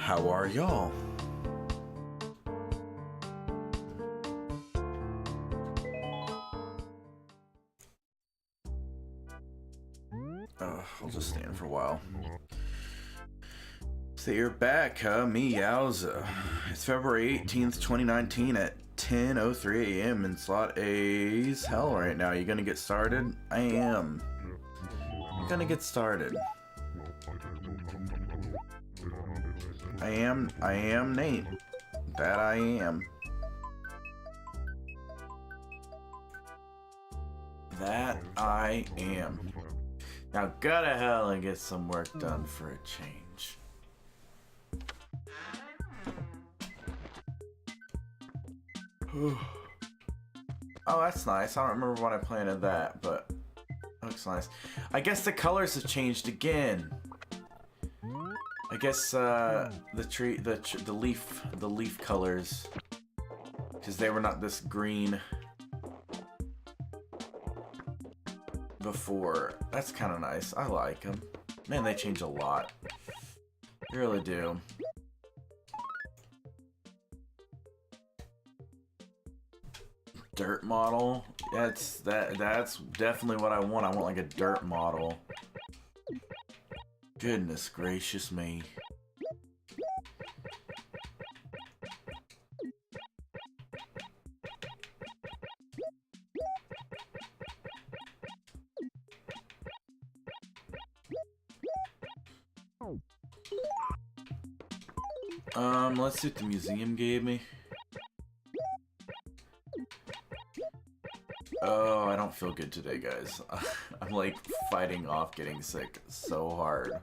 How are y'all? I'll just stand for a while. So you're back, huh? Me, Yowza. It's February 18th, 2019 at 10:03 a.m. in slot A's hell right now. You gonna get started? I am. I'm gonna get started. I am Nate. That I am. That I am. Now go to hell and get some work done for a change. Oh, that's nice. I don't remember when I planted that, but that looks nice. I guess the colors have changed again. I guess the leaf colors, because they were not this green before. That's kind of nice. I like them. Man, they change a lot. They really do. Dirt model. That's definitely what I want. I want like a dirt model. Goodness gracious me. Let's see what the museum gave me. Oh, I don't feel good today, guys. I'm like fighting off getting sick so hard.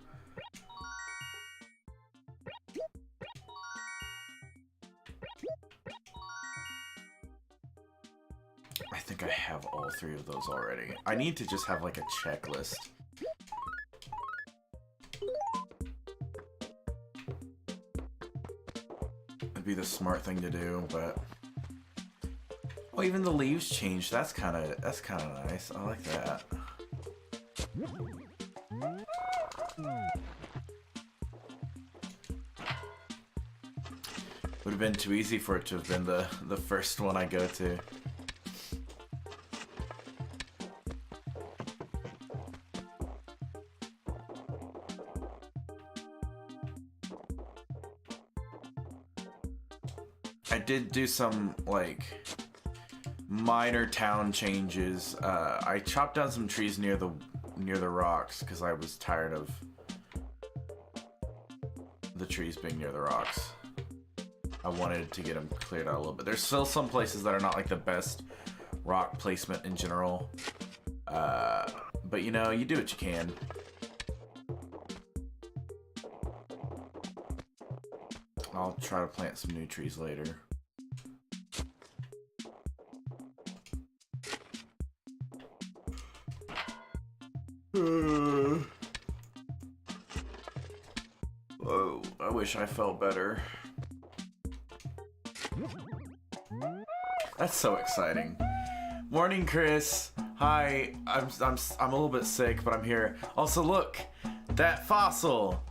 I think I have all three of those already. I need to just have like a checklist. Be the smart thing to do, but oh, even the leaves changed. That's kind of nice. I like that. Would have been too easy for it to have been the first one I go to. I did do some like minor town changes. I chopped down some trees near the rocks because I was tired of the trees being near the rocks. I wanted to get them cleared out a little bit. There's still some places that are not like the best rock placement in general, but you know, you do what you can. I'll try to plant some new trees later. Oh, I wish I felt better. That's so exciting. Morning, Chris. Hi. I'm a little bit sick, but I'm here. Also, look, that fossil.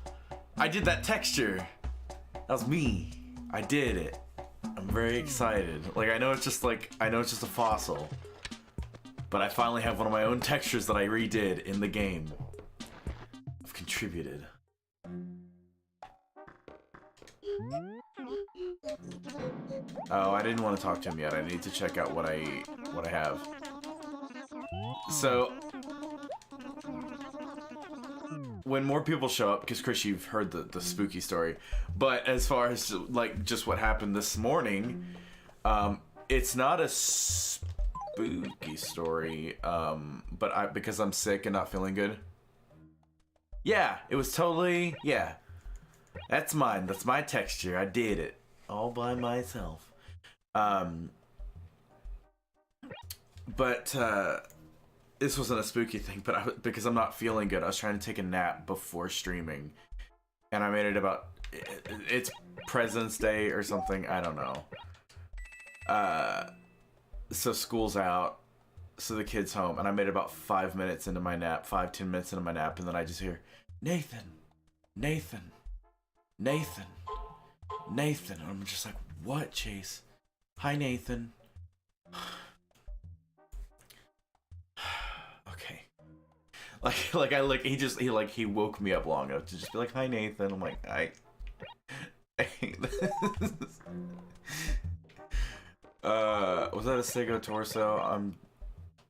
I did that texture. That was me. I did it. I'm very excited. Like, I know it's just a fossil, but I finally have one of my own textures that I redid in the game. I've contributed. Oh, I didn't want to talk to him yet. I need to check out what I have. So when more people show up, because Chris, you've heard the spooky story, but as far as like just what happened this morning, it's not a spooky story, but because I'm sick and not feeling good. Yeah, it was totally, yeah. That's mine. That's my texture. I did it all by myself. But this wasn't a spooky thing, but because I'm not feeling good, I was trying to take a nap before streaming, and I made it about it's President's Day or something. I don't know. So school's out, so the kid's home, and I made it about 5 minutes into my nap, 5-10 minutes into my nap, and then I just hear Nathan, Nathan, Nathan. Nathan. And I'm just like, what, Chase? Hi, Nathan. Okay. He woke me up long enough to just be like, hi, Nathan. I'm like, I hate this. Was that a Sego torso?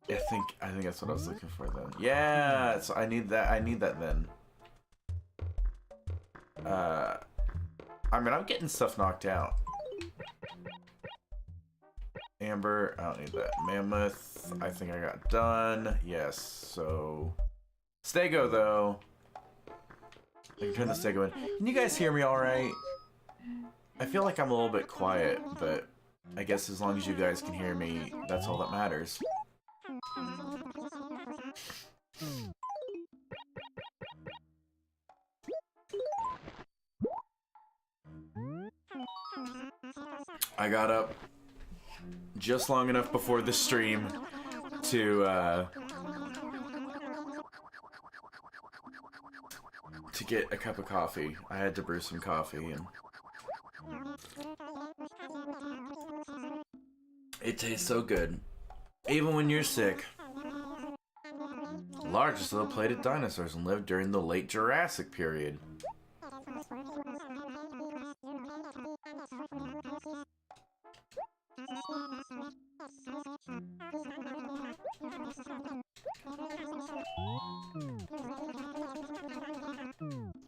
I think that's what I was looking for then. Yeah, so I need that then. I mean, I'm getting stuff knocked out. Amber, I don't need that. Mammoth, I think I got done. Yes, so... Stego, though. I can turn the Stego in. Can you guys hear me alright? I feel like I'm a little bit quiet, but I guess as long as you guys can hear me, that's all that matters. I got up just long enough before the stream to get a cup of coffee. I had to brew some coffee, and it tastes so good, even when you're sick. Largest of the plated dinosaurs and lived during the late Jurassic period.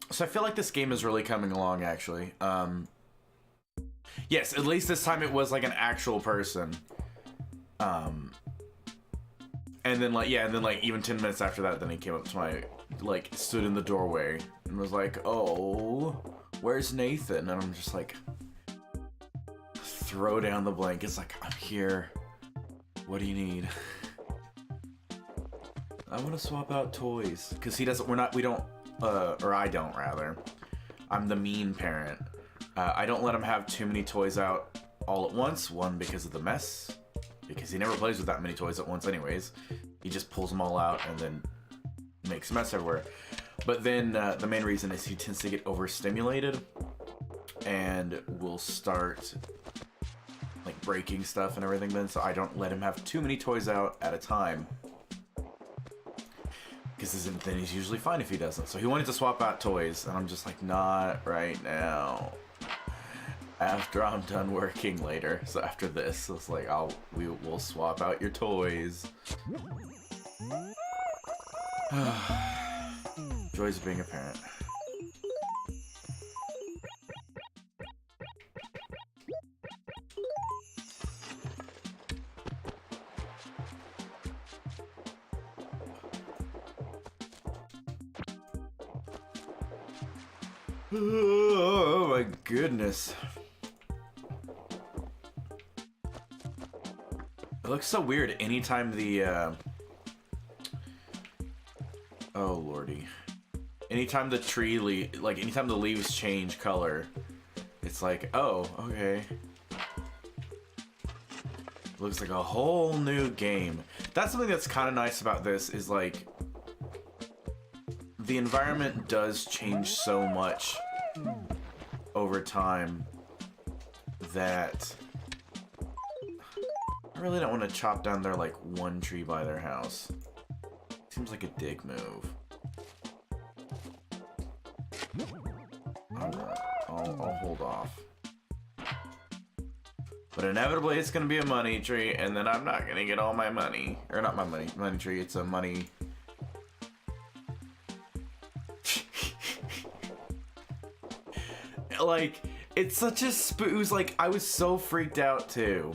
So I feel like this game is really coming along, actually. Yes, at least this time it was like an actual person. And then even 10 minutes after that, then he came up to my, stood in the doorway and was like, oh, where's Nathan? And I'm just like, throw down the blankets, like, I'm here. What do you need? I want to swap out toys. Because I don't, rather. I'm the mean parent. I don't let him have too many toys out all at once. One, because of the mess. Because he never plays with that many toys at once anyways. He just pulls them all out and then makes a mess everywhere. But then the main reason is he tends to get overstimulated and will start breaking stuff and everything then, so I don't let him have too many toys out at a time. Because then he's usually fine if he doesn't. So he wanted to swap out toys, and I'm just like, not right now. After I'm done working later. So after this, it's like, we'll swap out your toys. Joys of being a parent. Oh my goodness. It looks so weird anytime the oh lordy. Anytime the tree anytime the leaves change color, it's like, oh, okay. Looks like a whole new game. That's something that's kind of nice about this, is the environment does change so much over time that I really don't want to chop down their one tree by their house. Seems like a dick move. I'll hold off. But inevitably it's gonna be a money tree, and then I'm not gonna get all my money. Or not my money tree, it's a money... it's such a spooze. I was so freaked out too.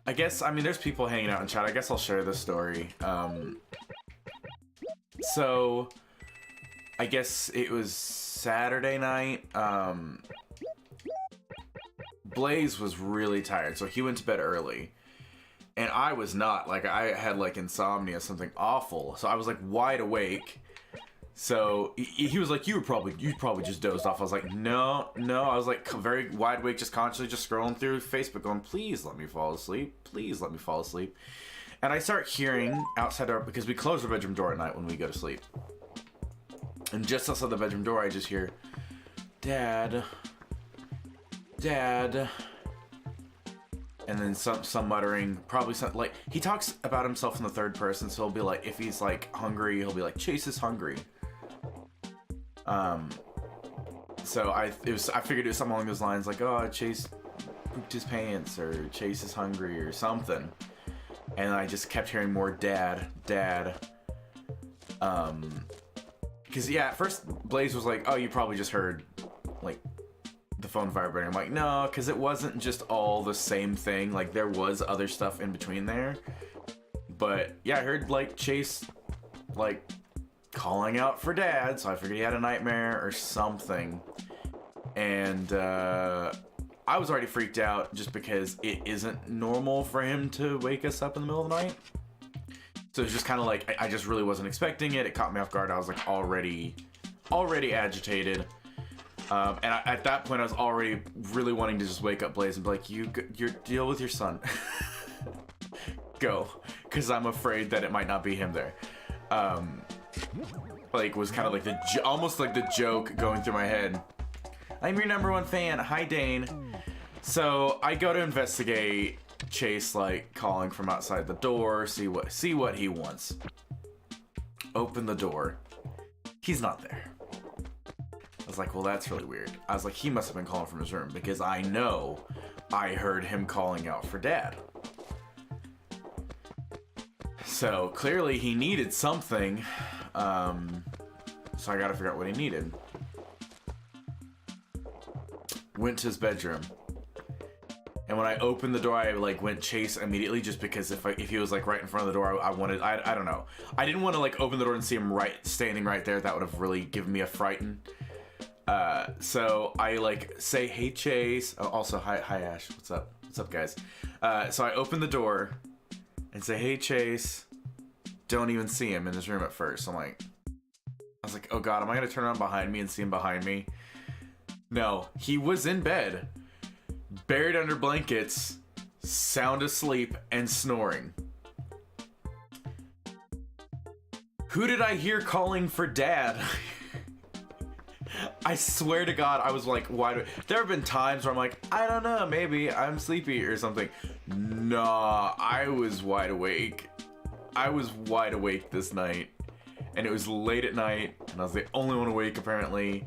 I guess, there's people hanging out in chat. I guess I'll share this story. So, I guess it was Saturday night. Blaze was really tired, so he went to bed early. And I was not. I had, insomnia, something awful. So I was, wide awake. So he was like, you probably just dozed off. I was like, no. I was very wide awake, just consciously just scrolling through Facebook going, please let me fall asleep. Please let me fall asleep. And I start hearing outside our, because we close our bedroom door at night when we go to sleep. And just outside the bedroom door, I just hear, Dad, Dad. And then some muttering, probably some, like, he talks about himself in the third person, so he'll be like, if he's like hungry, he'll be like, Chase is hungry. So I figured it was something along those lines, like, oh, Chase pooped his pants, or Chase is hungry, or something. And I just kept hearing more Dad, Dad. Because yeah, at first Blaze was like, oh, you probably just heard like the phone vibrating. I'm like, no, because it wasn't just all the same thing. Like, there was other stuff in between there. But yeah, I heard like Chase like calling out for Dad, so I figured he had a nightmare or something. And I was already freaked out just because it isn't normal for him to wake us up in the middle of the night. So it's just kind of like, I just really wasn't expecting it. It caught me off guard. I was like already agitated. At that point, I was already really wanting to just wake up Blaze and be like, you deal with your son. Go. Because I'm afraid that it might not be him there. Like, was kind of like almost like the joke going through my head. I'm your #1 fan. Hi, Dane. So I go to investigate Chase, like, calling from outside the door, see what he wants. Open the door. He's not there. I was like, well, that's really weird. I was like, he must have been calling from his room, because I know I heard him calling out for Dad. So clearly he needed something. So I gotta figure out what he needed. Went to his bedroom. And when I opened the door, I like went Chase immediately, just because if he was like right in front of the door, I don't know. I didn't want to like open the door and see him standing right there. That would have really given me a frighten. So I like say, hey Chase. Oh, also, hi Ash. What's up? What's up, guys? So I open the door and say, hey Chase. Don't even see him in his room at first. I was like, oh God, am I gonna turn around behind me and see him behind me? No, he was in bed, buried under blankets, sound asleep and snoring. Who did I hear calling for Dad? I swear to God, I was like, why there have been times where I'm like, I don't know, maybe I'm sleepy or something. Nah, I was wide awake. I was wide awake this night, and it was late at night, and I was the only one awake apparently,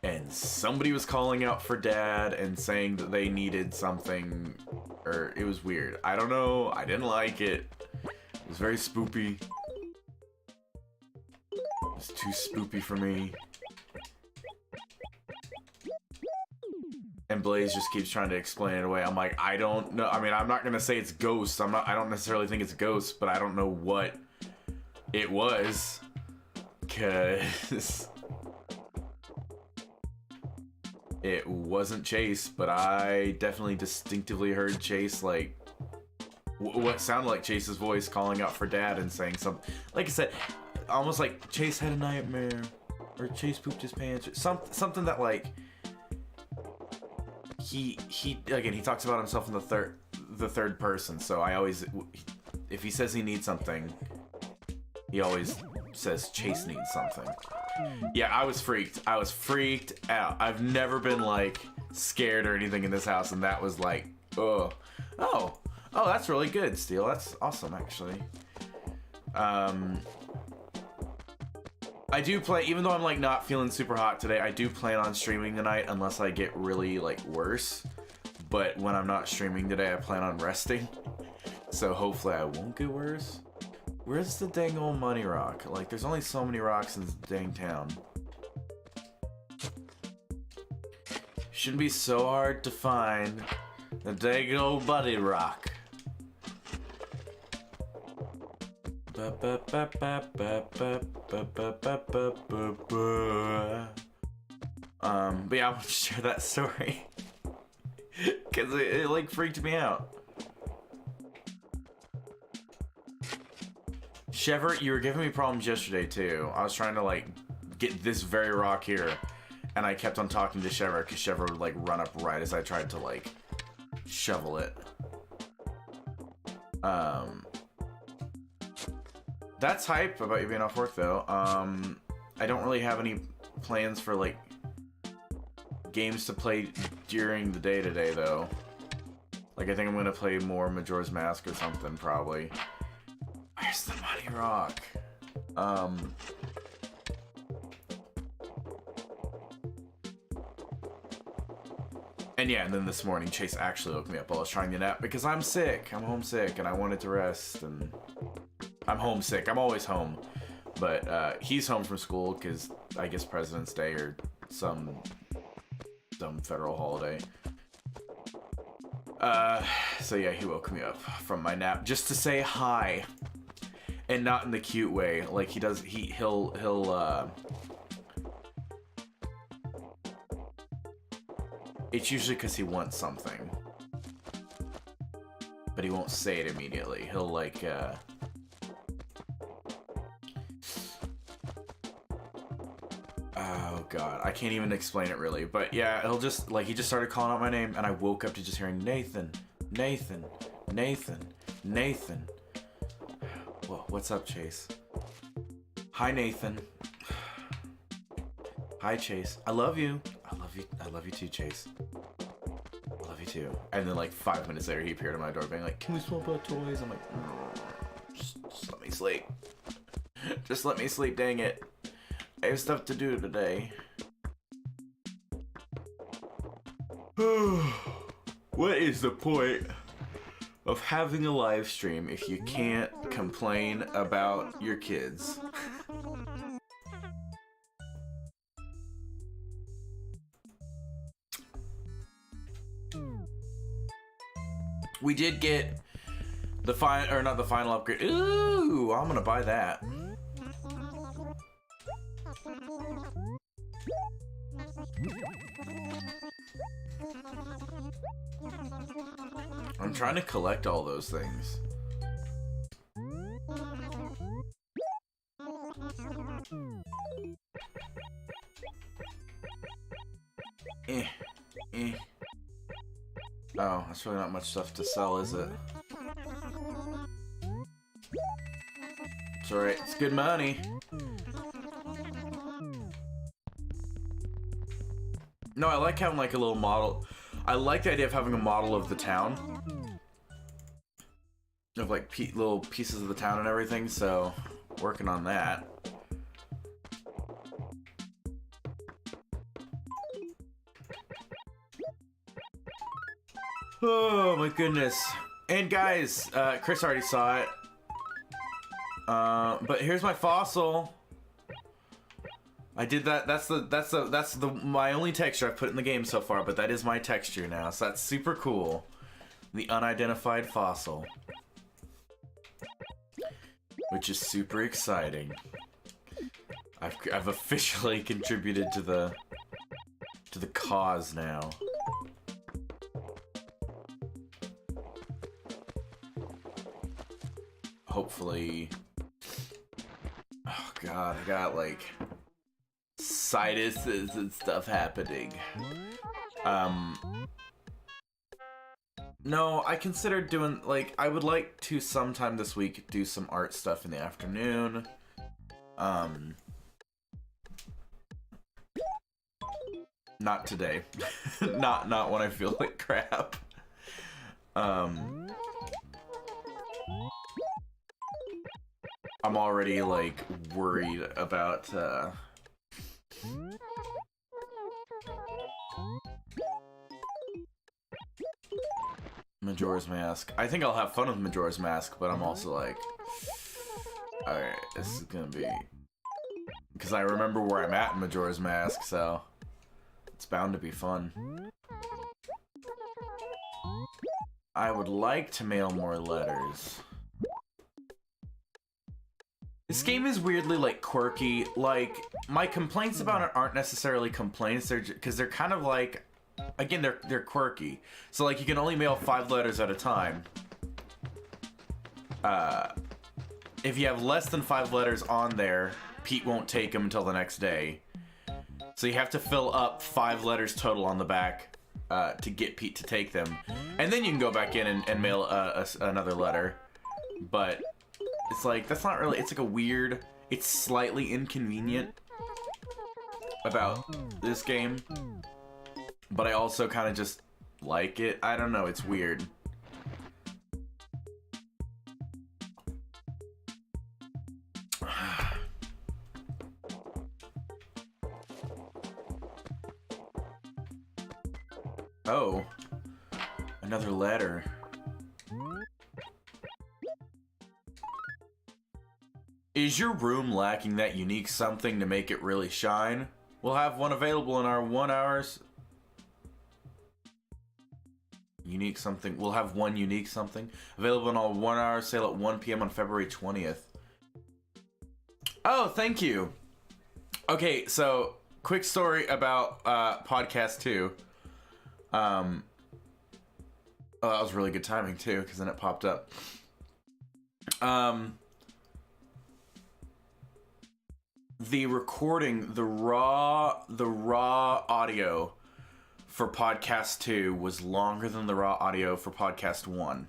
and somebody was calling out for Dad and saying that they needed something, or it was weird. I don't know, I didn't like it. It was very spoopy. It was too spoopy for me. And Blaze just keeps trying to explain it away. I'm like, I don't know. I mean, I'm not gonna say it's ghosts. I don't necessarily think it's ghosts, but I don't know what it was. 'Cause it wasn't Chase, but I definitely distinctively heard Chase, like, what sounded like Chase's voice calling out for Dad and saying something. Like I said, almost like Chase had a nightmare, or Chase pooped his pants, or something that, like, he again, he talks about himself in the third person, so I always, if he says he needs something, he always says Chase needs something. Yeah, I was freaked out. I've never been like scared or anything in this house, and that was like, oh, that's really good, Steel. That's awesome, actually. I do play, even though I'm like not feeling super hot today, I do plan on streaming tonight unless I get really like worse. But when I'm not streaming today, I plan on resting. So hopefully I won't get worse. Where's the dang old money rock? Like, there's only so many rocks in this dang town. Shouldn't be so hard to find the dang old money rock. But yeah, I want to share that story because it like freaked me out. Chevert, you were giving me problems yesterday too. I was trying to like get this very rock here, and I kept on talking to Chevert because Chevert would like run up right as I tried to like shovel it. That's hype about you being off work though. I don't really have any plans for like games to play during the day today though. Like I think I'm gonna play more Majora's Mask or something probably. Where's the money rock? And yeah, and then this morning Chase actually woke me up while I was trying to nap because I'm sick. I'm homesick and I wanted to rest, and I'm homesick. I'm always home. But he's home from school because I guess President's Day or some federal holiday. So yeah, he woke me up from my nap just to say hi. And not in the cute way. Like he does, he'll it's usually because he wants something. But he won't say it immediately. He'll like, oh god, I can't even explain it really. But yeah, he'll just, like, he just started calling out my name and I woke up to just hearing Nathan, Nathan, Nathan, Nathan. Whoa, what's up, Chase? Hi, Nathan. Hi, Chase. I love you. I love you. I love you too, Chase. I love you too. And then like 5 minutes later, he appeared at my door being like, can we swap out toys? I'm like, just let me sleep. Just let me sleep, dang it. I have stuff to do today. What is the point of having a live stream if you can't complain about your kids? We did get the final, or not the final upgrade. Ooh, I'm gonna buy that. I'm trying to collect all those things. Oh, that's really not much stuff to sell, is it? It's alright, it's good money. No, I like having like a little model. I like the idea of having a model of the town. Of like little pieces of the town and everything, so working on that. Oh my goodness. And guys, Chris already saw it. But here's my fossil. I did that. That's my only texture I've put in the game so far, but that is my texture now. So that's super cool. The unidentified fossil. Which is super exciting. I've officially contributed to the cause now. Hopefully. Oh god, I got like sinuses and stuff happening. No, I considered doing, like, I would like to sometime this week do some art stuff in the afternoon. Not today. not when I feel like crap. I'm already, like, worried about, Majora's Mask. I think I'll have fun with Majora's Mask, but I'm also like, alright, this is gonna be... Because I remember where I'm at in Majora's Mask, so it's bound to be fun. I would like to mail more letters. This game is weirdly, like, quirky. Like, my complaints about it aren't necessarily complaints, because they're kind of like... Again, they're quirky. So, like, you can only mail 5 letters at a time. If you have less than 5 letters on there, Pete won't take them until the next day. So you have to fill up 5 letters total on the back to get Pete to take them. And then you can go back in and mail another letter. But it's like, that's not really, it's like a weird, it's slightly inconvenient. about this game, but I also kind of just like it. I don't know, it's weird. Oh, another letter. Is your room lacking that unique something to make it really shine? We'll have one available in our 1 hour's unique something. We'll have one unique something available in our 1 hour sale at 1 p.m. on February 20th. Oh, thank you. Okay, so quick story about podcast 2. Oh, that was really good timing too, because then it popped up. The recording, the raw audio for podcast 2 was longer than the raw audio for podcast 1.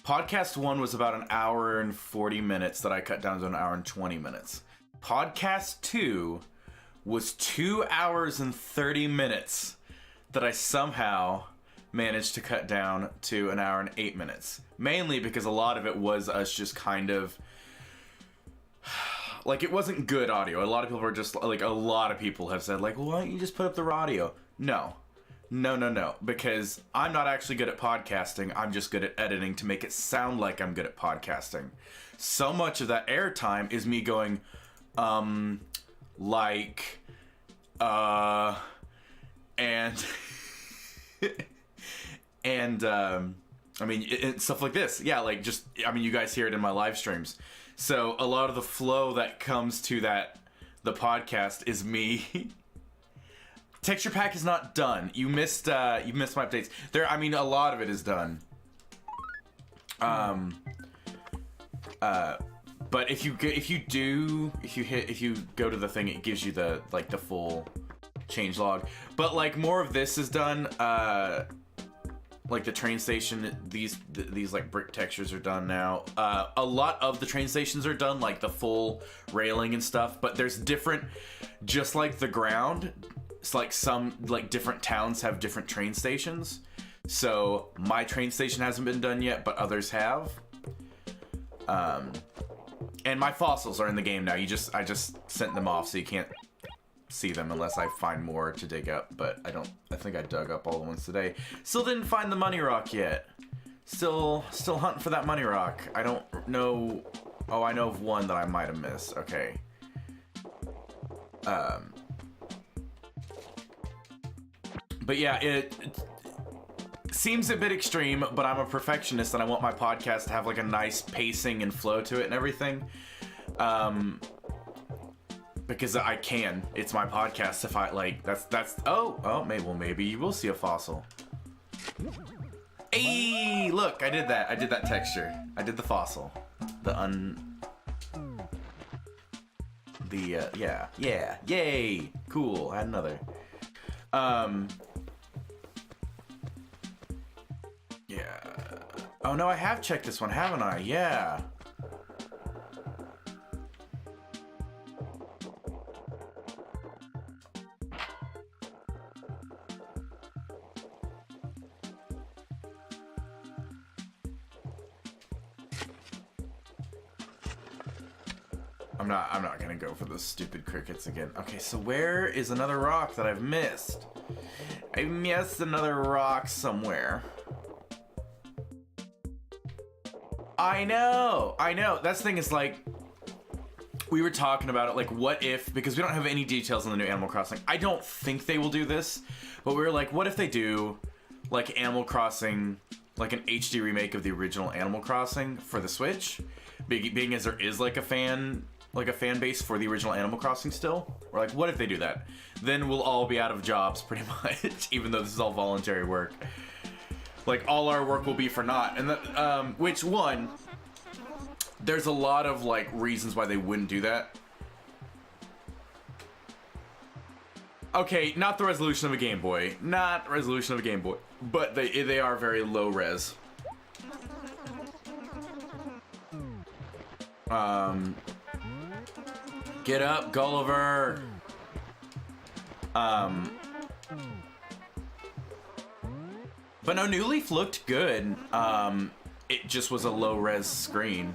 Podcast 1 was about 1 hour and 40 minutes that I cut down to 1 hour and 20 minutes. Podcast 2 was 2 hours and 30 minutes that I somehow managed to cut down to 1 hour and 8 minutes. Mainly because a lot of it was us just kind of... like, it wasn't good audio. A lot of people were just, like, a lot of people have said, like, well, why don't you just put up the raw audio? No. No. Because I'm not actually good at podcasting. I'm just good at editing to make it sound like I'm good at podcasting. So much of that airtime is me going, like, and, and, I mean, stuff like this. Yeah, like, just, I mean, you guys hear it in my live streams. So a lot of the flow that comes to the podcast is me. Texture pack is not done. You missed my updates. I mean, a lot of it is done. But if you go to the thing, it gives you the full change log. But like more of this is done. Like the train station, these like brick textures are done now. A lot of the train stations are done, like the full railing and stuff, but there's different, just like the ground, it's like some like different towns have different train stations. So my train station hasn't been done yet, but others have. And my fossils are in the game now. I just sent them off so you can't see them unless I find more to dig up, but I think I dug up all the ones today. Still didn't find the money rock yet. Still hunting for that money rock. I don't know. Oh, I know of one that I might have missed. Okay. But yeah, it seems a bit extreme, but I'm a perfectionist and I want my podcast to have like a nice pacing and flow to it and everything. Because I can. It's my podcast. If I like, that's. Oh, maybe you will see a fossil. Hey, look, I did that. I did that texture. I did the fossil. Yeah, yay, cool. I had another. Yeah. Oh no, I have checked this one, haven't I? Yeah. I'm not gonna go for those stupid crickets again. Okay, so where is another rock that I've missed? I missed another rock somewhere. I know. That's the thing is like, we were talking about it, like what if, because we don't have any details on the new Animal Crossing. I don't think they will do this, but we were like, what if they do like Animal Crossing, like an HD remake of the original Animal Crossing for the Switch? Being as there is like a fan base for the original Animal Crossing still. We're like, what if they do that? Then we'll all be out of jobs pretty much, even though this is all voluntary work. Like all our work will be for naught. And that, which one, there's a lot of like reasons why they wouldn't do that. Okay, not the resolution of a Game Boy. Not the resolution of a Game Boy. But they are very low res. Get up, Gulliver. Um, but no, New Leaf looked good. It just was a low-res screen.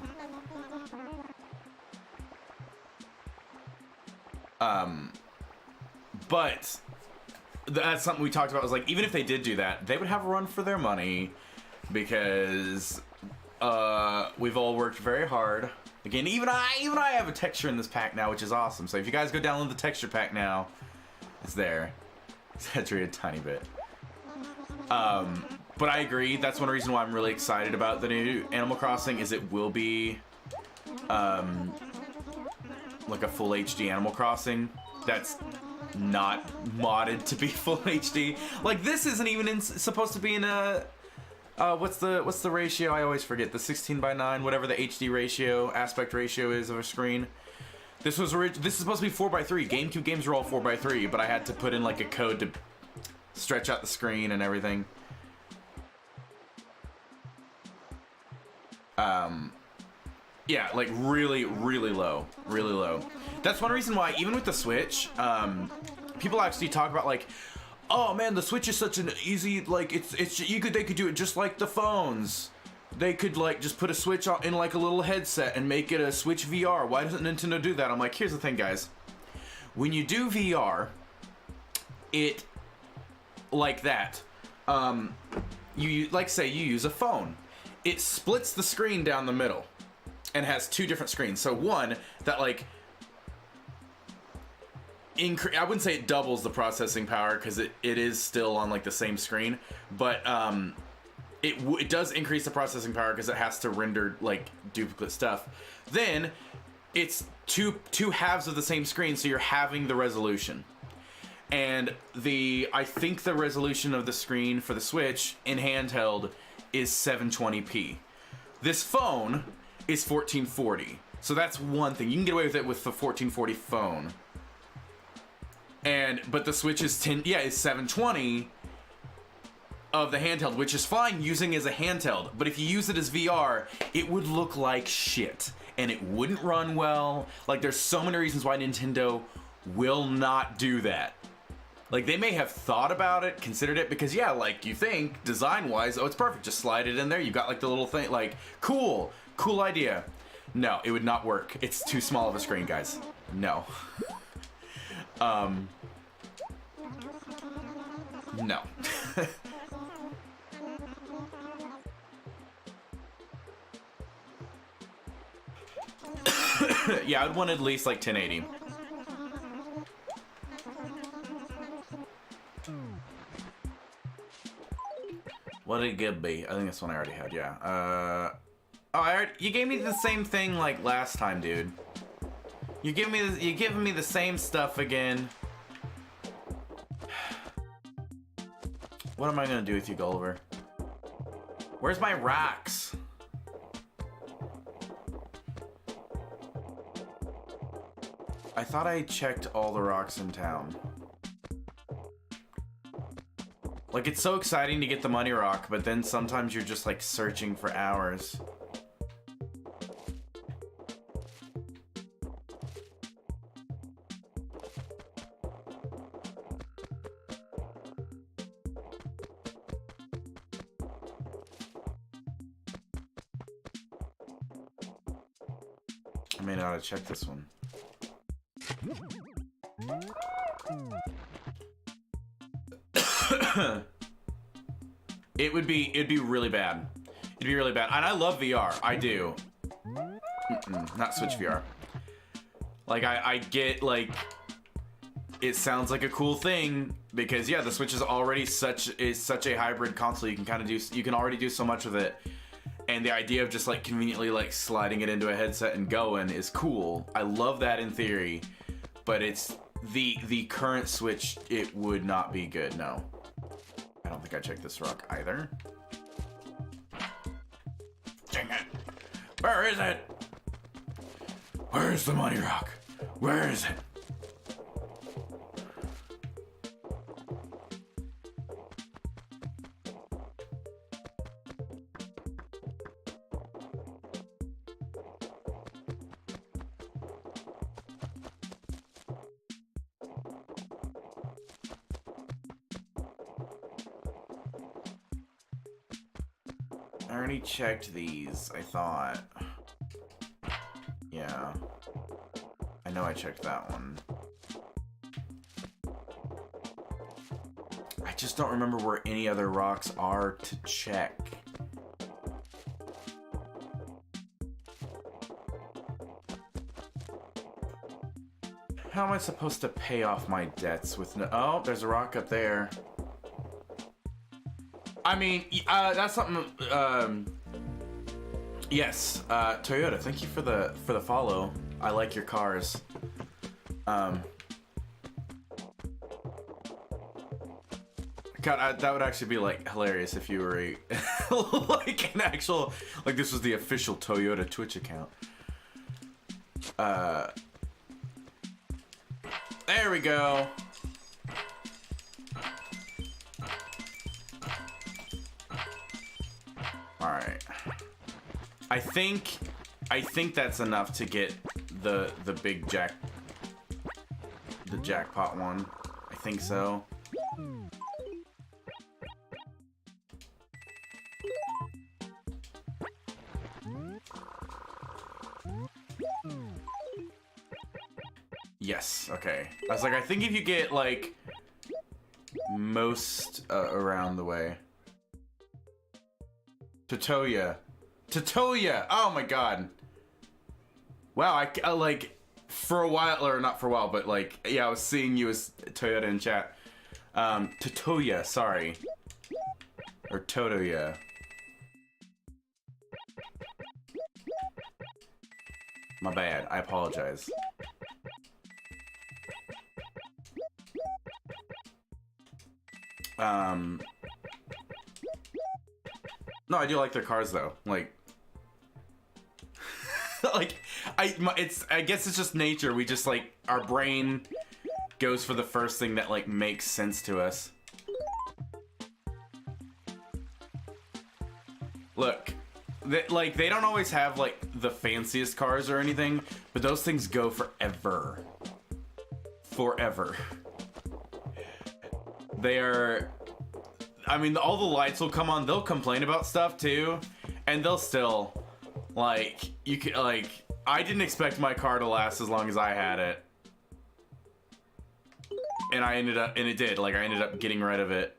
But that's something we talked about, was like, even if they did do that, they would have a run for their money, because we've all worked very hard. Again, even I have a texture in this pack now, which is awesome. So if you guys go download the texture pack now, it's there. Saturated a tiny bit. But I agree, that's one reason why I'm really excited about the new Animal Crossing, is it will be like a full HD Animal Crossing that's not modded to be full HD. Like, this isn't even supposed to be in a what's the ratio? I always forget. The 16:9, whatever the HD ratio, aspect ratio is of a screen. This is supposed to be 4:3. GameCube games were all 4:3, but I had to put in like a code to stretch out the screen and everything. Yeah, like really low, really low. That's one reason why, even with the Switch, people actually talk about like, oh man, the Switch is such an easy, like, they could do it just like the phones. They could like just put a Switch in like a little headset and make it a Switch VR. Why doesn't Nintendo do that? I'm like, here's the thing, guys. When you do VR, it like that, you like, say you use a phone, it splits the screen down the middle and has two different screens. So one that like I wouldn't say it doubles the processing power, because it is still on like the same screen, but it does increase the processing power because it has to render like duplicate stuff. Then it's two halves of the same screen, so you're having the resolution. And I think the resolution of the screen for the Switch in handheld is 720p. This phone is 1440. So that's one thing. You can get away with it with the 1440 phone. But the Switch is 720 of the handheld, which is fine using as a handheld. But if you use it as VR, it would look like shit. And it wouldn't run well. Like, there's so many reasons why Nintendo will not do that. Like, they may have thought about it, considered it, because yeah, like, you think design-wise, oh, it's perfect, just slide it in there. You got like the little thing, like, cool idea. No, it would not work. It's too small of a screen, guys. No. No. Yeah, I'd want at least like 1080. What did it be? I think that's one I already had, yeah. Oh, you gave me the same thing like last time, dude. You're giving me the same stuff again. What am I gonna do with you, Gulliver? Where's my rocks? I thought I checked all the rocks in town. Like, it's so exciting to get the money rock, but then sometimes you're just like searching for hours. I may not have checked this one. It'd be really bad. It'd be really bad. And I love VR. I do. Not Switch VR. Like, I get, like, it sounds like a cool thing because, yeah, the Switch is already such a hybrid console. You can already do so much with it. And the idea of just like conveniently like sliding it into a headset and going is cool. I love that in theory, but it's the current Switch, it would not be good. No. I don't think I checked this rock either. Dang it. Where is it? Where's the money rock? Where is it? I already checked these, I thought. Yeah. I know I checked that one. I just don't remember where any other rocks are to check. How am I supposed to pay off my debts with no... Oh, there's a rock up there. I mean, that's something... Yes, Toyota, thank you for the follow. I like your cars. God, that would actually be, like, hilarious if you were a... like, an actual... Like, this was the official Toyota Twitch account. There we go. Alright. I think that's enough to get the big the jackpot one. I think so. Yes, okay. I was like, I think if you get, like, most around the way. Totoya. Totoya! Oh my god. Wow, I like, for a while, or not for a while, but like, yeah, I was seeing you as Toyota in chat. Totoya, sorry. Or Totoya. My bad, I apologize. No, I do like their cars though. Like, like, I guess it's just nature. We just like, our brain goes for the first thing that like makes sense to us. Look, they don't always have like the fanciest cars or anything, but those things go forever. Forever. They are, I mean, all the lights will come on, they'll complain about stuff too, and they'll still, like, you can, like, I didn't expect my car to last as long as I had it. And I ended up, and it did, like, I ended up getting rid of it.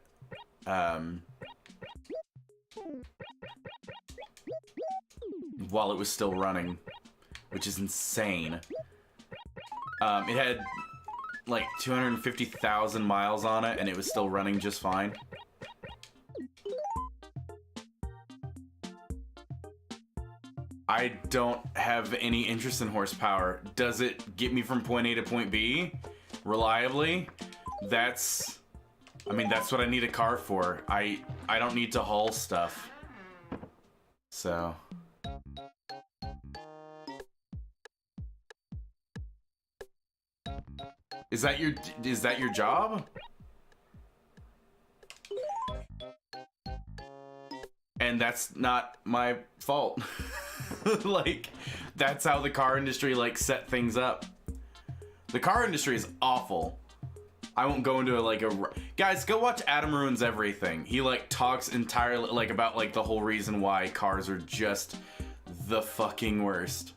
While it was still running, which is insane. It had like 250,000 miles on it, and it was still running just fine. I don't have any interest in horsepower. Does it get me from point A to point B reliably? That's, I mean, that's what I need a car for. I don't need to haul stuff. So... Is that your job? And that's not my fault. Like, that's how the car industry like set things up. The car industry is awful. I won't go into like a... Guys, go watch Adam Ruins Everything. He like talks entirely like about like the whole reason why cars are just the fucking worst.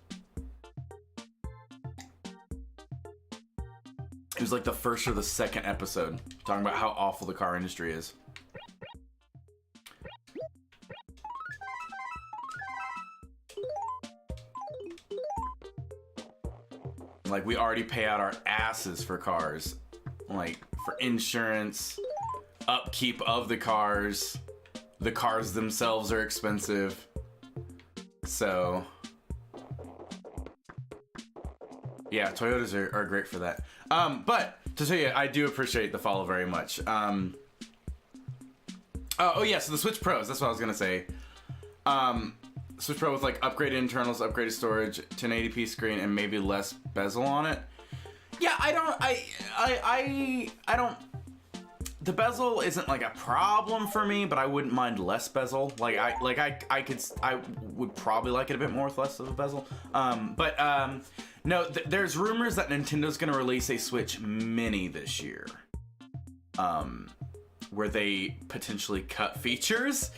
It was like the first or the second episode, talking about how awful the car industry is. Like, we already pay out our asses for cars. Like, for insurance, upkeep of the cars. The cars themselves are expensive. So... yeah, Toyotas are great for that. But to tell you, I do appreciate the follow very much. Oh yeah, so the Switch Pros, that's what I was gonna say. Switch Pro with like upgraded internals, upgraded storage, 1080p screen, and maybe less bezel on it. Yeah, I don't. The bezel isn't like a problem for me, but I wouldn't mind less bezel. I would probably like it a bit more with less of a bezel. No, there's rumors that Nintendo's gonna release a Switch Mini this year. Where they potentially cut features.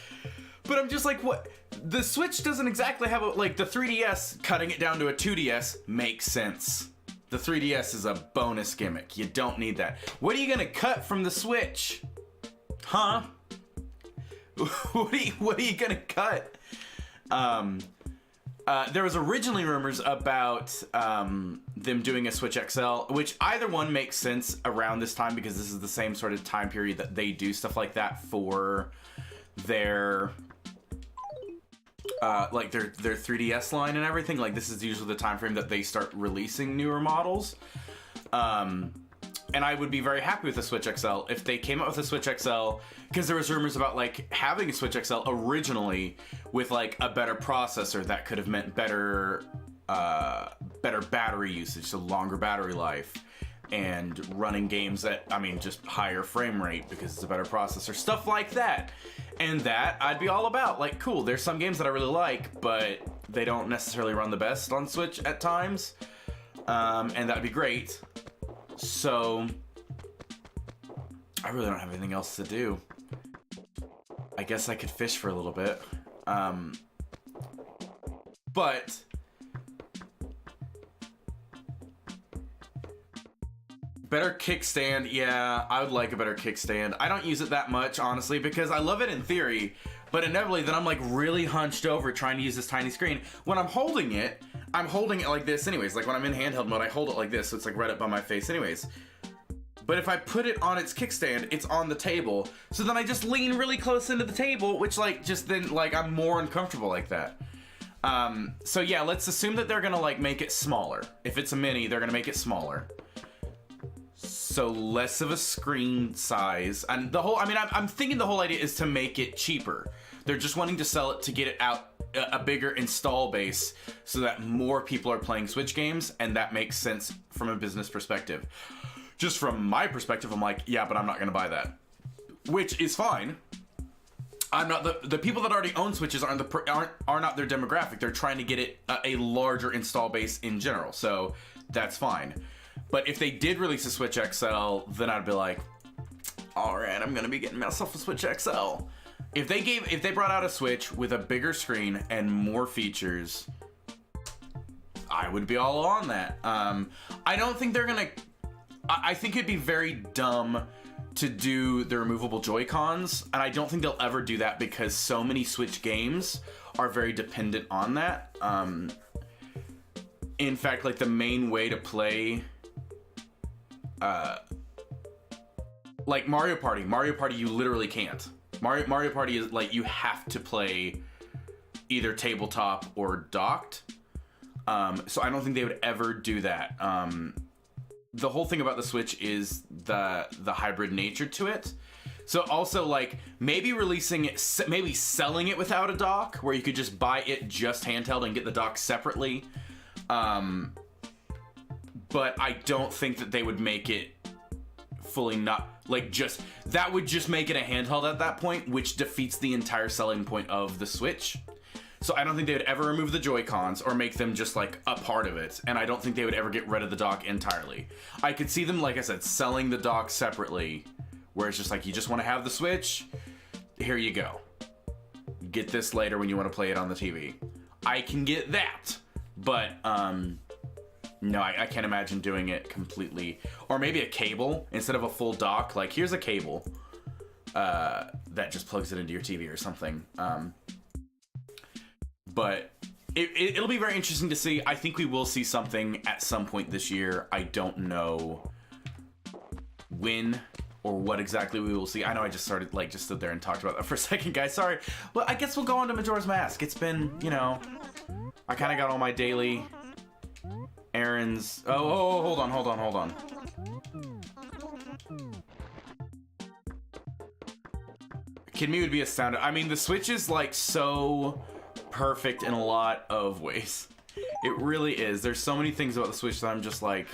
But I'm just like, what? The Switch doesn't exactly have like the 3DS cutting it down to a 2DS makes sense. The 3DS is a bonus gimmick. You don't need that. What are you gonna cut from the Switch? Huh? What are you gonna cut? There was originally rumors about them doing a Switch XL, which either one makes sense around this time because this is the same sort of time period that they do stuff like that for their like their 3DS line and everything. Like this is usually the time frame that they start releasing newer models. And I would be very happy with the Switch XL if they came out with a Switch XL, because there was rumors about like having a Switch XL originally with like a better processor that could have meant better battery usage, so longer battery life, and running games at, I mean, just higher frame rate because it's a better processor, stuff like that. And that I'd be all about. Like, cool, there's some games that I really like, but they don't necessarily run the best on Switch at times, and that'd be great. So I really don't have anything else to do. I guess I could fish for a little bit. But better kickstand, yeah, I would like a better kickstand. I don't use it that much, honestly, because I love it in theory, but inevitably then I'm like really hunched over trying to use this tiny screen. When I'm holding it like this anyways. Like when I'm in handheld mode, I hold it like this, so it's like right up by my face anyways. But if I put it on its kickstand, it's on the table, so then I just lean really close into the table, which like just then like I'm more uncomfortable like that. So yeah, let's assume that they're gonna like make it smaller. If it's a mini, they're gonna make it smaller, so less of a screen size. And the whole, I mean, I'm thinking the whole idea is to make it cheaper. They're just wanting to sell it to get it out a bigger install base so that more people are playing Switch games, and that makes sense from a business perspective. Just from my perspective, I'm like, yeah, but I'm not gonna buy that, which is fine. I'm not the people that already own Switches are not their demographic. They're trying to get it a larger install base in general, so that's fine. But if they did release a Switch XL, then I'd be like, all right, I'm gonna be getting myself a Switch XL. If they brought out a Switch with a bigger screen and more features, I would be all on that. I don't think they're gonna. I think it'd be very dumb to do the removable Joy-Cons, and I don't think they'll ever do that because so many Switch games are very dependent on that. In fact, like the main way to play, like Mario Party, you literally can't. Mario Party is like, you have to play either tabletop or docked. So I don't think they would ever do that. The whole thing about the Switch is the hybrid nature to it. So also like maybe releasing it, maybe selling it without a dock, where you could just buy it just handheld and get the dock separately. But I don't think that they would make it fully not like just, that would just make it a handheld at that point, which defeats the entire selling point of the Switch. So I don't think they would ever remove the Joy-Cons or make them just like a part of it. And I don't think they would ever get rid of the dock entirely. I could see them, like I said, selling the dock separately, where it's just like, you just want to have the Switch, here you go. Get this later when you want to play it on the TV. I can get that, but no, I can't imagine doing it completely. Or maybe a cable instead of a full dock. Like, here's a cable that just plugs it into your TV or something. But it'll be very interesting to see. I think we will see something at some point this year. I don't know when or what exactly we will see. I know I just started, like, just stood there and talked about that for a second, guys. Sorry. Well, I guess we'll go on to Majora's Mask. It's been, you know, I kind of got all my daily errands. Oh, hold on. Kid Me would be astounded. I mean, the Switch is, like, so perfect in a lot of ways. It really is. There's so many things about the Switch that I'm just like,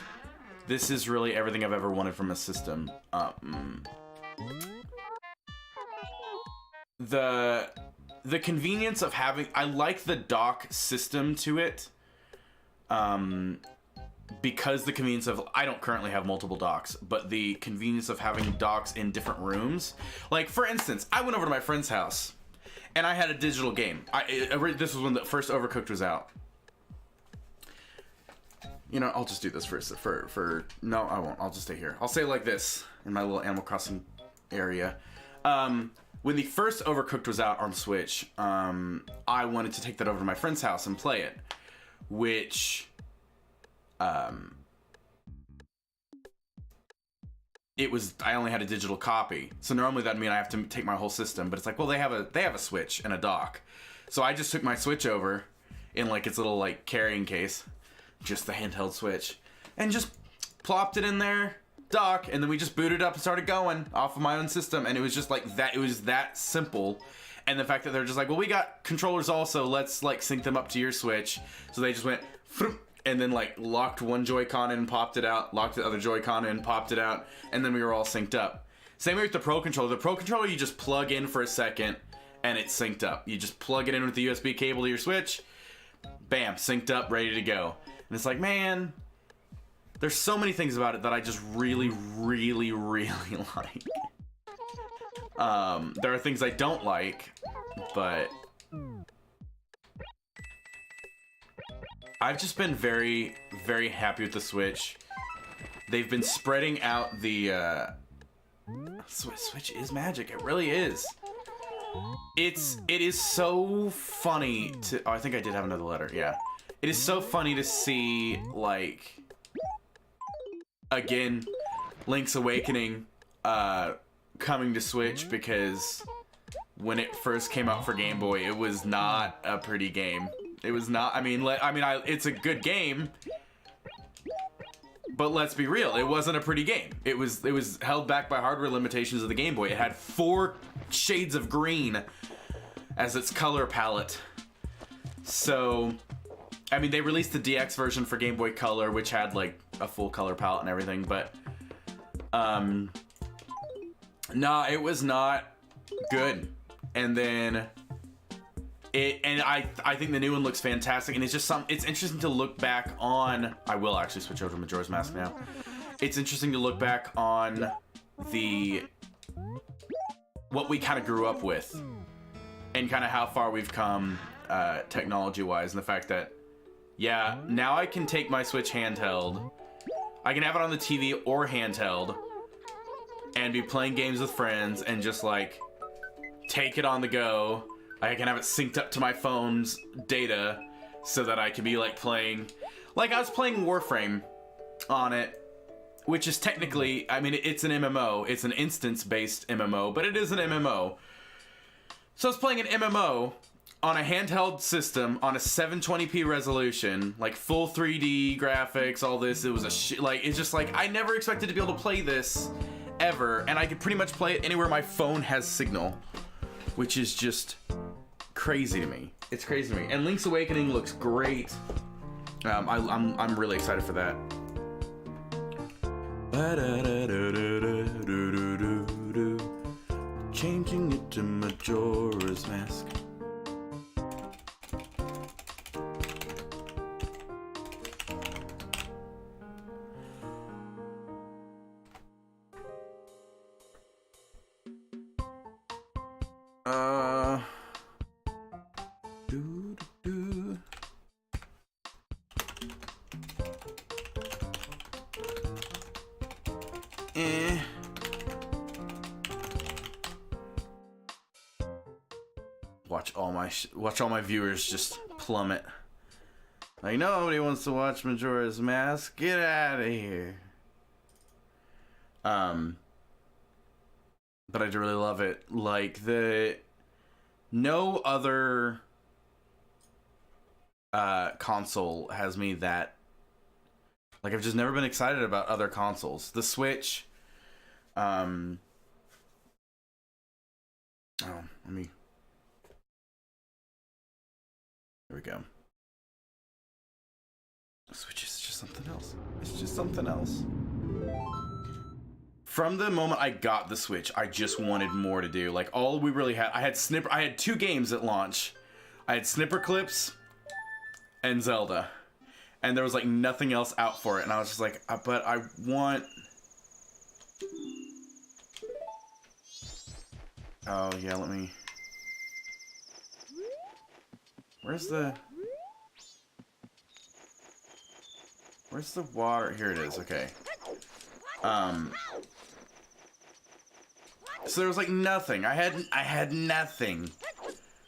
this is really everything I've ever wanted from a system. The convenience of having, I like the dock system to it. Because the convenience of, I don't currently have multiple docks, but the convenience of having docks in different rooms. Like, for instance, I went over to my friend's house, and I had a digital game. This was when the first Overcooked was out. You know, I'll just do this for no, I won't. I'll just stay here. I'll say it like this in my little Animal Crossing area. When the first Overcooked was out on Switch, I wanted to take that over to my friend's house and play it, which, I only had a digital copy. So normally that'd mean I have to take my whole system, but it's like, well, they have a Switch and a dock. So I just took my Switch over in like its little like carrying case, just the handheld Switch, and just plopped it in there, dock, and then we just booted up and started going off of my own system, and it was just like that. It was that simple. And the fact that they're just like, well, we got controllers also, let's like sync them up to your Switch. So they just went, and then like locked one Joy-Con in, popped it out, locked the other Joy-Con in, popped it out, and then we were all synced up. Same way with the Pro Controller. The Pro Controller, you just plug in for a second, and it's synced up. You just plug it in with the USB cable to your Switch, bam, synced up, ready to go. And it's like, man, there's so many things about it that I just really, really, really like. There are things I don't like, but I've just been very, very happy with the Switch. They've been spreading out the Switch is magic. It really is. It is so funny to. Oh, I think I did have another letter. Yeah, it is so funny to see, like, again, Link's Awakening coming to Switch, because when it first came out for Game Boy, it was not a pretty game. It was not. It's a good game, but let's be real, it wasn't a pretty game. It was held back by hardware limitations of the Game Boy. It had 4 shades of green as its color palette. So, I mean, they released the DX version for Game Boy Color, which had like a full color palette and everything, but nah, it was not good. And then I think the new one looks fantastic, and it's just it's interesting to look back on. I will actually switch over to Majora's Mask now. It's interesting to look back on what we kind of grew up with, and kind of how far we've come technology-wise, and the fact that, yeah, now I can take my Switch handheld, I can have it on the TV or handheld, and be playing games with friends, and just like take it on the go. I can have it synced up to my phone's data, so that I can be like playing, like I was playing Warframe on it, which is technically, I mean, it's an MMO, it's an instance-based MMO, but it is an MMO. So I was playing an MMO on a handheld system on a 720p resolution, like full 3D graphics, all this. It was it's just like, I never expected to be able to play this ever, and I could pretty much play it anywhere my phone has signal, which is just crazy to me. It's crazy to me. And Link's Awakening looks great. I'm really excited for that. Changing it to Majora's Mask. Watch all my viewers just plummet. Like, nobody wants to watch Majora's Mask. Get out of here. But I do really love it. Like, no other console has me that, like, I've just never been excited about other consoles. The Switch, let me, there we go. The Switch is just something else. It's just something else. From the moment I got the Switch, I just wanted more to do. Like, all we really had, I had 2 games at launch. I had Snipper Clips and Zelda. And there was like nothing else out for it. And I was just like, but I want... Oh yeah, let me... Where's the water? Here it is. Okay. So there was like nothing. I had nothing.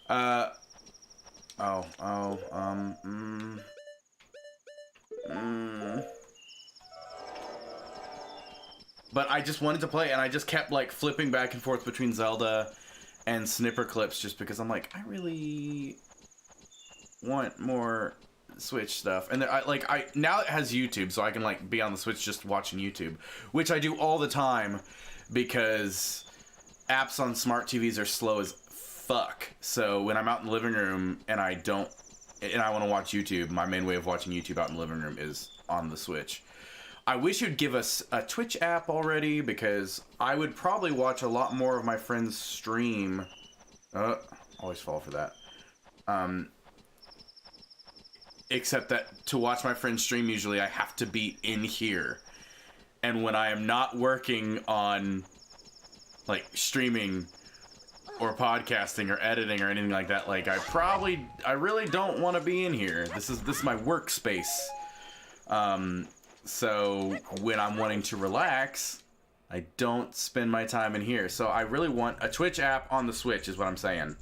But I just wanted to play, and I just kept like flipping back and forth between Zelda and Snipper Clips just because I'm like, I really want more Switch stuff. And I now it has YouTube, so I can like be on the Switch just watching YouTube, which I do all the time because apps on smart TVs are slow as fuck. So when I'm out in the living room and I want to watch YouTube, my main way of watching YouTube out in the living room is on the Switch. I wish you'd give us a Twitch app already, because I would probably watch a lot more of my friends stream. Always fall for that. Except that to watch my friends stream, usually I have to be in here. And when I am not working on like streaming or podcasting or editing or anything like that, like I really don't want to be in here. This is my workspace. So when I'm wanting to relax, I don't spend my time in here. So I really want a Twitch app on the Switch is what I'm saying.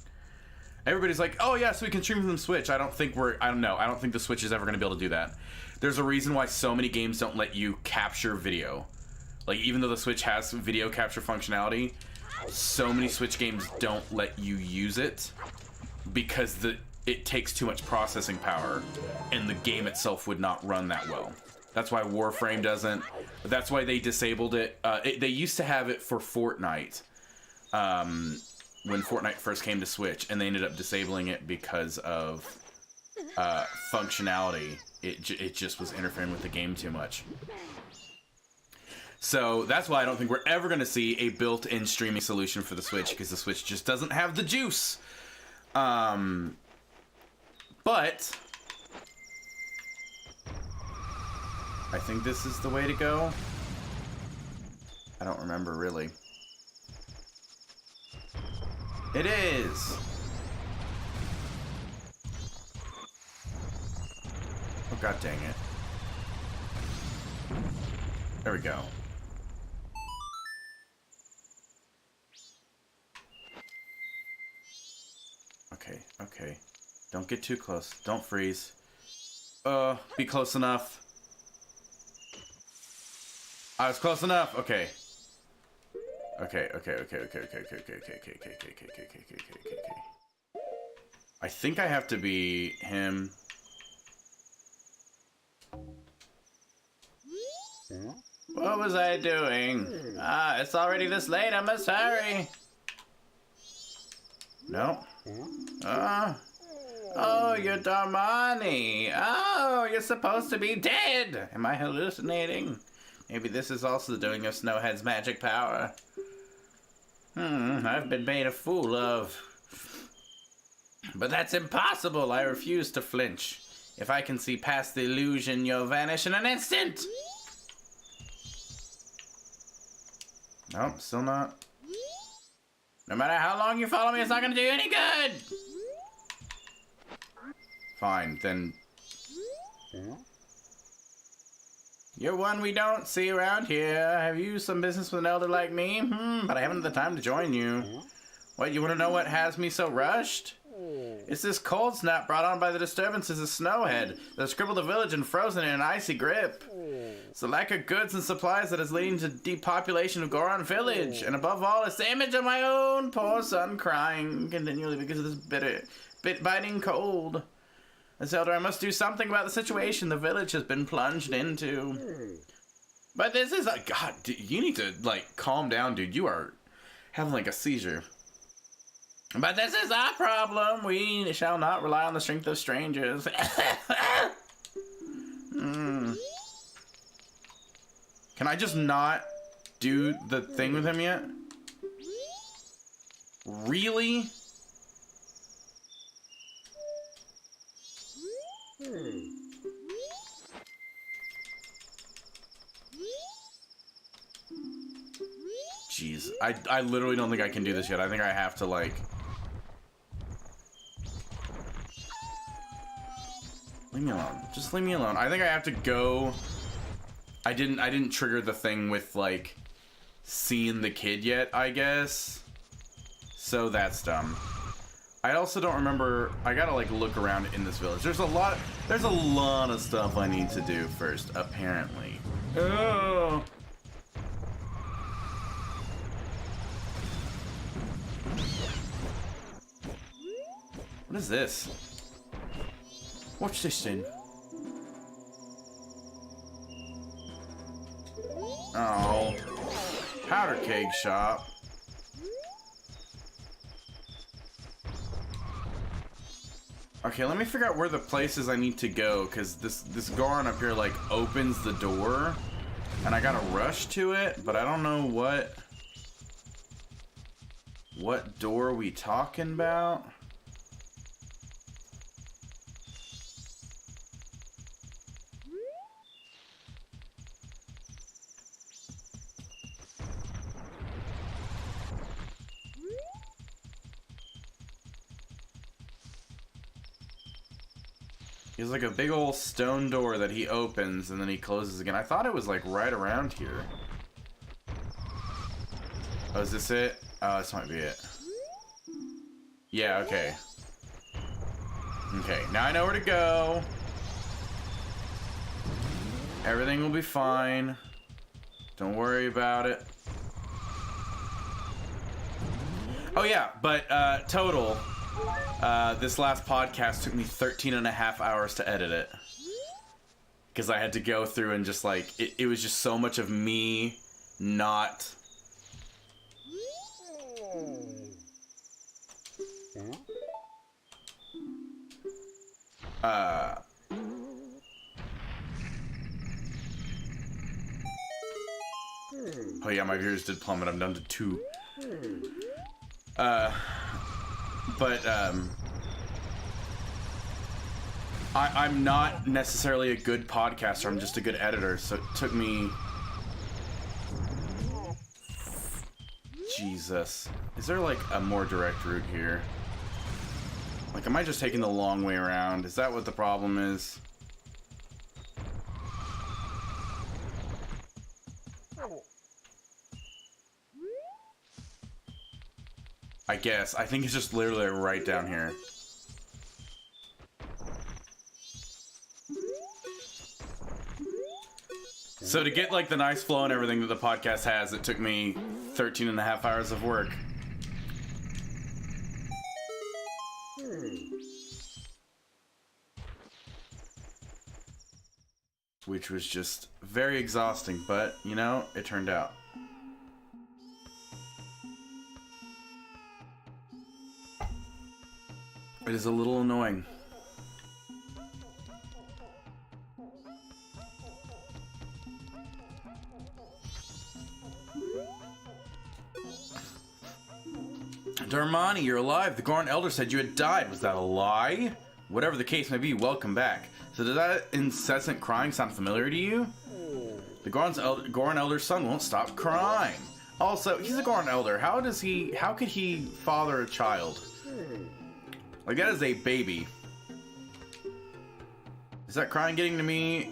Everybody's like, oh yeah, so we can stream from the Switch. I don't think the Switch is ever going to be able to do that. There's a reason why so many games don't let you capture video. Like, even though the Switch has video capture functionality, so many Switch games don't let you use it because it takes too much processing power and the game itself would not run that well. That's why Warframe doesn't. That's why they disabled it. They used to have it for Fortnite when Fortnite first came to Switch, and they ended up disabling it because of functionality. It just was interfering with the game too much. So that's why I don't think we're ever going to see a built-in streaming solution for the Switch, because the Switch just doesn't have the juice. But I think this is the way to go. I don't remember, really. It is! Oh, god dang it. There we go. Okay, okay. Don't get too close. Don't freeze. Be close enough. I was close enough. Okay. Okay. I think I have to be him. What was I doing? It's already this late. I must hurry. No. Oh, you're Darmani. Oh, you're supposed to be dead. Am I hallucinating? Maybe this is also doing of Snowhead's magic power. I've been made a fool of. But that's impossible. I refuse to flinch. If I can see past the illusion, you'll vanish in an instant. Nope, still not. No matter how long you follow me, it's not going to do any good. Fine, then. You're one we don't see around here. Have you some business with an elder like me? But I haven't the time to join you. What, you want to know what has me so rushed? It's this cold snap brought on by the disturbances of Snowhead that has crippled the village and frozen in an icy grip. It's the lack of goods and supplies that is leading to depopulation of Goron village. And above all, it's the image of my own poor son crying continually because of this biting cold. As elder, I must do something about the situation the village has been plunged into. But this is like, God, dude, you need to, like, calm down, dude. You are having, like, a seizure. But this is our problem. We shall not rely on the strength of strangers. Can I just not do the thing with him yet? Really? Jeez, I literally don't think I can do this yet. I think I have to, like... Leave me alone. Just leave me alone. I think I have to go. I didn't trigger the thing with, like, seeing the kid yet, I guess. So that's dumb. I also don't remember. I gotta, like, look around in this village. There's a lot of stuff I need to do first, apparently. Oh. What is this? Watch this thing. Oh. Powder keg shop. Okay, let me figure out where the places I need to go, because this Goron up here, like, opens the door, and I gotta rush to it, but I don't know what door we talking about. He's like a big old stone door that he opens and then he closes again. I thought it was like right around here. Oh, is this it? Oh, this might be it. Yeah, okay. Okay, now I know where to go. Everything will be fine. Don't worry about it. Oh yeah, but total. This last podcast took me 13.5 hours to edit it. Because I had to go through and just like, it was just so much of me not... Oh yeah, my viewers did plummet. I'm down to 2. I'm not necessarily a good podcaster. I'm just a good editor. So it took me... Jesus. Is there like a more direct route here? Like, am I just taking the long way around? Is that what the problem is? I guess. I think it's just literally right down here. So to get like the nice flow and everything that the podcast has, it took me 13.5 hours of work. Which was just very exhausting, but you know, it turned out. It is a little annoying. Darmani, you're alive. The Goron Elder said you had died. Was that a lie? Whatever the case may be, welcome back. So does that incessant crying sound familiar to you? The Goron Elder's son won't stop crying. Also, he's a Goron Elder. How could he father a child? Like, that is a baby. Is that crying getting to me?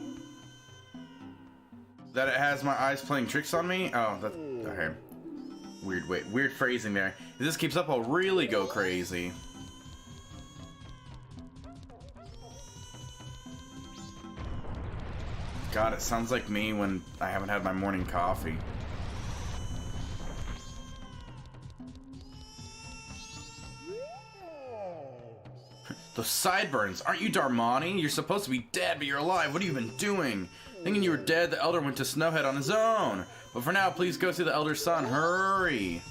That it has my eyes playing tricks on me? Oh, that's... Okay. Weird phrasing there. If this keeps up, I'll really go crazy. God, it sounds like me when I haven't had my morning coffee. Those sideburns, aren't you Darmani? You're supposed to be dead, but you're alive. What have you been doing? Thinking you were dead, the Elder went to Snowhead on his own. But for now, please go see the Elder's son. Hurry!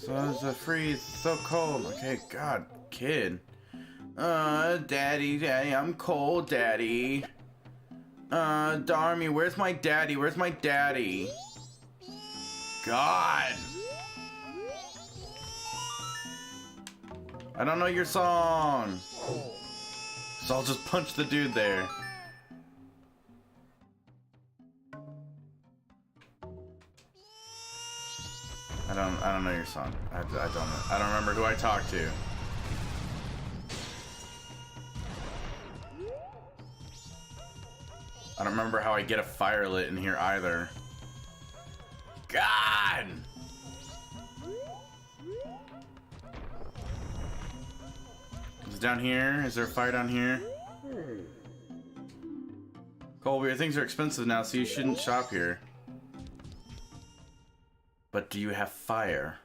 So it's a freeze, so cold. Okay, God, kid. Daddy, I'm cold, Daddy. Darn me, where's my daddy? Where's my daddy? God! I don't know your song! So I'll just punch the dude there. I don't know your song. I don't remember who I talked to. I don't remember how I get a fire lit in here either. God! Is it down here? Is there a fire down here? Colby, your things are expensive now, so you shouldn't shop here. But do you have fire?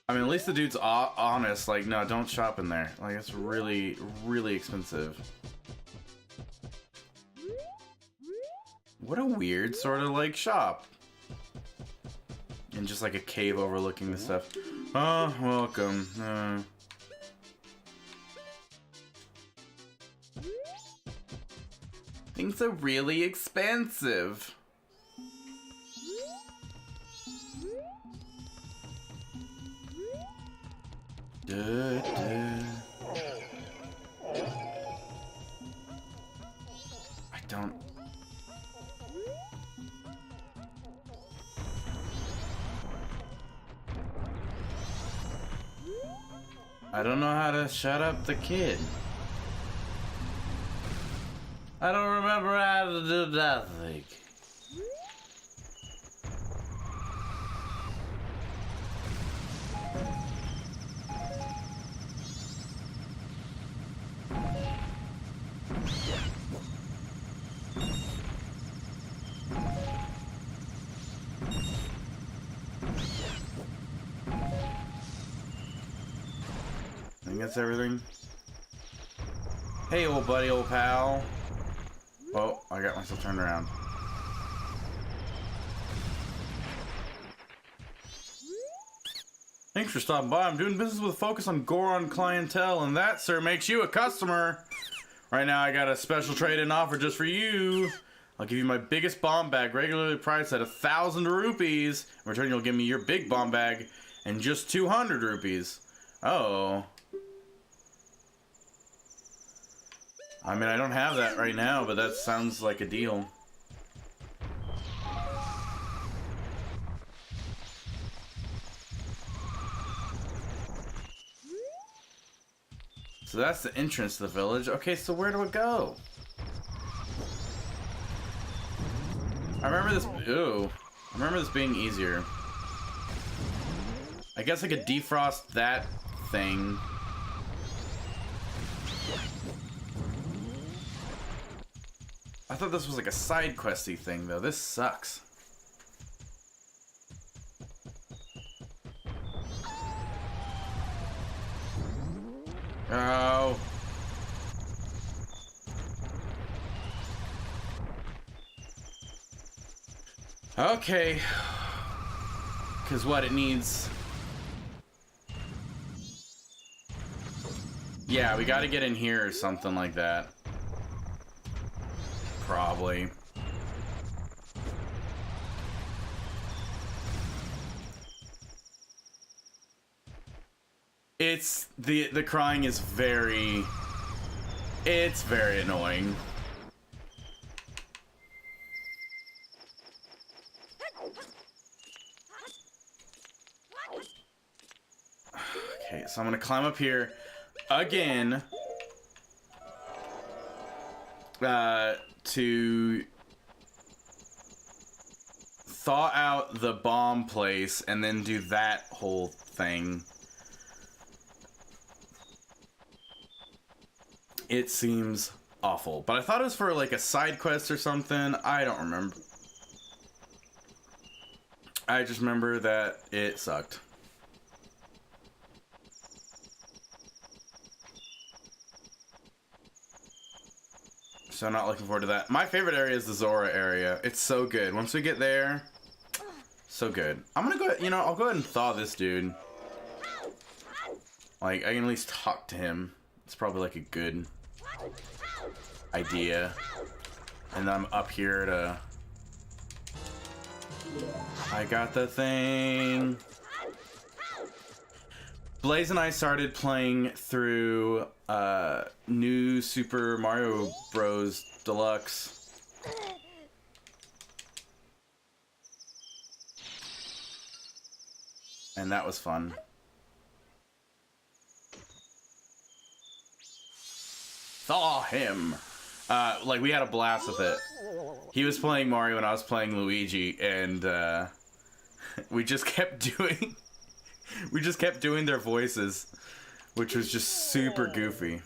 I mean, at least the dude's honest. Like, no, don't shop in there. Like, it's really, really expensive. What a weird sort of, like, shop. And just, like, a cave overlooking the stuff. Oh, welcome. Things are really expensive. I don't know how to shut up the kid. I don't remember how to do nothing. I think that's everything. Hey, old buddy, old pal. Oh, I got myself turned around. Thanks for stopping by. I'm doing business with a focus on Goron clientele, and that, sir, makes you a customer. Right now, I got a special trade-in offer just for you. I'll give you my biggest bomb bag, regularly priced at 1,000 rupees. In return, you'll give me your big bomb bag and just 200 rupees. Oh. I mean, I don't have that right now, but that sounds like a deal. So that's the entrance to the village. Okay, so where do I go? I remember this. Ooh. I remember this being easier. I guess I could defrost that thing. I thought this was like a side questy thing, though. This sucks. Oh. Okay. Because what it needs... Yeah, we gotta get in here or something like that. Probably. It's... The crying is very... It's very annoying. Okay, so I'm gonna climb up here again. To thaw out the bomb place and then do that whole thing. It seems awful, but I thought it was for like a side quest or something. I don't remember. I just remember that it sucked. So I'm not looking forward to that. My favorite area is the Zora area. It's so good. Once we get there, so good. I'm gonna go, you know, I'll go ahead and thaw this dude. Like, I can at least talk to him. It's probably like a good idea. And then I'm up here to... I got the thing. Blaze and I started playing through New Super Mario Bros. Deluxe. And that was fun. Saw him. Like, we had a blast with it. He was playing Mario and I was playing Luigi, and we just kept doing... we just kept doing their voices, which was just super goofy.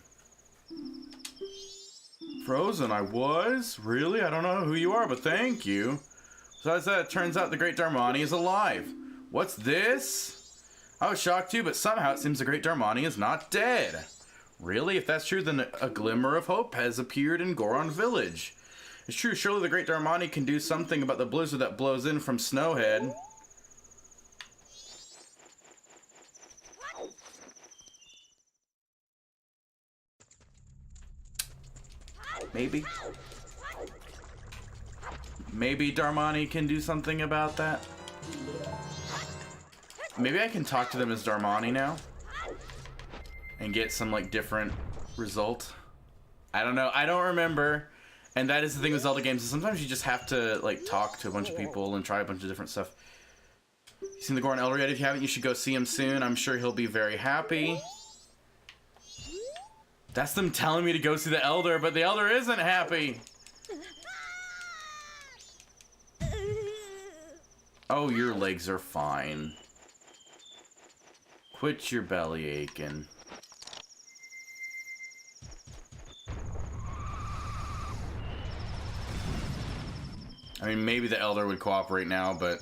Frozen, I was? Really? I don't know who you are, but thank you. Besides that, it turns out the Great Darmani is alive. What's this? I was shocked too, but somehow it seems the Great Darmani is not dead. Really? If that's true, then a glimmer of hope has appeared in Goron Village. It's true, surely the Great Darmani can do something about the blizzard that blows in from Snowhead. Maybe. Maybe Darmani can do something about that. Maybe I can talk to them as Darmani now. And get some, like, different result. I don't know. I don't remember. And that is the thing with Zelda games. Is sometimes you just have to, like, talk to a bunch of people and try a bunch of different stuff. You seen the Goron Elder yet? If you haven't, you should go see him soon. I'm sure he'll be very happy. That's them telling me to go see the Elder, but the Elder isn't happy. Oh, your legs are fine. Quit your belly aching. I mean, maybe the Elder would cooperate now, but...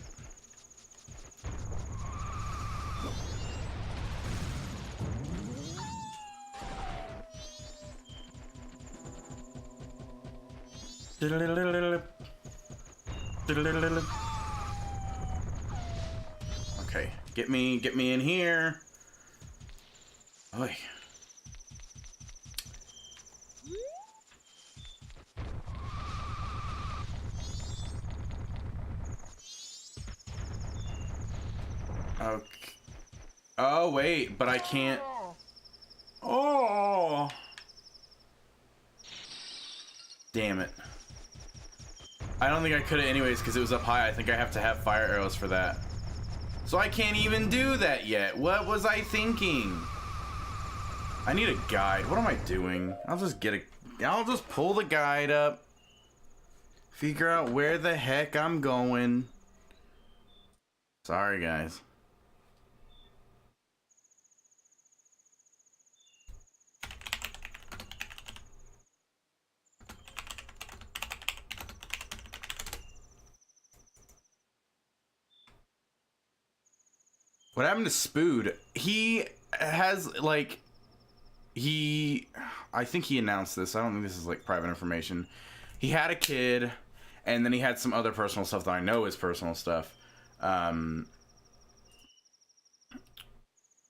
Okay, get me in here. Oy. Okay. Oh, wait, but I can't. Oh. Damn it. I don't think I could have anyways because it was up high. I think I have to have fire arrows for that. So I can't even do that yet. What was I thinking? I need a guide. What am I doing? I'll just pull the guide up. Figure out where the heck I'm going. Sorry, guys. What happened to Spood? He has, like, I think he announced this. I don't think this is, like, private information. He had a kid, and then he had some other personal stuff that I know is personal stuff.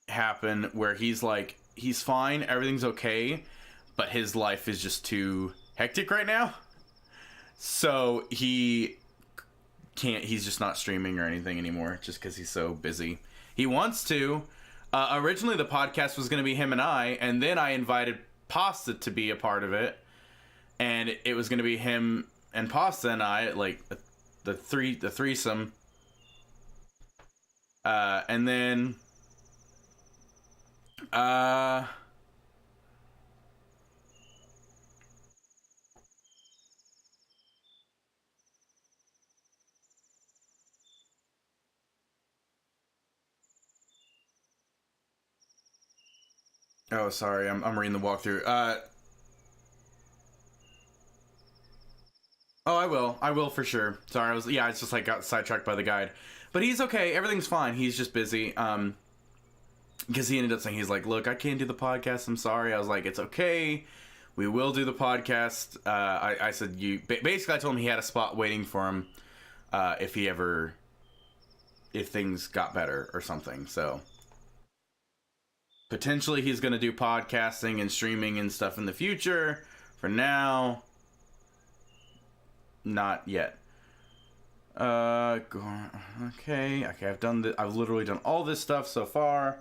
Happen where he's, like, he's fine, everything's okay, but his life is just too hectic right now. So he's just not streaming or anything anymore, just because he's so busy. He wants to. Originally, the podcast was going to be him and I, and then I invited Pasta to be a part of it, and it was going to be him and Pasta and I, like the threesome. And then, oh, sorry, I'm reading the walkthrough. Oh, I will for sure. Sorry, I just like got sidetracked by the guide, but he's okay. Everything's fine. He's just busy. Because he ended up saying, he's like, look, I can't do the podcast. I'm sorry. I was like, it's okay. We will do the podcast. I said, basically I told him he had a spot waiting for him, if things got better or something. So Potentially he's going to do podcasting and streaming and stuff in the future. For now, not yet. Okay, I've literally done all this stuff so far.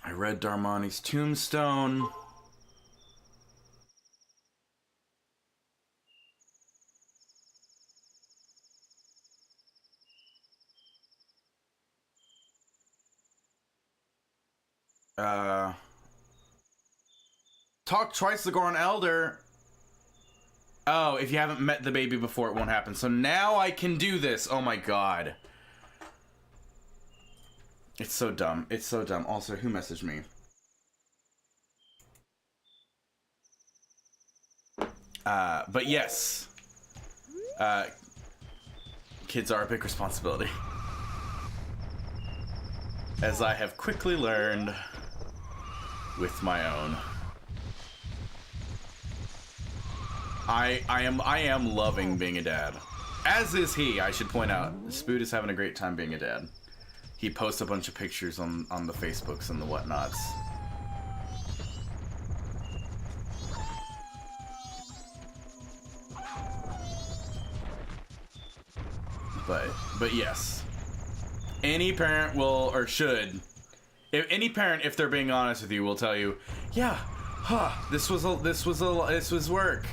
I read Darmani's Tombstone. Talk twice to the Goron Elder. Oh, if you haven't met the baby before, it won't happen. So now I can do this. Oh my god. It's so dumb. It's so dumb. Also, who messaged me? But yes. Kids are a big responsibility. As I have quickly learned with my own. I am loving being a dad. As is he, I should point out. Spood is having a great time being a dad. He posts a bunch of pictures on the Facebooks and the whatnots. But yes. Any parent will, or should, if any parent, if they're being honest with you, will tell you, yeah, this was work.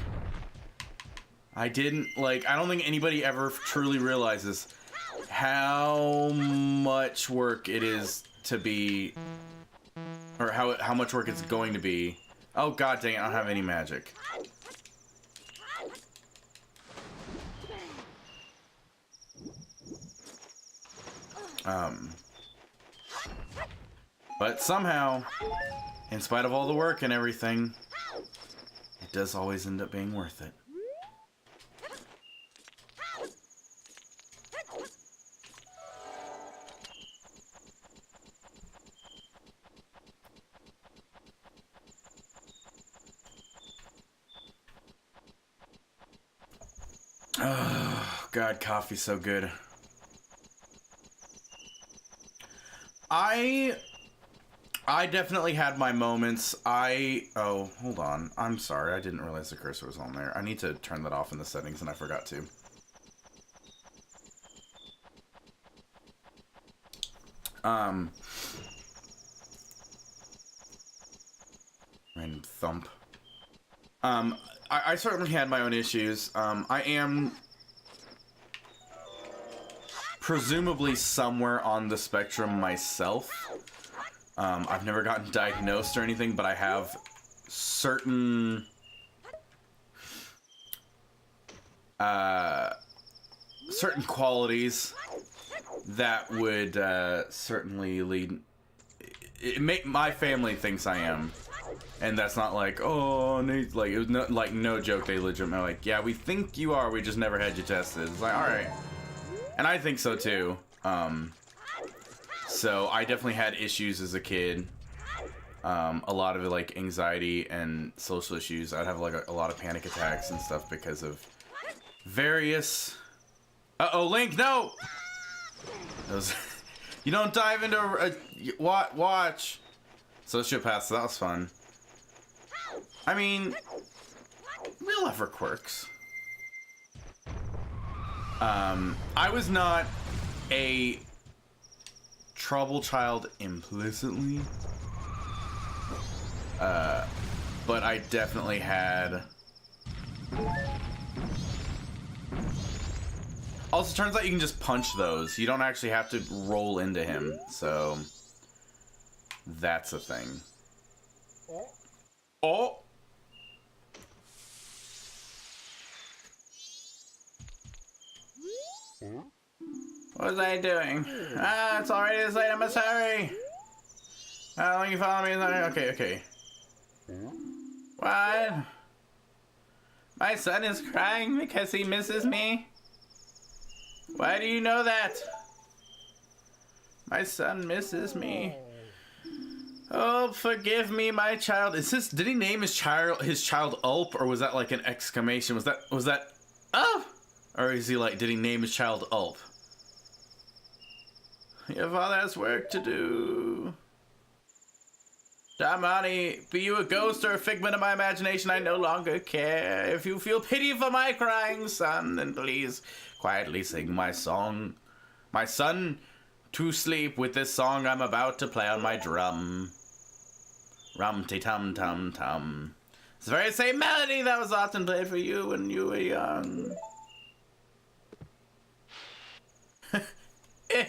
I don't think anybody ever truly realizes how much work it is to be, or how much work it's going to be. Oh god dang it, I don't have any magic. But somehow, in spite of all the work and everything, it does always end up being worth it. Oh, God, coffee's so good. I definitely had my moments. Oh, hold on. I'm sorry. I didn't realize the cursor was on there. I need to turn that off in the settings, and I forgot to. Random thump. I certainly had my own issues. I am presumably somewhere on the spectrum myself. I've never gotten diagnosed or anything, but I have certain certain qualities that would certainly lead. My family thinks I am, and that's not like, oh, like, it was no joke. They legitimately like, yeah, we think you are. We just never had you tested. It's like, all right, and I think so too. So I definitely had issues as a kid. A lot of it, like anxiety and social issues. I'd have like a lot of panic attacks and stuff because of various. Uh-oh, Link, no! Those. You don't dive into watch. Sociopath, so that was fun. I mean, we all have our quirks. I was not a trouble child implicitly, but I definitely had. Also, turns out you can just punch those. You don't actually have to roll into him, so that's a thing. Oh! What was I doing? Ah, it's already this late. I must hurry. How long you follow me? Okay. What? My son is crying because he misses me? Why do you know that? My son misses me. Oh, forgive me, my child. Did he name his child Ulp, or was that like an exclamation? Was that oh? Or is he like, did he name his child Ulp? Your father has work to do. Damani, be you a ghost or a figment of my imagination, I no longer care. If you feel pity for my crying son, then please quietly sing my song. My son, to sleep with this song I'm about to play on my drum. Rum-ti-tum-tum-tum. It's the very same melody that was often played for you when you were young. Eh.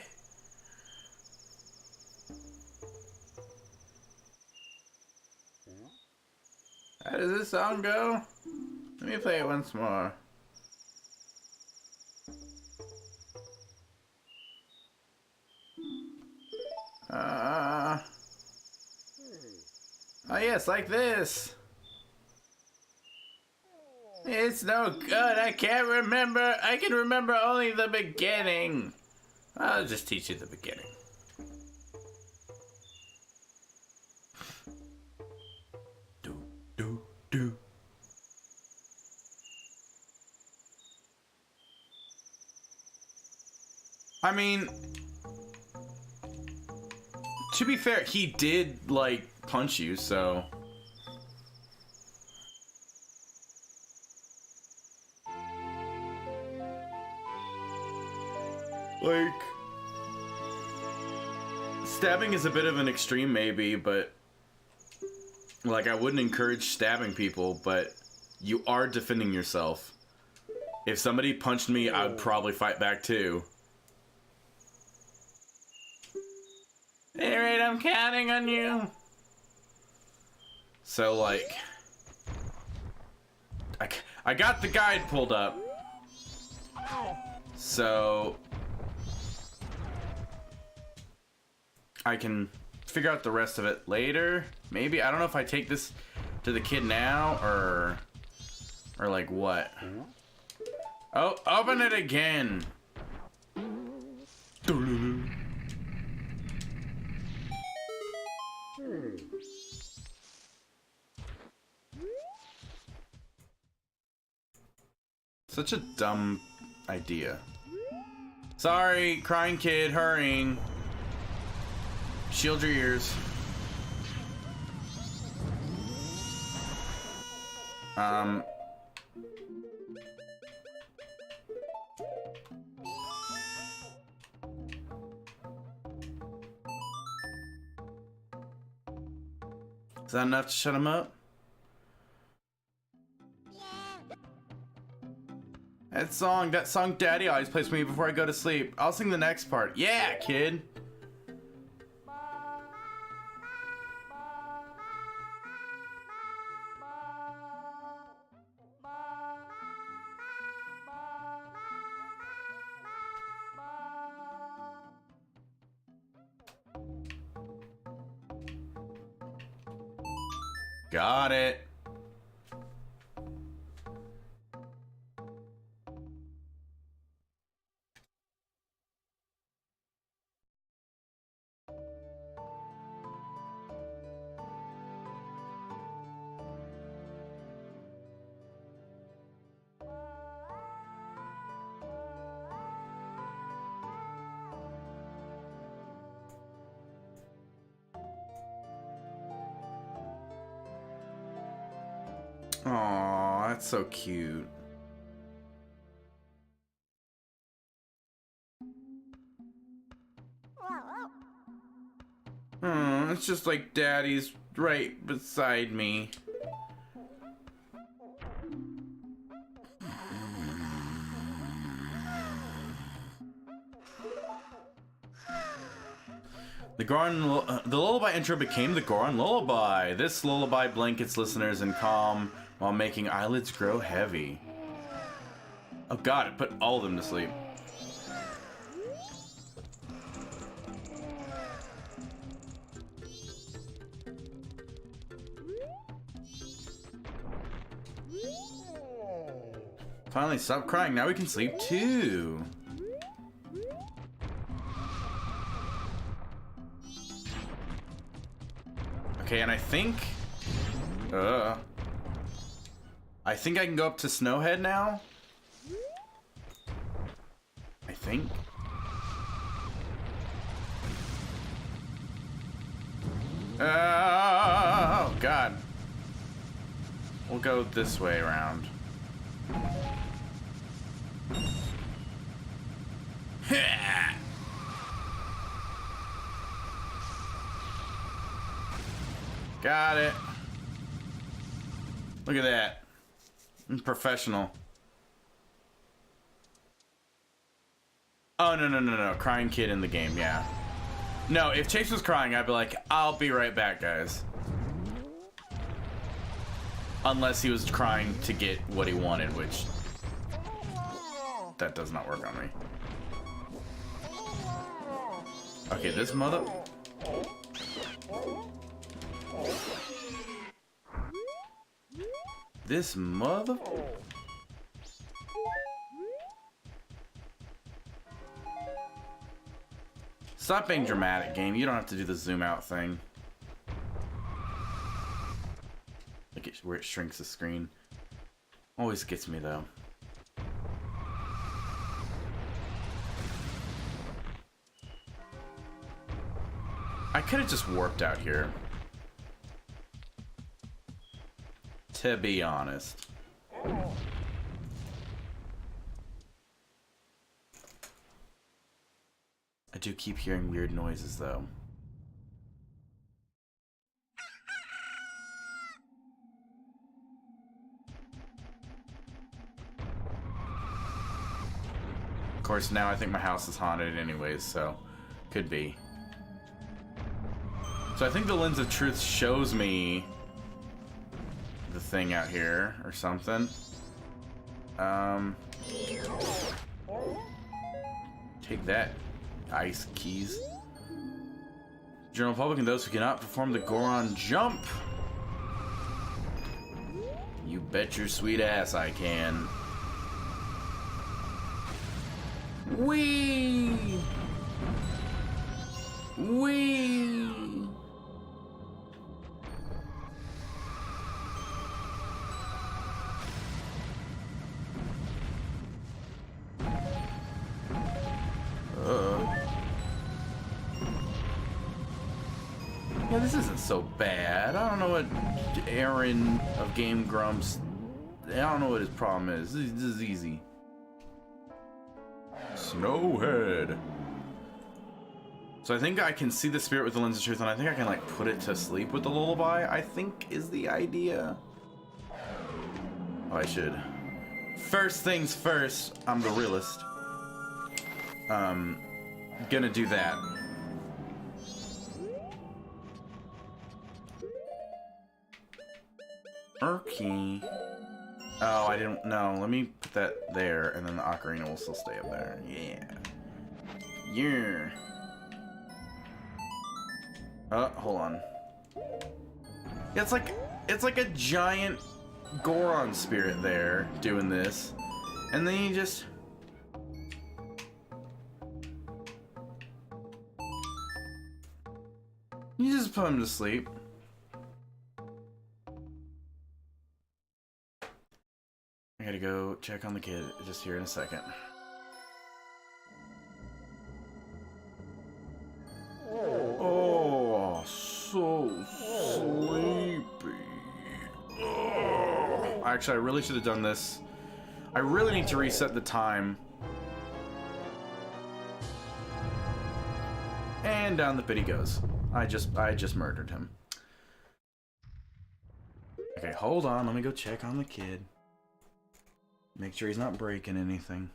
How does this song go? Let me play it once more. Oh yes, like this. It's no good, I can't remember. I can remember only the beginning. I'll just teach you the beginning. Do. I mean, to be fair, he did, like, punch you, so... Like... Stabbing is a bit of an extreme, maybe, but... Like, I wouldn't encourage stabbing people, but you are defending yourself. If somebody punched me, I'd probably fight back too. At any rate, I'm counting on you. So, like... I got the guide pulled up. So... I can figure out the rest of it later. Maybe. I don't know if I take this to the kid now or like what. Oh, open it again. Such a dumb idea. Sorry, crying kid, hurrying. Shield your ears. Is that enough to shut him up? That song Daddy always plays for me before I go to sleep. I'll sing the next part. Yeah, kid. Got it. Aw, that's so cute. It's just like Daddy's right beside me. The lullaby intro became the Goron lullaby. This lullaby blankets listeners in calm while making eyelids grow heavy. Oh god, it put all of them to sleep. Finally, stop crying. Now we can sleep too. Okay, and I think I can go up to Snowhead now. I think. Oh, God. We'll go this way around. Got it. Look at that. I'm professional. Oh, no. Crying kid in the game, yeah. No, if Chase was crying, I'd be like, I'll be right back, guys. Unless he was crying to get what he wanted, which... that does not work on me. Okay, this mother... This mother... Stop being dramatic, game. You don't have to do the zoom out thing. Look at where it shrinks the screen. Always gets me, though. I could have just warped out here. To be honest. I do keep hearing weird noises, though. Of course, now I think my house is haunted anyways, so could be. So I think the Lens of Truth shows me the thing out here or something. Take that, ice keys. General public and those who cannot perform the Goron jump. You bet your sweet ass I can. Whee! Whee! Yeah, this isn't so bad. I don't know what Aaron of Game Grumps... I don't know what his problem is. This is easy. Snowhead. So I think I can see the spirit with the Lens of Truth, and I think I can, like, put it to sleep with the lullaby, I think is the idea. Oh, I should. First things first, I'm the realist. Gonna do that. Okay. Oh, I didn't know. Let me put that there, and then the ocarina will still stay up there. Yeah. Yeah. Oh, hold on. Yeah, it's like a giant Goron spirit there doing this, and then you just. You just put him to sleep. I gotta go check on the kid just here in a second. Oh, so sleepy. Oh. Actually, I really should have done this. I really need to reset the time. And down the pit he goes. I just murdered him. Okay, hold on. Let me go check on the kid. Make sure he's not breaking anything.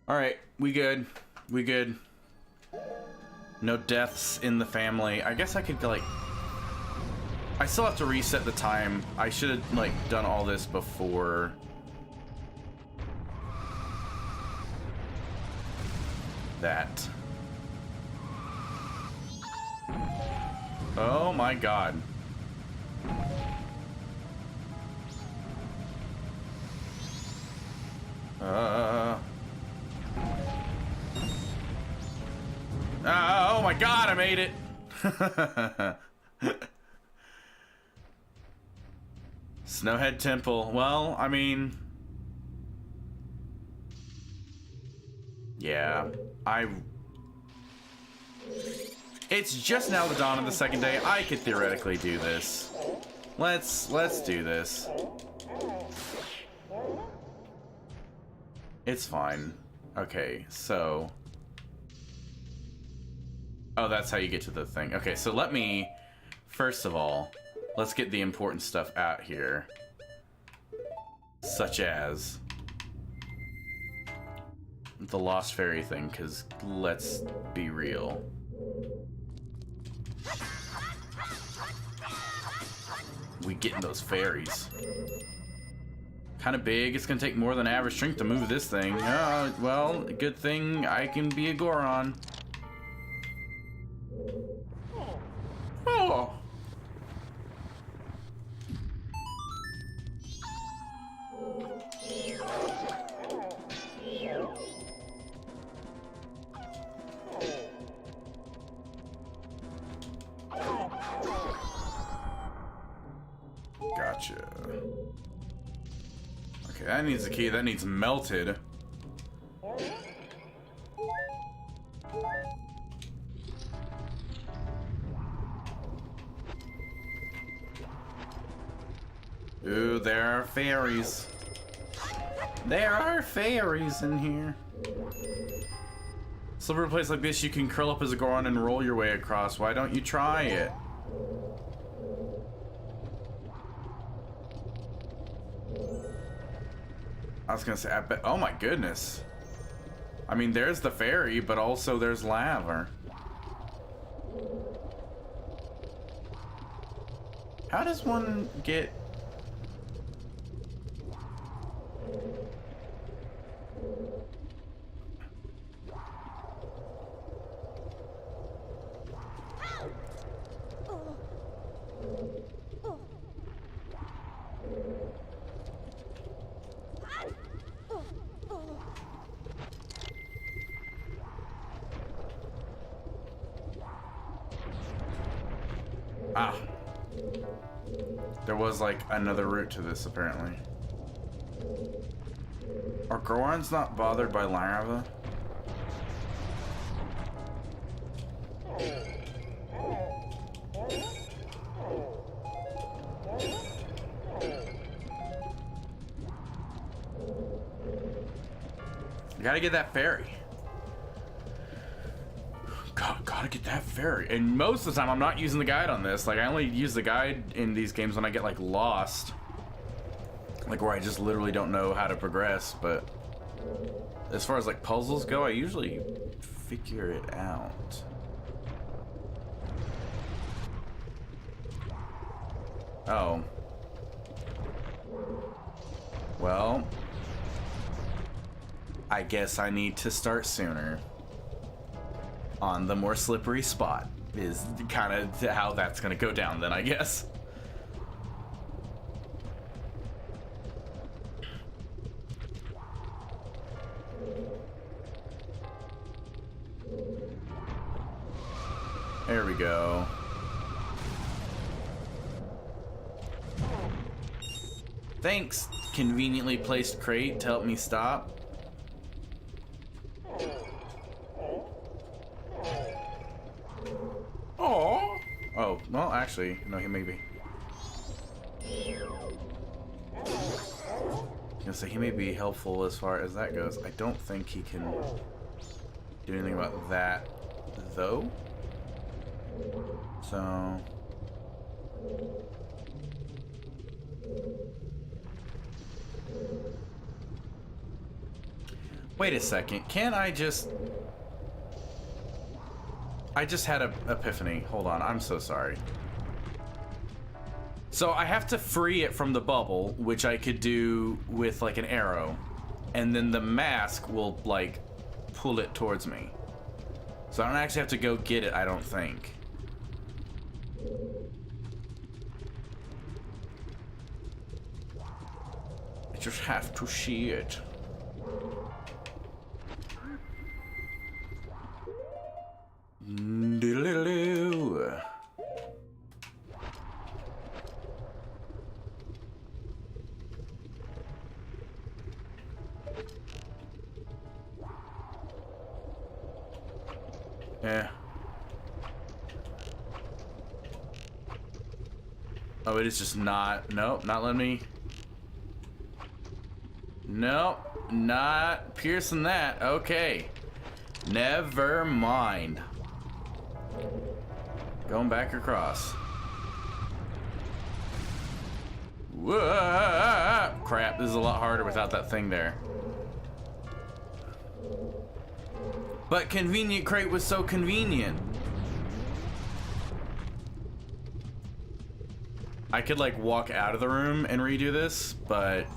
All right, we good. We good. No deaths in the family. I guess I could, like... I still have to reset the time. I should have, like, done all this before... that. Oh my god. Oh my god, I made it! Snowhead Temple. Well, I mean... yeah, it's just now the dawn of the second day. I could theoretically do this. Let's do this. It's fine. Okay, so... oh, that's how you get to the thing. Okay, so let me... first of all, let's get the important stuff out here. Such as... the Lost Fairy thing, because let's be real. We getting those fairies. Kind of big. It's gonna take more than average strength to move this thing. Oh, well, good thing I can be a Goron. Oh. Gotcha. Okay, that needs a key. That needs melted. Ooh, there are fairies. There are fairies in here. Silver a place like this, you can curl up as a Goron and roll your way across. Why don't you try it? I was gonna say, I bet. Oh my goodness. I mean, there's the fairy, but also there's lava. How does one get... ah. There was like another route to this apparently. Are Gorons not bothered by lava? You gotta get that fairy. Gotta get that fairy. And most of the time I'm not using the guide on this. Like I only use the guide in these games when I get like lost. Like where I just literally don't know how to progress, but as far as like puzzles go, I usually figure it out. Oh. Well, I guess I need to start sooner. On the more slippery spot is kind of how that's gonna go down then, I guess. There we go. Thanks, conveniently placed crate to help me stop. Oh, well, actually, no, he may be. I was gonna say, he may be helpful as far as that goes. I don't think he can do anything about that, though. So... wait a second, can I just... I just had an epiphany. Hold on, I'm so sorry. So I have to free it from the bubble, which I could do with like an arrow. And then the mask will like pull it towards me. So I don't actually have to go get it, I don't think. I just have to see it. Diddle-diddle-doo. Yeah. Oh, it is just not. Nope, not letting me. Nope, not piercing that. Okay. Never mind. Going back across. Whoa! Crap, this is a lot harder without that thing there. But convenient crate was so convenient. I could like walk out of the room and redo this, but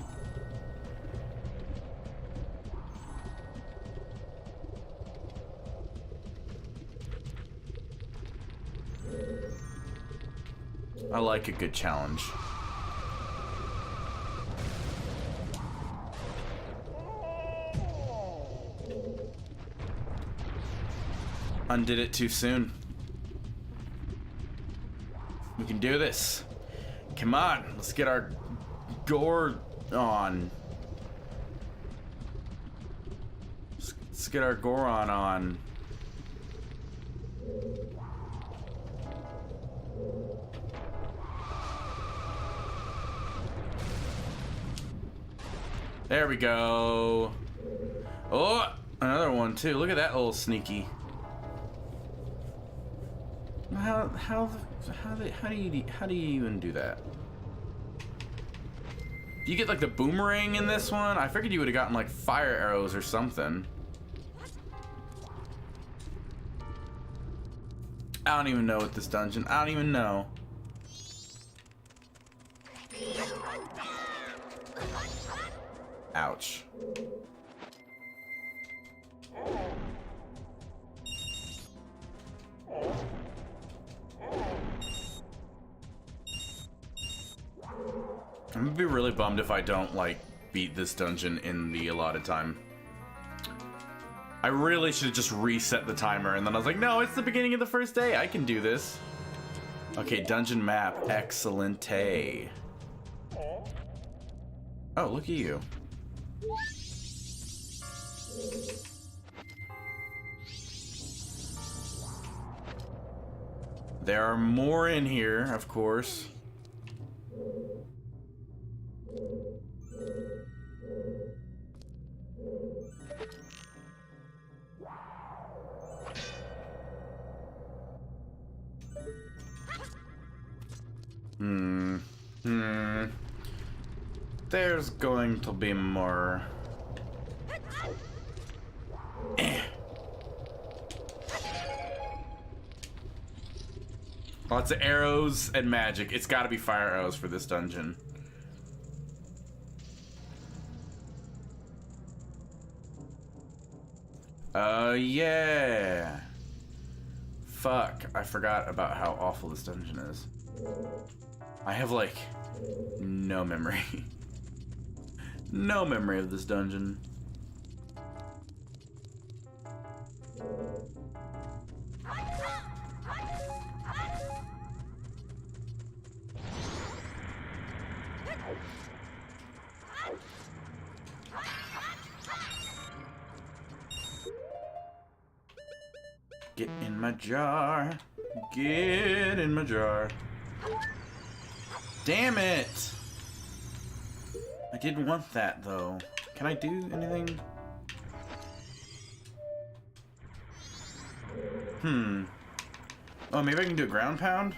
I like a good challenge. Undid it too soon. We can do this. Come on, let's get our gore on. Let's get our Goron on. There we go. Oh, another one too. Look at that little sneaky. How do you even do that? Do you get like the boomerang in this one? I figured you would have gotten like fire arrows or something. I don't even know what this dungeon. I don't even know. Ouch. I'm gonna be really bummed if I don't, like, beat this dungeon in the allotted time. I really should have just reset the timer, and then I was like, no, it's the beginning of the first day. I can do this. Okay, dungeon map. Excellente. Oh, look at you. There are more in here, of course. There's going to be more. Lots of arrows and magic. It's got to be fire arrows for this dungeon. Yeah. Fuck, I forgot about how awful this dungeon is. I have, like, no memory. No memory of this dungeon. Get in my jar. Get in my jar. Damn it! I didn't want that, though. Can I do anything? Oh, maybe I can do a ground pound?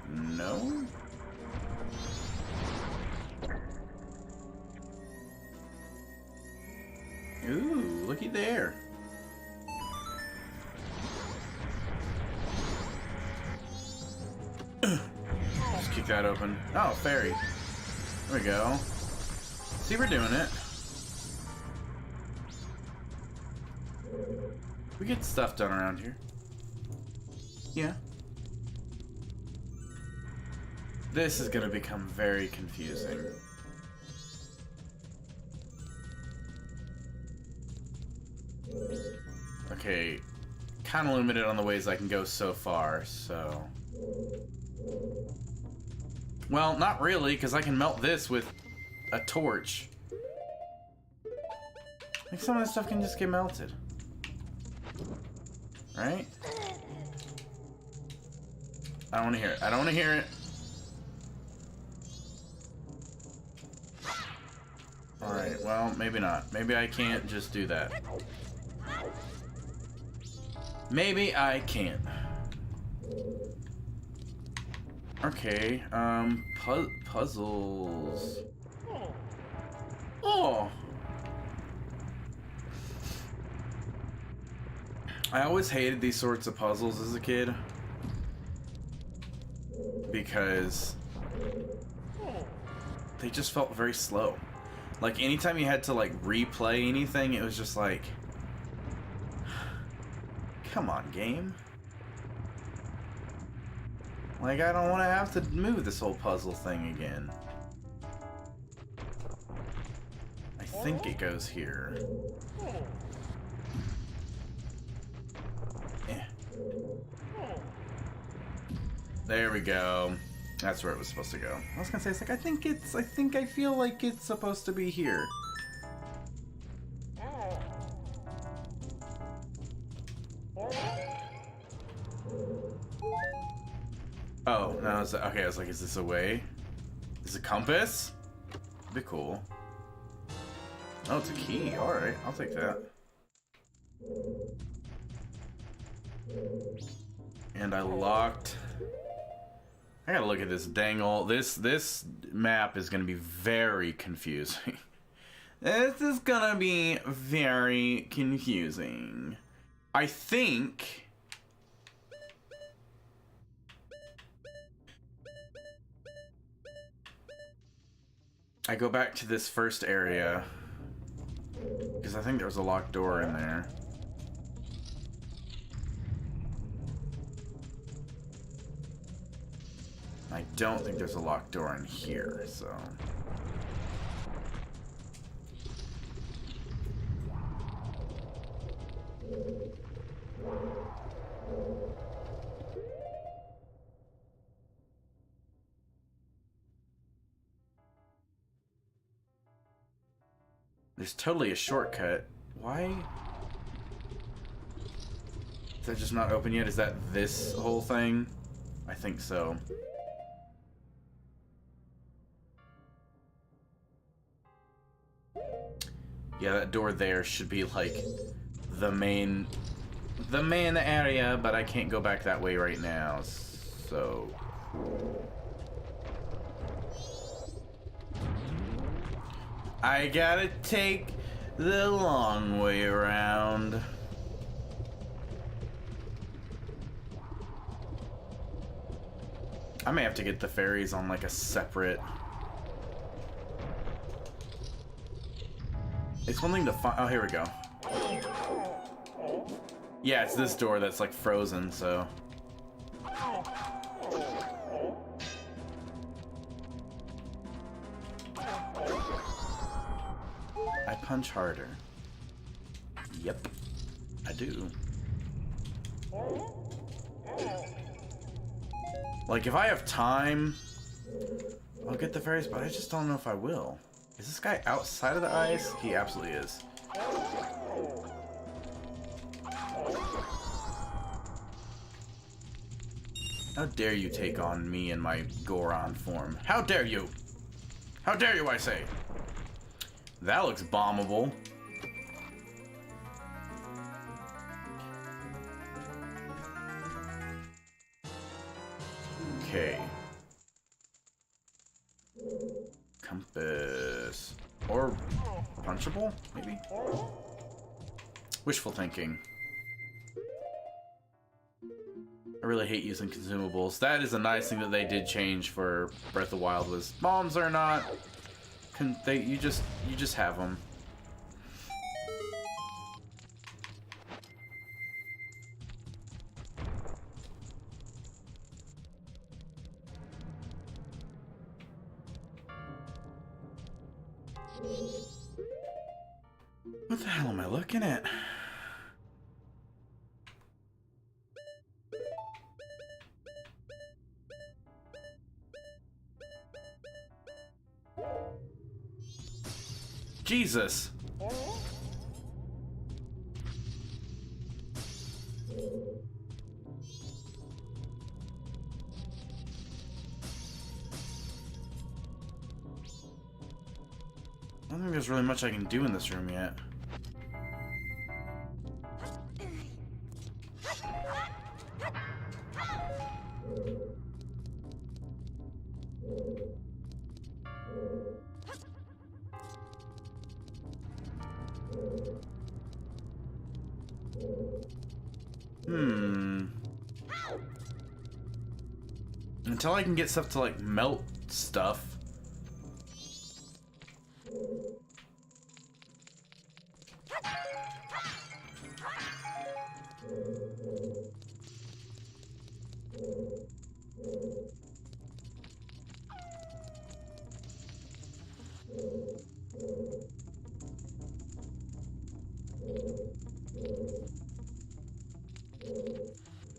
No? looky there. Just kick that open. Oh, fairy. There we go. See, we're doing it. We get stuff done around here. Yeah. This is gonna become very confusing. Okay, kind of limited on the ways I can go so far, so... Well, not really, because I can melt this with a torch. Like, some of this stuff can just get melted. Right? I don't want to hear it. I don't want to hear it. Alright, well, maybe not. Maybe I can't just do that. Maybe I can't. Okay, puzzles. Oh! I always hated these sorts of puzzles as a kid. Because they just felt very slow. Like, anytime you had to, like, replay anything, it was just like... Come on, game. Like, I don't want to have to move this whole puzzle thing again. I think it goes here. Eh. There we go. That's where it was supposed to go. I was gonna say, it's like, I feel like it's supposed to be here. Oh, no, okay, I was like, is this a way? Is it a compass? That'd be cool. Oh, it's a key. Alright, I'll take that. And I locked... I gotta look at this dang old... This map is gonna be very confusing. This is gonna be very confusing. I think... I go back to this first area. Because I think there was a locked door in there. I don't think there's a locked door in here, so... There's totally a shortcut. Why? Is that just not open yet? Is that this whole thing? I think so. Yeah, that door there should be like the main area, but I can't go back that way right now. So I gotta take the long way around. I may have to get the fairies on like a separate... It's one thing to find... Oh, here we go. Yeah, it's this door that's like frozen, so... I punch harder. Yep, I do. Like, if I have time, I'll get the fairies, but I just don't know if I will. Is this guy outside of the ice? He absolutely is. How dare you take on me in my Goron form? How dare you? How dare you, I say? That looks bombable. Okay. Compass. Or punchable, maybe? Wishful thinking. I really hate using consumables. That is a nice thing that they did change for Breath of the Wild was bombs are not. You just have them. What the hell am I looking at? Jesus. I don't think there's really much I can do in this room yet. Until I can get stuff to, like, melt stuff.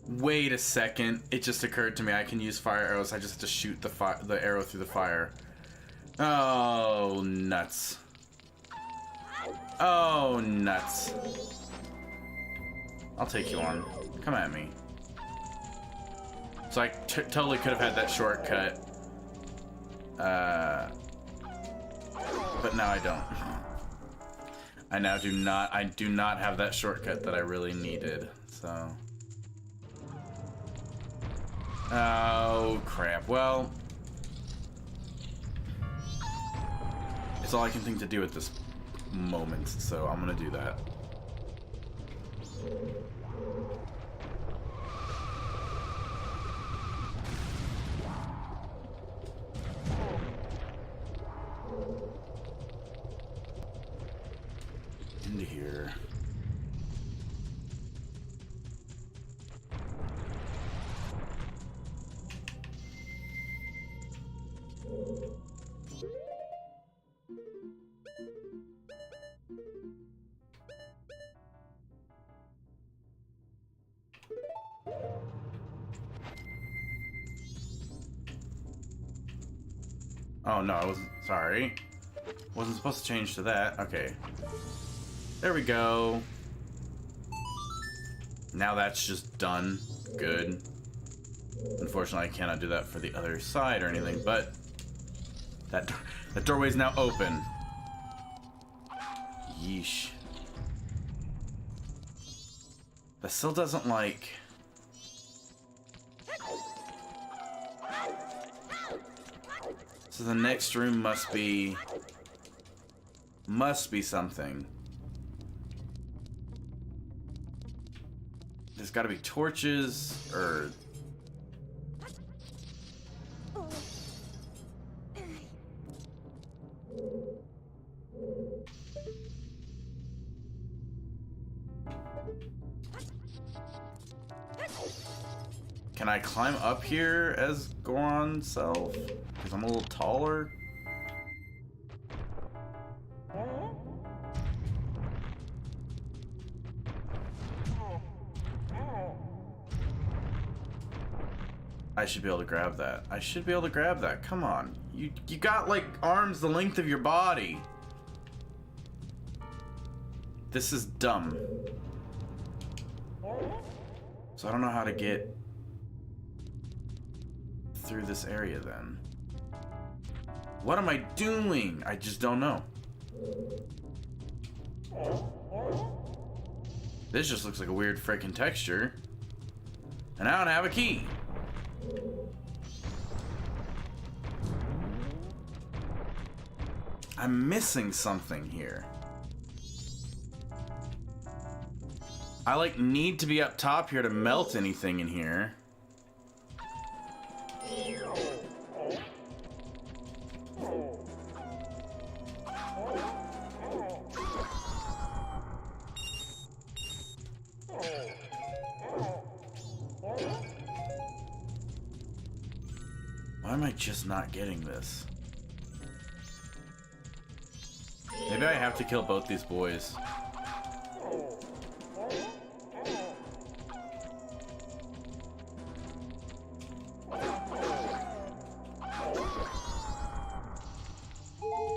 Wait a second. It just occurred to me I can use fire arrows. I just have to shoot the arrow through the fire. Oh, nuts. Oh, nuts. I'll take you on. Come at me. So I totally could have had that shortcut. But now I don't. I do not have that shortcut that I really needed, so. Oh, crap. Well, it's all I can think to do at this moment, so I'm gonna do that. Into here. Oh no, I wasn't. Sorry. Wasn't supposed to change to that. Okay. There we go. Now that's just done. Good. Unfortunately, I cannot do that for the other side or anything, but that doorway is now open. Yeesh. That still doesn't like. So the next room must be something. There's got to be torches or. Can I climb up here as Goron's self? Because I'm a little taller. I should be able to grab that. I should be able to grab that. Come on. You got like arms the length of your body. This is dumb. So I don't know how to get through this area then. What am I doing? I just don't know. This just looks like a weird freaking texture. And I don't have a key. I'm missing something here. I like need to be up top here to melt anything in here. Why am I just not getting this? Maybe I have to kill both these boys.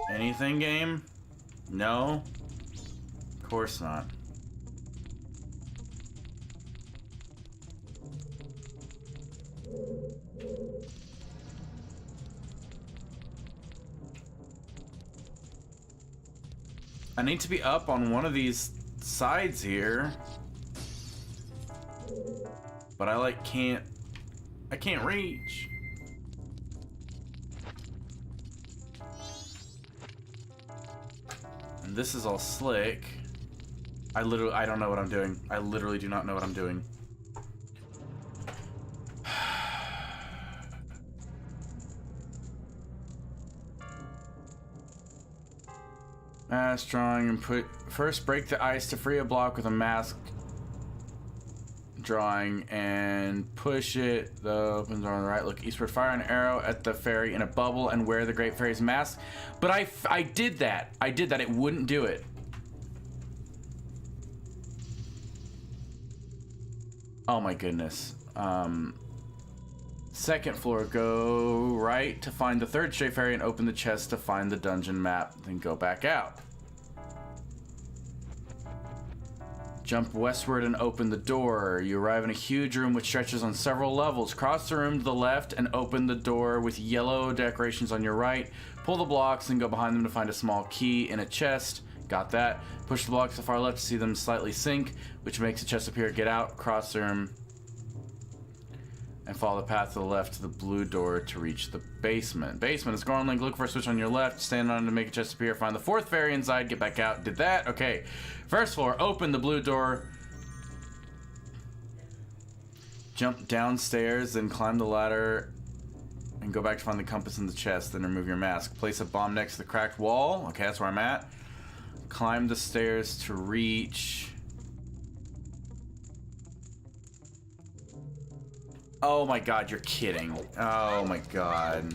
Anything, game? No? Of course not. I need to be up on one of these sides here. But I like can't reach. And this is all slick. I don't know what I'm doing. I literally do not know what I'm doing. Mask drawing and first break the ice to free a block with a mask drawing and push it. The open door on the right. Look eastward. Fire an arrow at the fairy in a bubble and wear the Great Fairy's mask. But I did that. I did that. It wouldn't do it. Oh my goodness. Second floor. Go right to find the third stray fairy and open the chest to find the dungeon map. Then go back out. Jump westward and open the door. You arrive in a huge room which stretches on several levels. Cross the room to the left and open the door with yellow decorations on your right. Pull the blocks and go behind them to find a small key in a chest. Got that. Push the blocks to the far left to see them slightly sink, which makes the chest appear. Get out, cross the room, and follow the path to the left to the blue door to reach the basement. Basement is Gullion Link. Look for a switch on your left. Stand on it to make a chest appear. Find the fourth fairy inside. Get back out. Did that? Okay. First floor. Open the blue door. Jump downstairs, then climb the ladder and go back to find the compass in the chest. Then remove your mask. Place a bomb next to the cracked wall. Okay, that's where I'm at. Climb the stairs to reach... Oh my god, you're kidding. Oh my god.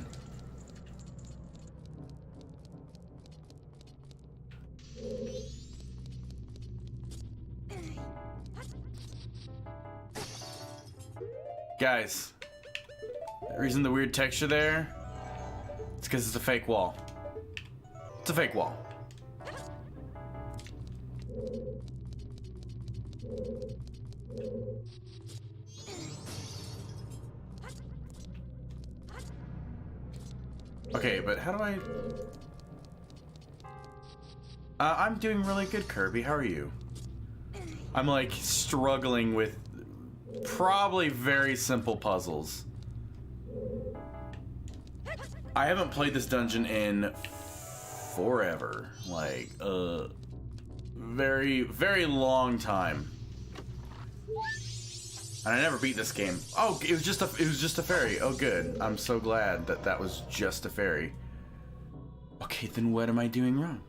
Guys, the reason the weird texture there, it's because it's a fake wall. It's a fake wall. Okay, but how do I... I'm doing really good, Kirby. How are you? I'm like struggling with probably very simple puzzles. I haven't played this dungeon in forever. Like, very, very long time. And I never beat this game. Oh, it was just a fairy. Oh, good. I'm so glad that that was just a fairy. Okay, then what am I doing wrong?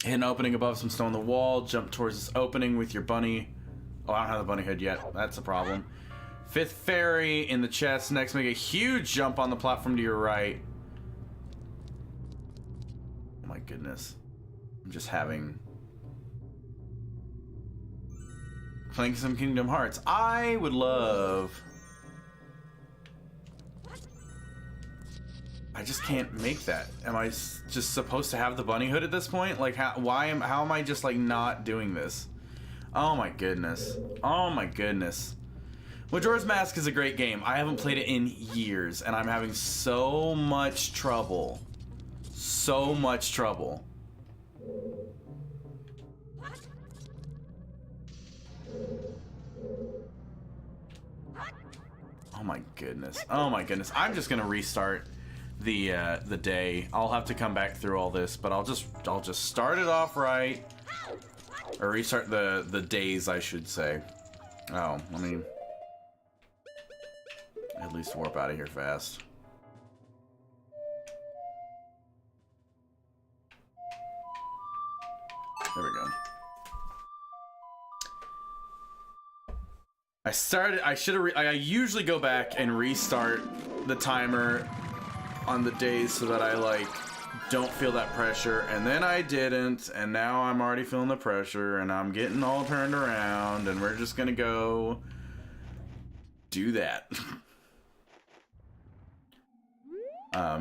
Hit an opening above some stone on the wall. Jump towards this opening with your bunny. Oh, I don't have the bunny hood yet. That's a problem. Fifth fairy in the chest. Next, make a huge jump on the platform to your right. Oh my goodness. I'm just having... Playing some Kingdom Hearts. I would love... I just can't make that. Am I just supposed to have the bunny hood at this point? Like, how am I just, like, not doing this? Oh my goodness. Oh my goodness. Majora's Mask is a great game. I haven't played it in years, and I'm having so much trouble. So much trouble. Oh my goodness. Oh my goodness. I'm just gonna restart. the day. I'll have to come back through all this, but I'll just start it off right, or restart the days, I should say. Oh, let me at least warp out of here fast. There we go. I usually go back and restart the timer on the days so that I like don't feel that pressure, and then I didn't, and now I'm already feeling the pressure, and I'm getting all turned around, and we're just gonna go do that.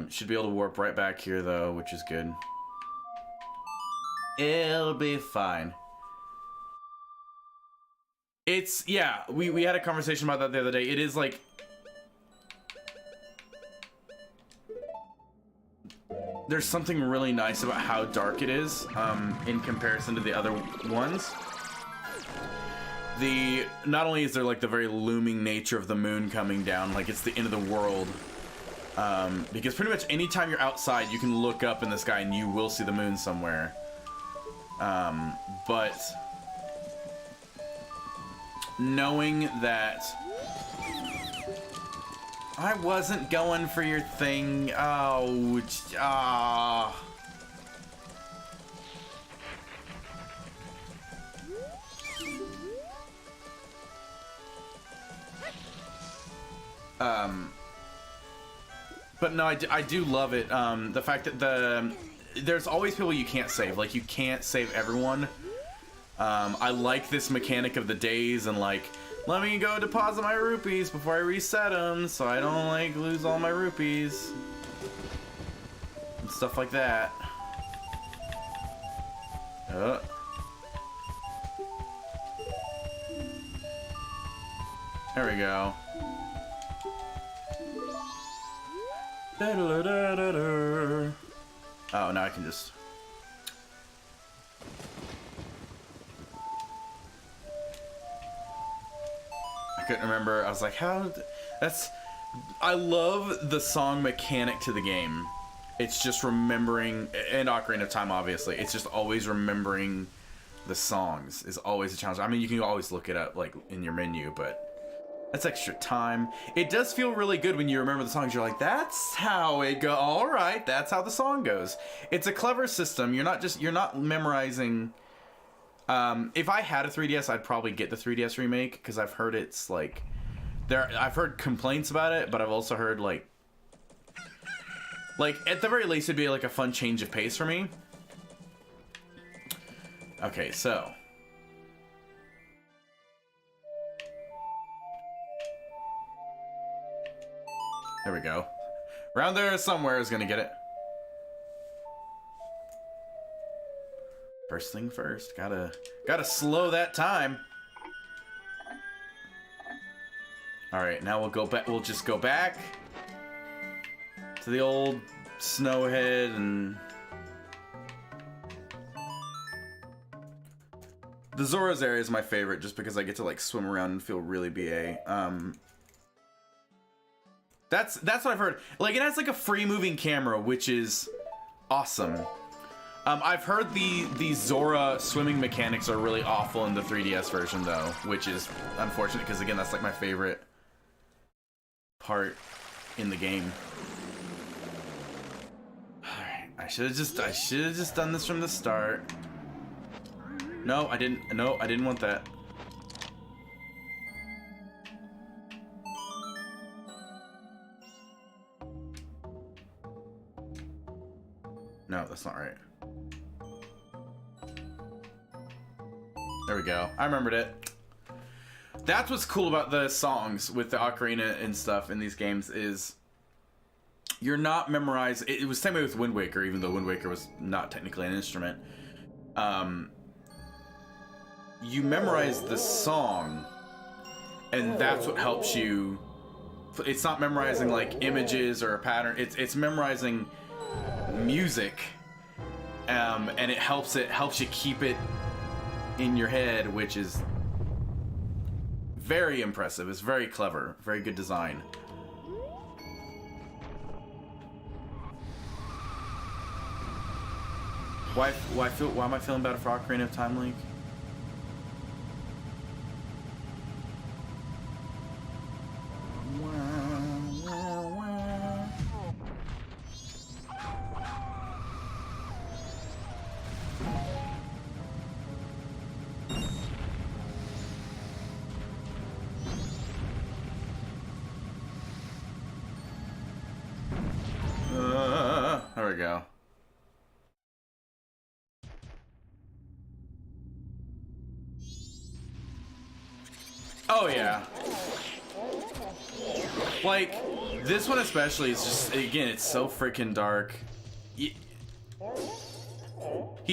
Should be able to warp right back here though, which is good. It'll be fine. It's, yeah, we had a conversation about that the other day. It is like, there's something really nice about how dark it is in comparison to the other ones. Not only is there like the very looming nature of the moon coming down, like it's the end of the world, because pretty much anytime you're outside you can look up in the sky and you will see the moon somewhere. But knowing that I wasn't going for your thing. Oh, but no, I do love it. The fact that there's always people you can't save. Like, you can't save everyone. I like this mechanic of the days and like, let me go deposit my rupees before I reset them so I don't like lose all my rupees and stuff like that. There we go. Oh, now I can just... I couldn't remember. I was like, how... That's... I love the song mechanic to the game. It's just remembering... And Ocarina of Time, obviously. It's just always remembering the songs is always a challenge. I mean, you can always look it up, like, in your menu, but... That's extra time. It does feel really good when you remember the songs. You're like, that's how it go. All right, that's how the song goes. It's a clever system. You're not memorizing. If I had a 3DS, I'd probably get the 3DS remake because I've heard it's like I've heard complaints about it, but I've also heard like at the very least it'd be like a fun change of pace for me. Okay, so. There we go. Around there somewhere is gonna get it. First thing first. Gotta slow that time. Alright, now we'll go back. We'll just go back to the old snowhead and... The Zora's area is my favorite just because I get to like swim around and feel really BA. That's what I've heard. Like, it has like a free moving camera, which is awesome. I've heard the Zora swimming mechanics are really awful in the 3DS version though, which is unfortunate because again, that's like my favorite part in the game. Alright, I should have just done this from the start. No, I didn't want that. No, that's not right. There we go. I remembered it. That's what's cool about the songs with the ocarina and stuff in these games is you're not memorized. It was the same way with Wind Waker, even though Wind Waker was not technically an instrument. You memorize the song, and that's what helps you. It's not memorizing like images or a pattern. It's memorizing music, and it helps you keep it in your head, which is very impressive. It's very clever, very good design. Why am I feeling bad for Ocarina of Time Link? There we go. Oh yeah. Like, this one especially is just, again, it's so freaking dark. He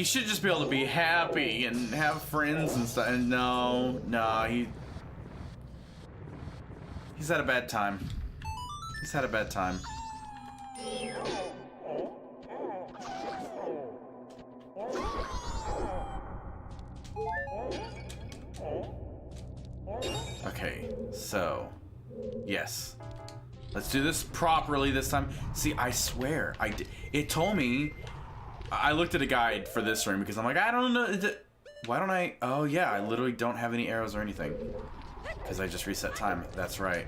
should just be able to be happy and have friends and stuff. And no, he's had a bad time. He's had a bad time. Okay, so yes, let's do this properly this time. See, I swear, it told me. I looked at a guide for this room because I'm like, I don't know. Why don't I? Oh yeah, I literally don't have any arrows or anything because I just reset time. That's right.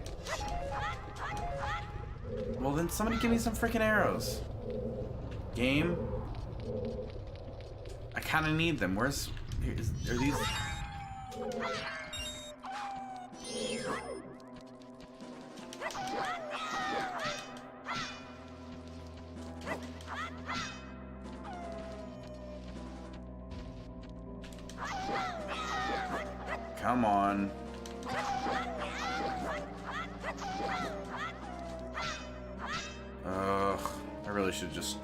Well then, somebody give me some freaking arrows. Game. I kind of need them. Are these? Come on. Ugh, I really should just...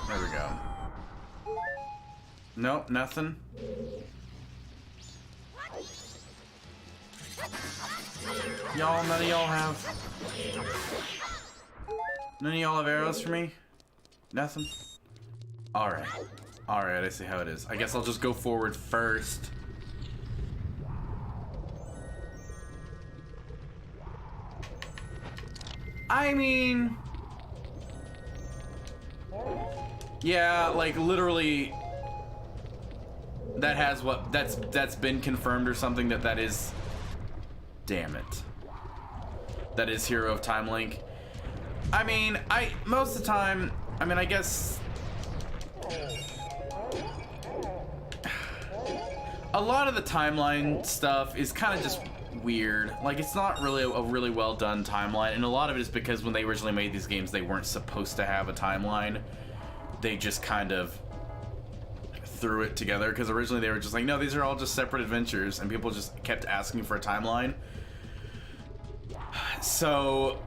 There we go. Nope, nothing. Y'all, none of y'all have... None of y'all have arrows for me? Nothing? Alright. Alright, I see how it is. I guess I'll just go forward first. I mean... Yeah, like literally... That has what... That's been confirmed or something that is... Damn it. That is Hero of Time Link. I mean, most of the time... I mean, I guess... A lot of the timeline stuff is kind of just weird. Like, it's not really a really well done timeline, and a lot of it is because when they originally made these games, they weren't supposed to have a timeline. They just kind of threw it together, because originally they were just like, no, these are all just separate adventures, and people just kept asking for a timeline. So,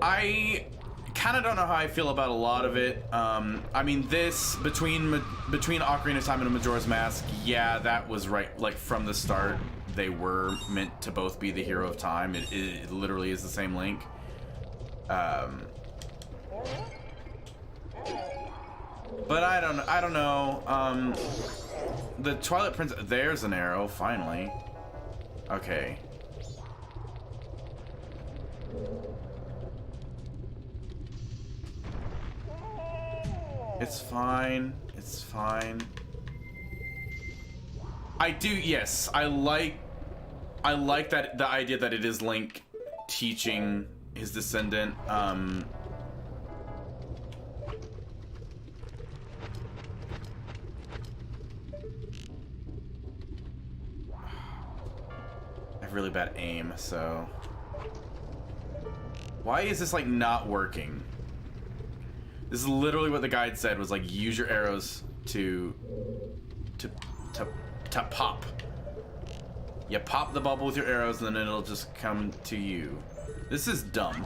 I kind of don't know how I feel about a lot of it. I mean, this between Ocarina of Time and Majora's Mask, yeah, that was right. Like from the start, they were meant to both be the Hero of Time. It literally is the same Link. But I don't know. The Twilight Princess. There's an arrow. Finally. Okay. It's fine. It's fine. I do, yes. I like that the idea that it is Link teaching his descendant. I have really bad aim, so. Why is this like not working? This is literally what the guide said, was like, use your arrows to pop. You pop the bubble with your arrows and then it'll just come to you. This is dumb.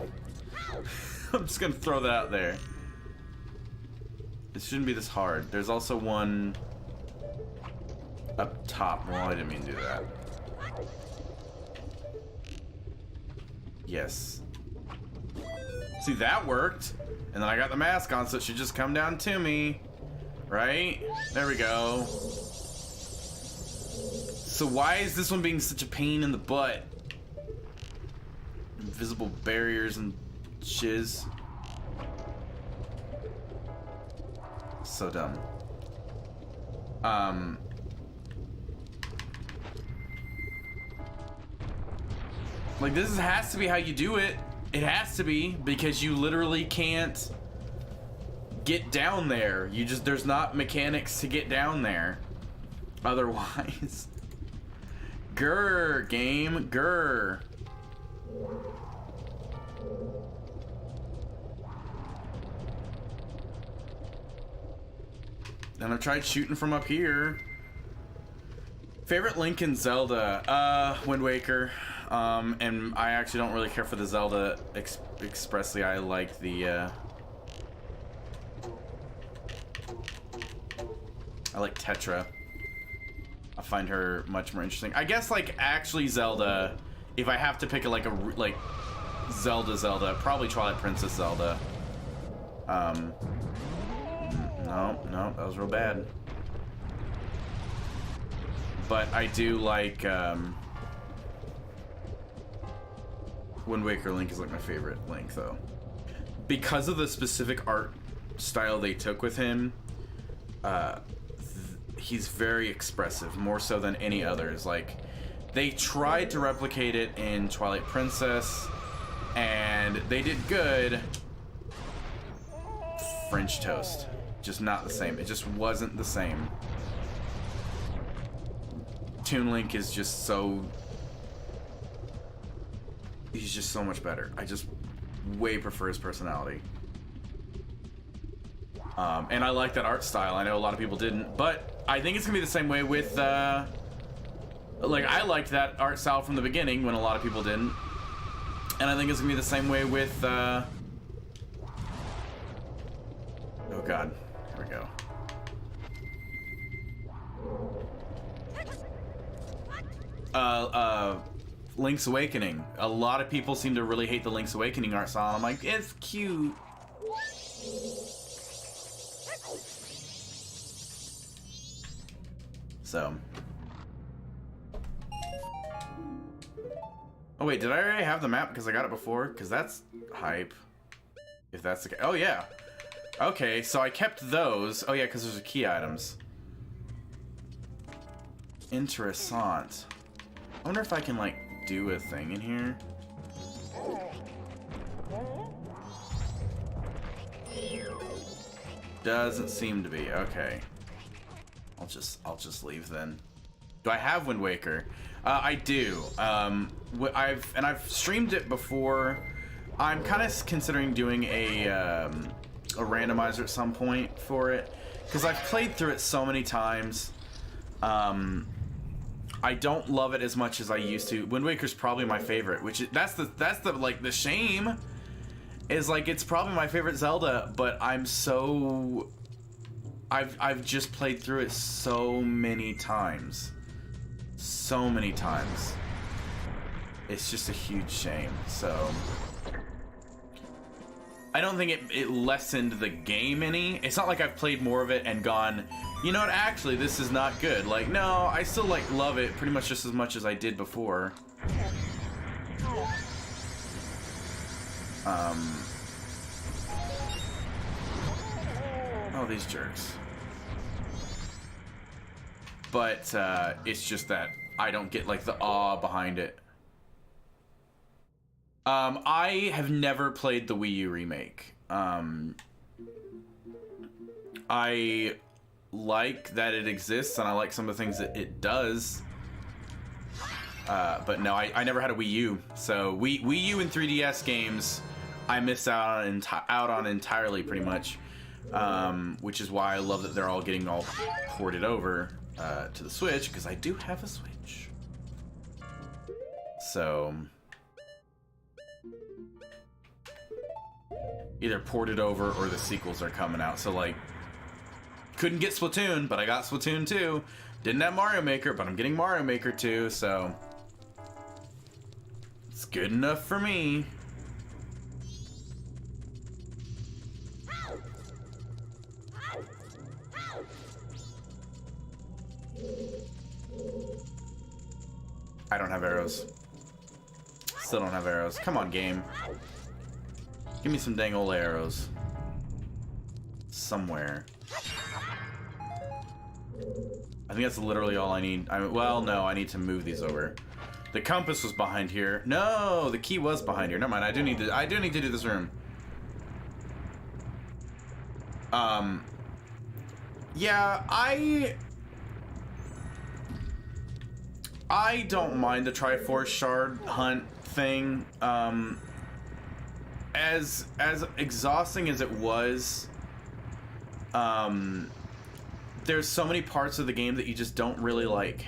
I'm just gonna throw that out there. It shouldn't be this hard. There's also one up top. Well, I didn't mean to do that. Yes. See, that worked. And then I got the mask on, so it should just come down to me. Right? There we go. So why is this one being such a pain in the butt? Invisible barriers and shiz. So dumb. Like, this has to be how you do it. It has to be, because you literally can't get down there. You just, there's not mechanics to get down there otherwise. Grr, game, grr. And I've tried shooting from up here. Favorite Link in Zelda? Wind Waker. And I actually don't really care for the Zelda expressly. I like the, I like Tetra. I find her much more interesting. I guess, like, actually Zelda, if I have to pick a, like Zelda, probably Twilight Princess Zelda. No, that was real bad. But I do like, Wind Waker Link is like my favorite Link, though. Because of the specific art style they took with him, he's very expressive, more so than any others. Like, they tried to replicate it in Twilight Princess, and they did good. French toast. Just not the same. It just wasn't the same. Toon Link is just so... he's just so much better. I just way prefer his personality. And I like that art style. I know a lot of people didn't, but I think it's gonna be the same way with, like, I liked that art style from the beginning when a lot of people didn't. And I think it's gonna be the same way with, oh god, here we go. Link's Awakening. A lot of people seem to really hate the Link's Awakening art style. I'm like, it's cute. So. Oh wait, did I already have the map because I got it before? Because that's hype. If that's the case. Oh yeah. Okay, so I kept those. Oh yeah, because those are key items. Interessant. I wonder if I can, like, do a thing in here. Doesn't seem to be. Okay. I'll just leave then. Do I have Wind Waker? I do. I've streamed it before. I'm kind of considering doing a randomizer at some point for it, because I've played through it so many times. I don't love it as much as I used to. Wind Waker's probably my favorite, which is, that's the like the shame is, like, it's probably my favorite Zelda, but I'm so I've just played through it so many times. So many times. It's just a huge shame. So I don't think it lessened the game any. It's not like I've played more of it and gone, you know what, actually this is not good. Like, no, I still, like, love it pretty much just as much as I did before. Oh, these jerks. But it's just that I don't get, like, the awe behind it. I have never played the Wii U remake. I like that it exists, and I like some of the things that it does. But no, I never had a Wii U. So Wii U and 3DS games, I missed out on entirely, pretty much. Which is why I love that they're all getting all ported over to the Switch, because I do have a Switch. So either ported over or the sequels are coming out. So, like, couldn't get Splatoon, but I got Splatoon 2. Didn't have Mario Maker, but I'm getting Mario Maker 2, so it's good enough for me. I don't have arrows. Still don't have arrows. Come on, game. Give me some dang old arrows. Somewhere. think that's literally all I need. Well, no, I need to move these over. The compass was behind here. No, the key was behind here. Never mind. I do need to do this room. Yeah, I don't mind the Triforce Shard hunt thing. As exhausting as it was, there's so many parts of the game that you just don't really like.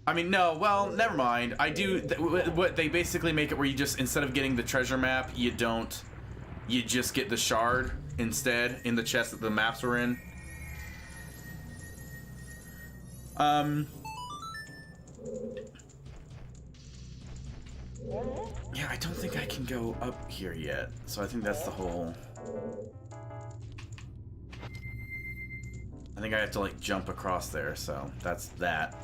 I mean, no, well, never mind. I do, what they basically make it where you just, instead of getting the treasure map, you just get the shard instead in the chest that the maps were in. Yeah, I don't think I can go up here yet, so I think that's the whole... I think I have to, like, jump across there, so that's that.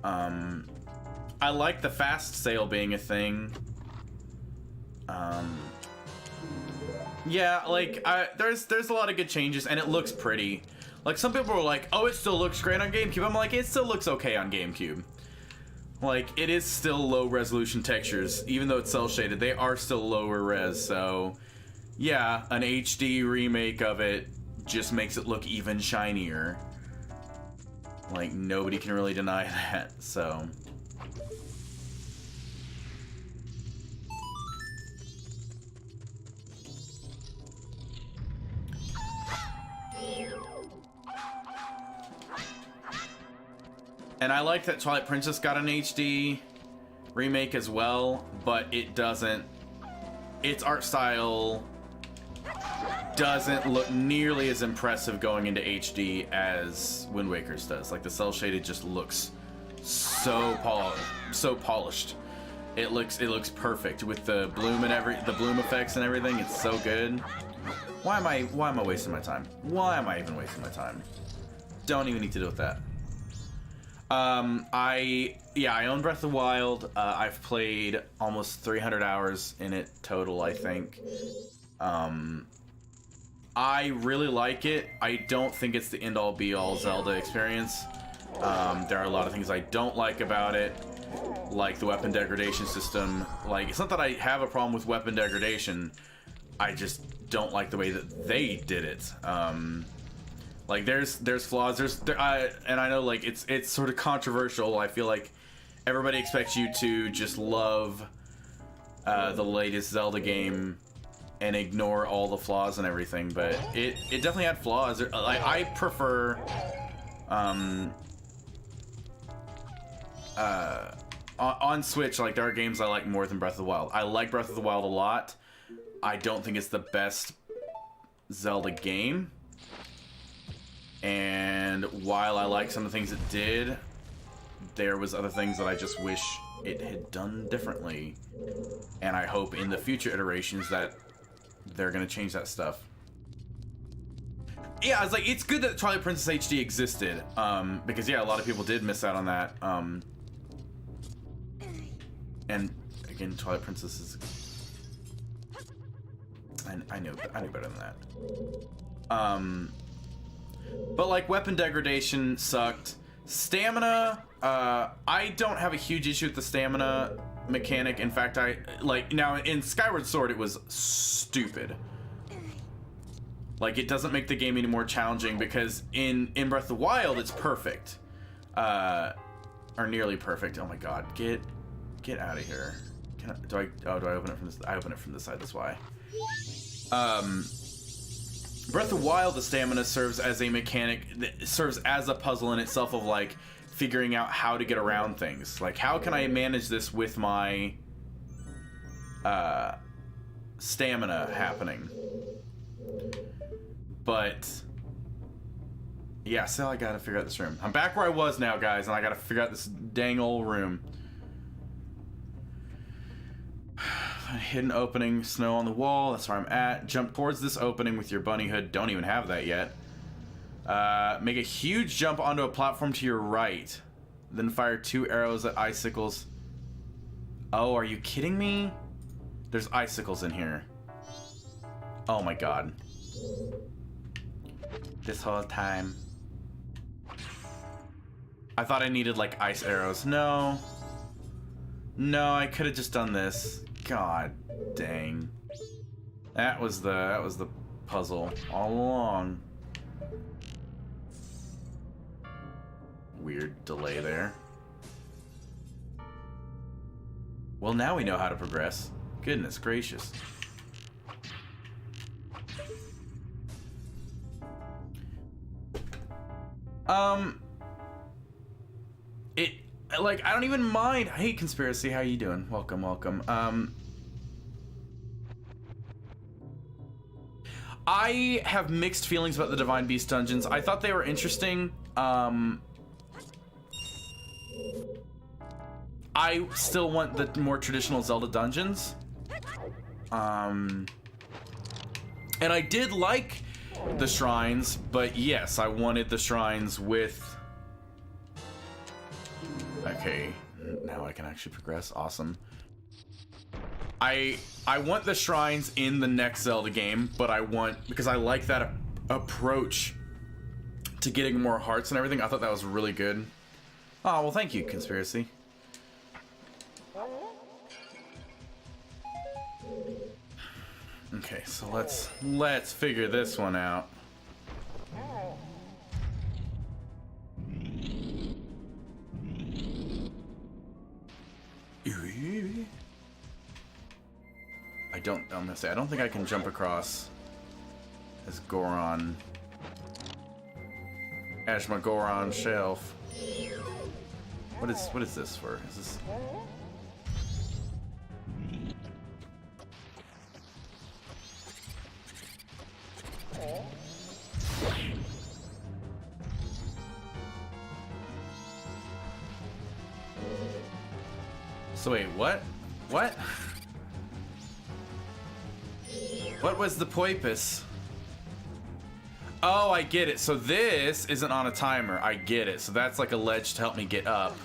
I like the fast sail being a thing. Yeah, like, there's a lot of good changes, and it looks pretty. Like, some people are like, oh, it still looks great on GameCube. I'm like, it still looks okay on GameCube. Like, it is still low resolution textures. Even though it's cel shaded, they are still lower res, so... Yeah, an HD remake of it just makes it look even shinier. Like, nobody can really deny that, so... And I like that Twilight Princess got an HD remake as well, but it doesn't... Its art style doesn't look nearly as impressive going into HD as Wind Waker's does. Like, the cel shaded just looks so polished. It looks perfect with the bloom and the bloom effects and everything. It's so good. Why am I wasting my time? Why am I even wasting my time? Don't even need to deal with that. I own Breath of the Wild. I've played almost 300 hours in it total, I think. I really like it. I don't think it's the end-all be-all Zelda experience. There are a lot of things I don't like about it, like the weapon degradation system. Like, it's not that I have a problem with weapon degradation, I just don't like the way that they did it. Like, there's flaws. And I know, like, it's sort of controversial. I feel like everybody expects you to just love the latest Zelda game and ignore all the flaws and everything, but it definitely had flaws. I prefer on Switch, like, there are games I like more than Breath of the Wild. I like Breath of the Wild a lot. I don't think it's the best Zelda game. And while I like some of the things it did, there was other things that I just wish it had done differently. And I hope in the future iterations that they're gonna change that stuff. Yeah, it's like, it's good that Twilight Princess HD existed, because yeah, a lot of people did miss out on that. And again, Twilight Princess is... I knew better than that. But like, weapon degradation sucked. Stamina, I don't have a huge issue with the stamina mechanic. In fact, now in Skyward Sword it was stupid. Like, it doesn't make the game any more challenging, because in Breath of the Wild it's perfect. Or nearly perfect. Oh my god, get out of here. Do I open it from this? I open it from this side, that's why. Breath of the Wild, the stamina serves as a mechanic, that serves as a puzzle in itself of, like, figuring out how to get around things. Like, how can I manage this with my stamina happening? But yeah, so I gotta figure out this room. I'm back where I was now, guys, and I gotta figure out this dang old room. Hidden opening, snow on the wall, that's where I'm at. Jump towards this opening with your bunny hood. Don't even have that yet. Make a huge jump onto a platform to your right. Then fire 2 arrows at icicles. Oh, are you kidding me? There's icicles in here. Oh my god. This whole time. I thought I needed like ice arrows. No. No, I could have just done this. God dang. That was the puzzle all along. Weird delay there. Well, now we know how to progress. Goodness gracious. Like, I don't even mind. Hey, Conspiracy, how you doing? Welcome, welcome. I have mixed feelings about the Divine Beast dungeons. I thought they were interesting. I still want the more traditional Zelda dungeons. And I did like the shrines, but yes, I wanted the shrines with... Okay, now I can actually progress. Awesome. I want the shrines in the next Zelda game, but because I like that approach to getting more hearts and everything. I thought that was really good. Oh, well, thank you, Conspiracy. Okay, so let's figure this one out. I'm gonna say, I don't think I can jump across as Goron. Ashma Goron shelf. What is this for? Is this... So wait, what? What? What was the poipus? Oh, I get it. So this isn't on a timer. I get it. So that's like a ledge to help me get up.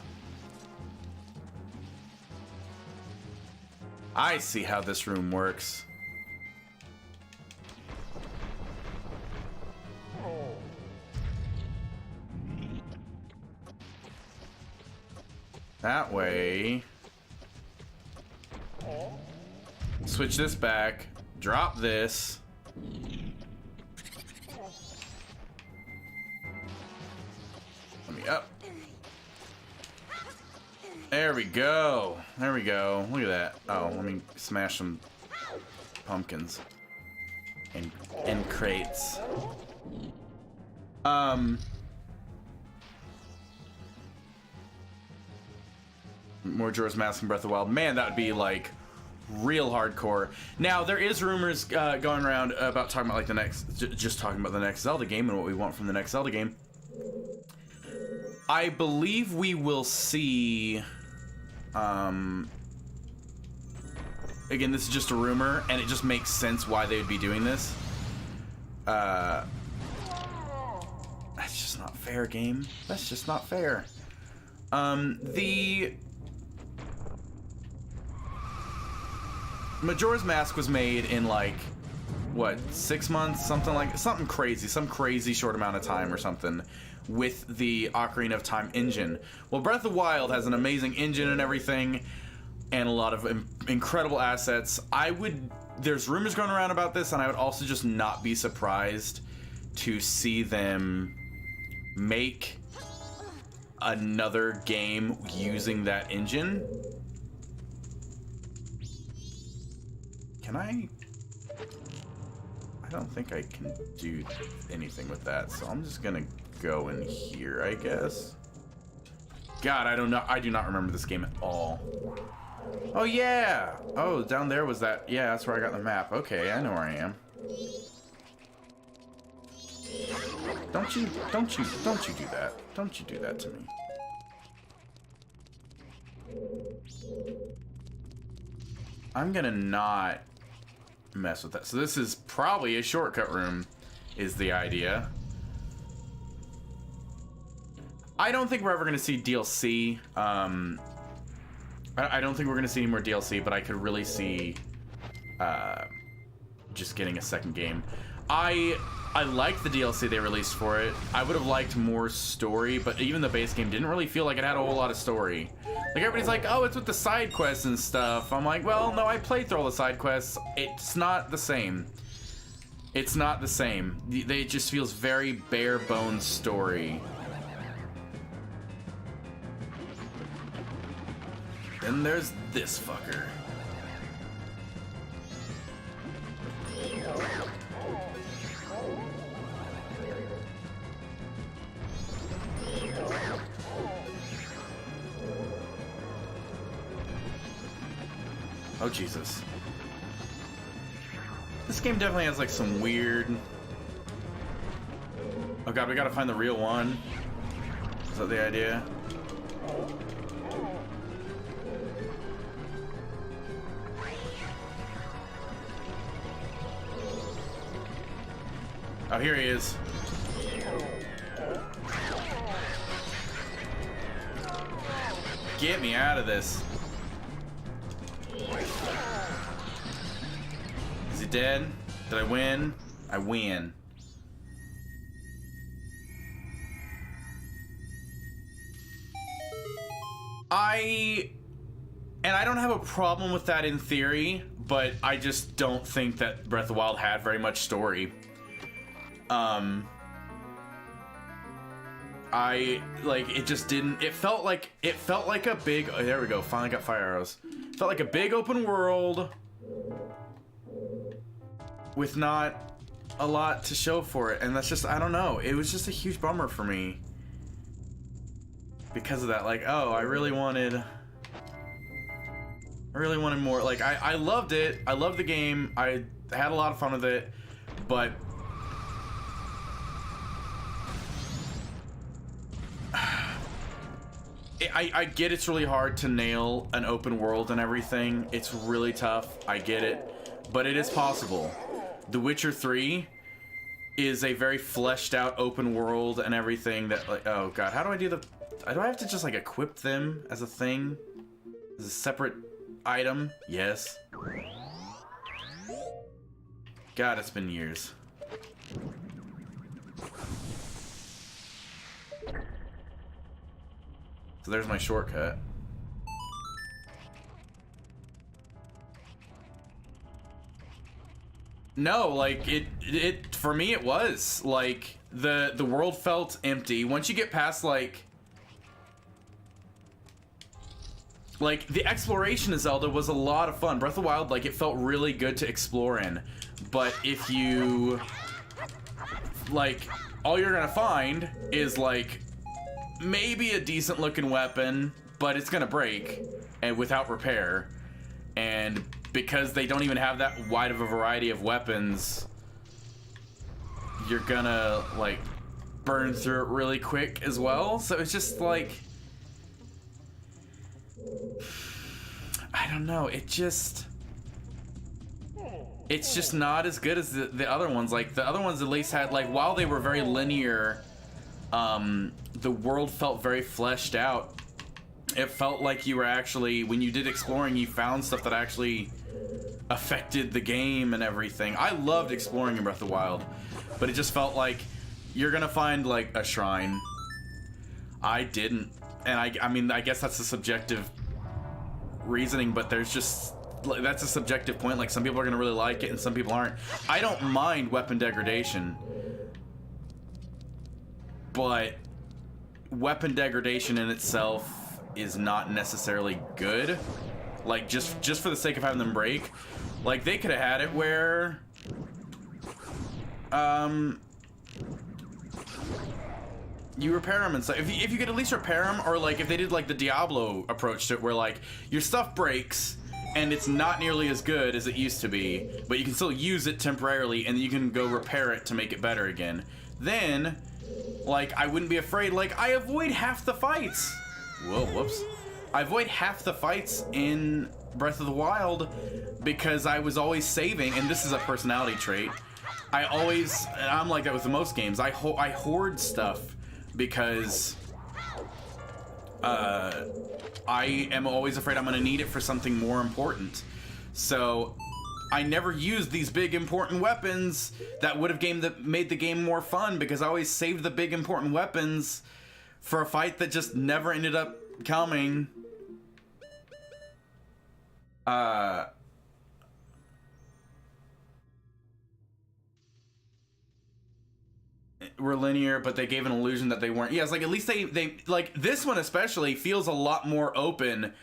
I see how this room works. That way. Switch this back. Drop this. Let me up. There we go. There we go. Look at that. Oh, let me smash some pumpkins. And crates. Majora's Mask and Breath of the Wild. Man, that would be like real hardcore. Now there is rumors going around about talking about like the next, just talking about the next Zelda game and what we want from the next Zelda game. I believe we will see. Again, this is just a rumor, and it just makes sense why they would be doing this. That's just not fair, game. That's just not fair. The Majora's Mask was made in like, what, 6 months? Something crazy. Some crazy short amount of time or something with the Ocarina of Time engine. Well, Breath of the Wild has an amazing engine and everything and a lot of incredible assets. There's rumors going around about this, and I would also just not be surprised to see them make another game using that engine. Can I don't think I can do anything with that, so I'm just gonna go in here, I guess. God, I don't know. I do not remember this game at all. Oh yeah! Oh, down there was that. Yeah, that's where I got the map. Okay, I know where I am. Don't you do that. Don't you do that to me. I'm gonna not mess with that. So this is probably a shortcut room, is the idea. I don't think we're ever gonna see DLC. I don't think we're gonna see any more DLC, but I could really see just getting a second game. I liked the DLC they released for it. I would have liked more story, but even the base game didn't really feel like it had a whole lot of story. Like, everybody's like, oh, it's with the side quests and stuff. I'm like, well, no, I played through all the side quests. It's not the same. It's not the same. It just feels very bare bones story. Then there's this fucker. Oh, Jesus. This game definitely has, like, some weird... Oh, God, we gotta find the real one. Is that the idea? Oh, here he is. Get me out of this. Is he dead? Did I win? I win. And I don't have a problem with that in theory, but I just don't think that Breath of the Wild had very much story. It just didn't. It felt like a big. Oh, there we go. Finally got fire arrows. It felt like a big open world with not a lot to show for it, and that's just, I don't know. It was just a huge bummer for me because of that. Like, oh, I really wanted more. Like, I loved it. I loved the game. I had a lot of fun with it, but I get it's really hard to nail an open world and everything. It's really tough. I get it, but it is possible. The Witcher 3 is a very fleshed out open world and everything that, like, oh God, how do I do the, do I have to just like equip them as a thing? As a separate item? Yes. God, it's been years. So there's my shortcut. No, like, it for me it was like the world felt empty once you get past like the exploration of Zelda was a lot of fun. Breath of the Wild, like, it felt really good to explore in, but if you like, all you're gonna find is like maybe a decent looking weapon, but it's gonna break and without repair, and because they don't even have that wide of a variety of weapons, you're gonna like burn through it really quick as well. So it's just like, I don't know, it's just not as good as the other ones. Like, the other ones at least had, like, while they were very linear, the world felt very fleshed out. It felt like you were actually, when you did exploring, you found stuff that actually affected the game and everything. I loved exploring in Breath of the Wild, but it just felt like you're gonna find like a shrine. I didn't, and I mean, I guess that's a subjective reasoning, but there's just, that's a subjective point. Like, some people are gonna really like it and some people aren't. I don't mind weapon degradation, but weapon degradation in itself is not necessarily good. Like, just for the sake of having them break, like, they could have had it where you repair them and stuff. If you could at least repair them, or like if they did like the Diablo approach to it, where like your stuff breaks and it's not nearly as good as it used to be, but you can still use it temporarily and you can go repair it to make it better again, then like I wouldn't be afraid. Like, I avoid half the fights. Whoa, whoops. I avoid half the fights in Breath of the Wild because I was always saving, and this is a personality trait. I'm like that with most games. I hoard stuff because I am always afraid I'm gonna need it for something more important. So I never used these big important weapons that would have made the game more fun, because I always saved the big important weapons for a fight that just never ended up coming. Were linear, but they gave an illusion that they weren't. Yeah, it's like, at least they like, this one especially feels a lot more open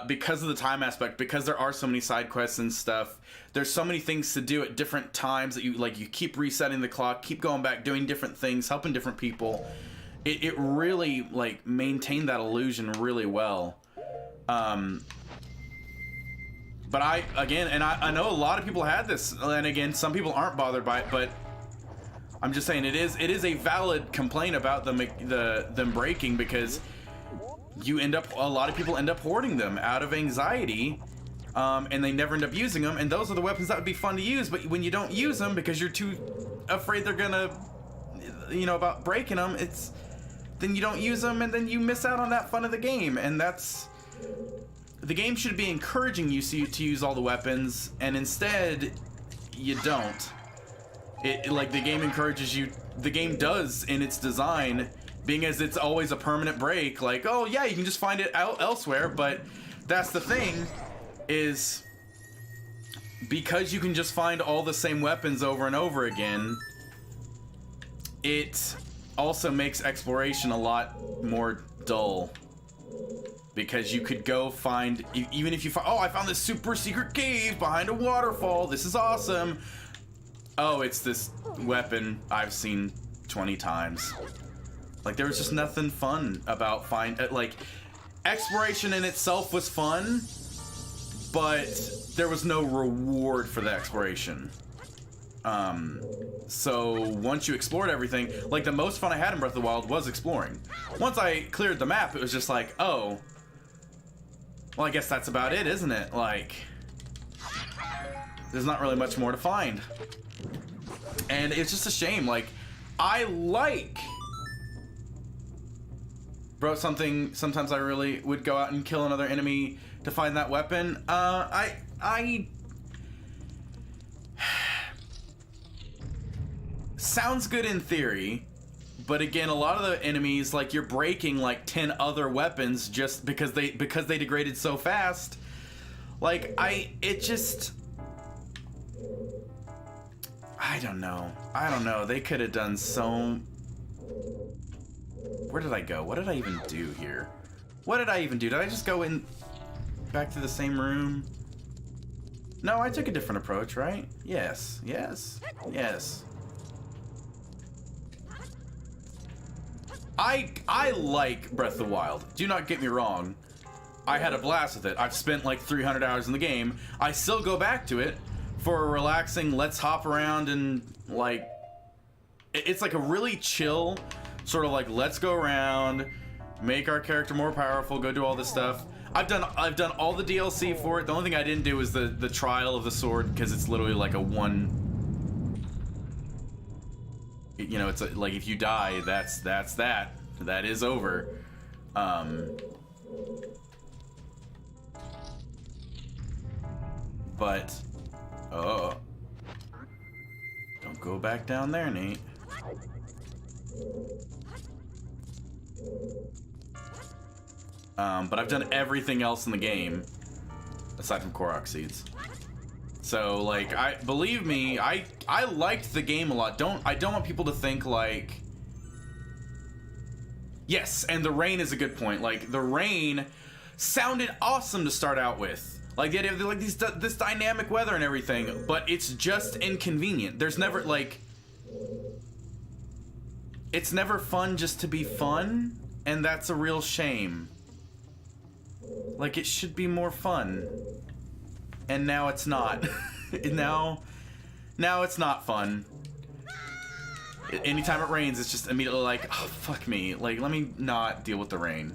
because of the time aspect, because there are so many side quests and stuff. There's so many things to do at different times that you keep resetting the clock, keep going back, doing different things, helping different people. It really like maintained that illusion really well. But I know a lot of people had this, and again, some people aren't bothered by it, but I'm just saying it is a valid complaint about them breaking, because a lot of people end up hoarding them out of anxiety, and they never end up using them, and those are the weapons that would be fun to use. But when you don't use them because you're too afraid they're gonna, about breaking them, then you don't use them, and then you miss out on that fun of the game. And the game should be encouraging you to use all the weapons, and instead you don't. The game encourages you. The game does in its design, being as it's always a permanent break. Like, oh yeah, you can just find it elsewhere. But that's the thing, is because you can just find all the same weapons over and over again, it also makes exploration a lot more dull. Because you could go find, even if you find, oh, I found this super secret cave behind a waterfall, this is awesome. Oh, it's this weapon I've seen 20 times. Like, there was just nothing fun about exploration in itself was fun, but there was no reward for the exploration. So once you explored everything, like, the most fun I had in Breath of the Wild was exploring. Once I cleared the map, it was just like, oh, well, I guess that's about it, isn't it? Like, there's not really much more to find. And it's just a shame. Like, bro, sometimes I really would go out and kill another enemy to find that weapon. Sounds good in theory, but again, a lot of the enemies, like, you're breaking like 10 other weapons just because they degraded so fast. Like, I don't know. They could have done so. Where did I go? What did I even do here? What did I even do? Did I just go in back to the same room? No, I took a different approach, right? Yes. I like Breath of the Wild. Do not get me wrong. I had a blast with it. I've spent like 300 hours in the game. I still go back to it for a relaxing, let's hop around and, like, it's like a really chill sort of like, let's go around, make our character more powerful, go do all this stuff. I've done all the DLC for it. The only thing I didn't do was the trial of the sword, because it's literally like a one. It's like, if you die, that's that. That is over. But, oh, don't go back down there, Nate. But I've done everything else in the game aside from Korok seeds. So, like, believe me, I liked the game a lot. I don't want people to think like, yes, and the rain is a good point. Like, the rain sounded awesome to start out with. Like, the idea of, like, this dynamic weather and everything, but it's just inconvenient. There's never, like, it's never fun just to be fun, and that's a real shame. Like, it should be more fun. And now it's not. now it's not fun. Anytime it rains, it's just immediately like, oh, fuck me. Like, let me not deal with the rain.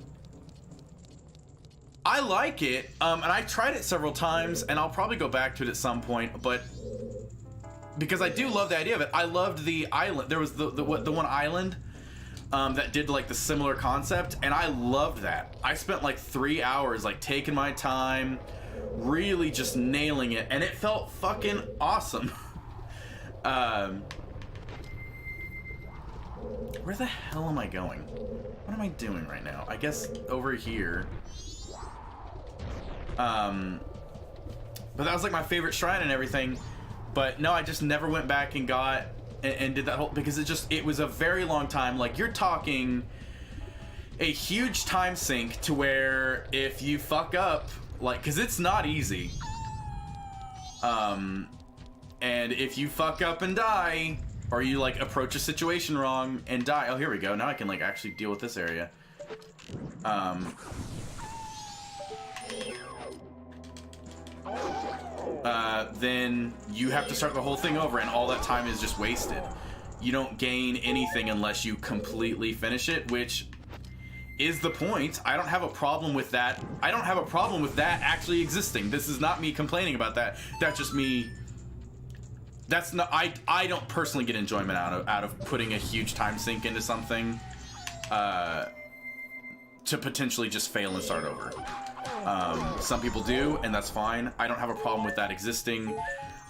I like it, and I tried it several times, and I'll probably go back to it at some point, but because I do love the idea of it. I loved the island. There was the one island that did like the similar concept, and I loved that. I spent like 3 hours like taking my time, really just nailing it, and it felt fucking awesome. Where the hell am I going? What am I doing right now? I guess over here. But that was like my favorite shrine and everything. But no, I just never went back and got and did that whole, because it was a very long time. Like, you're talking a huge time sink to where if you fuck up, like, because it's not easy. And if you fuck up and die, or you like approach a situation wrong and die, oh, here we go. Now I can like actually deal with this area. Then you have to start the whole thing over, and all that time is just wasted. You don't gain anything unless you completely finish it, which is the point. I don't have a problem with that. I don't have a problem with that actually existing. This is not me complaining about that. That's just me. That's not. I don't personally get enjoyment out of putting a huge time sink into something to potentially just fail and start over. Some people do, and that's fine. I don't have a problem with that existing.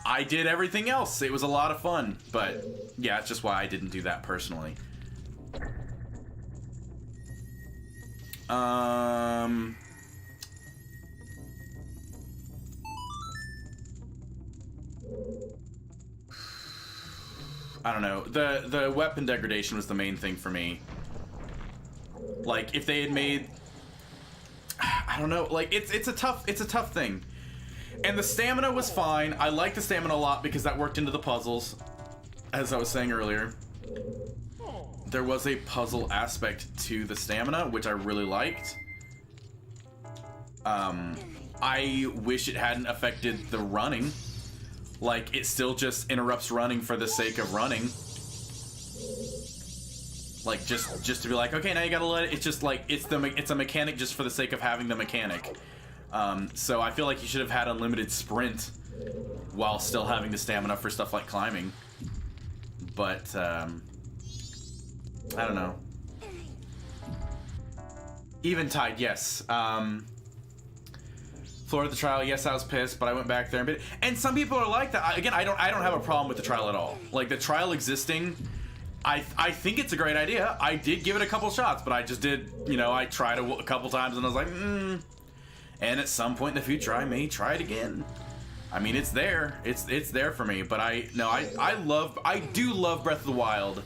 I did everything else. It was a lot of fun, but yeah, it's just why I didn't do that personally. I don't know. The weapon degradation was the main thing for me. Like, if they had made, I don't know, like, it's a tough thing. And the stamina was fine. I like the stamina a lot because that worked into the puzzles, as I was saying earlier. There was a puzzle aspect to the stamina, which I really liked. I wish it hadn't affected the running. Like, it still just interrupts running for the sake of running. Like, just to be like, okay, now you gotta let it. It's just like, it's a mechanic just for the sake of having the mechanic. So I feel like you should have had unlimited sprint while still having the stamina for stuff like climbing. But, I don't know. Eventide, yes. Floor of the trial, yes, I was pissed, but I went back there and some people are like that. Again, I don't have a problem with the trial at all. Like, the trial existing, I think it's a great idea. I did give it a couple shots, but I just did, you know, I tried a couple times and I was like, And at some point in the future, I may try it again. I mean, it's there. It's there for me. But I do love Breath of the Wild,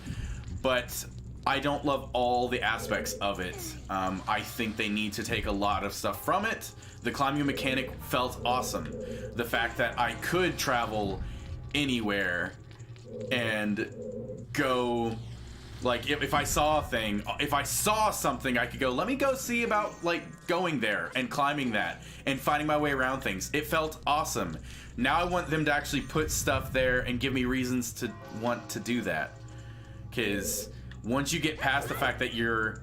but I don't love all the aspects of it. I think they need to take a lot of stuff from it. The climbing mechanic felt awesome. The fact that I could travel anywhere and go, like, if I saw a thing, if I saw something, I could go, let me go see about, like, going there and climbing that and finding my way around things. It felt awesome. Now I want them to actually put stuff there and give me reasons to want to do that. Because once you get past the fact that you're...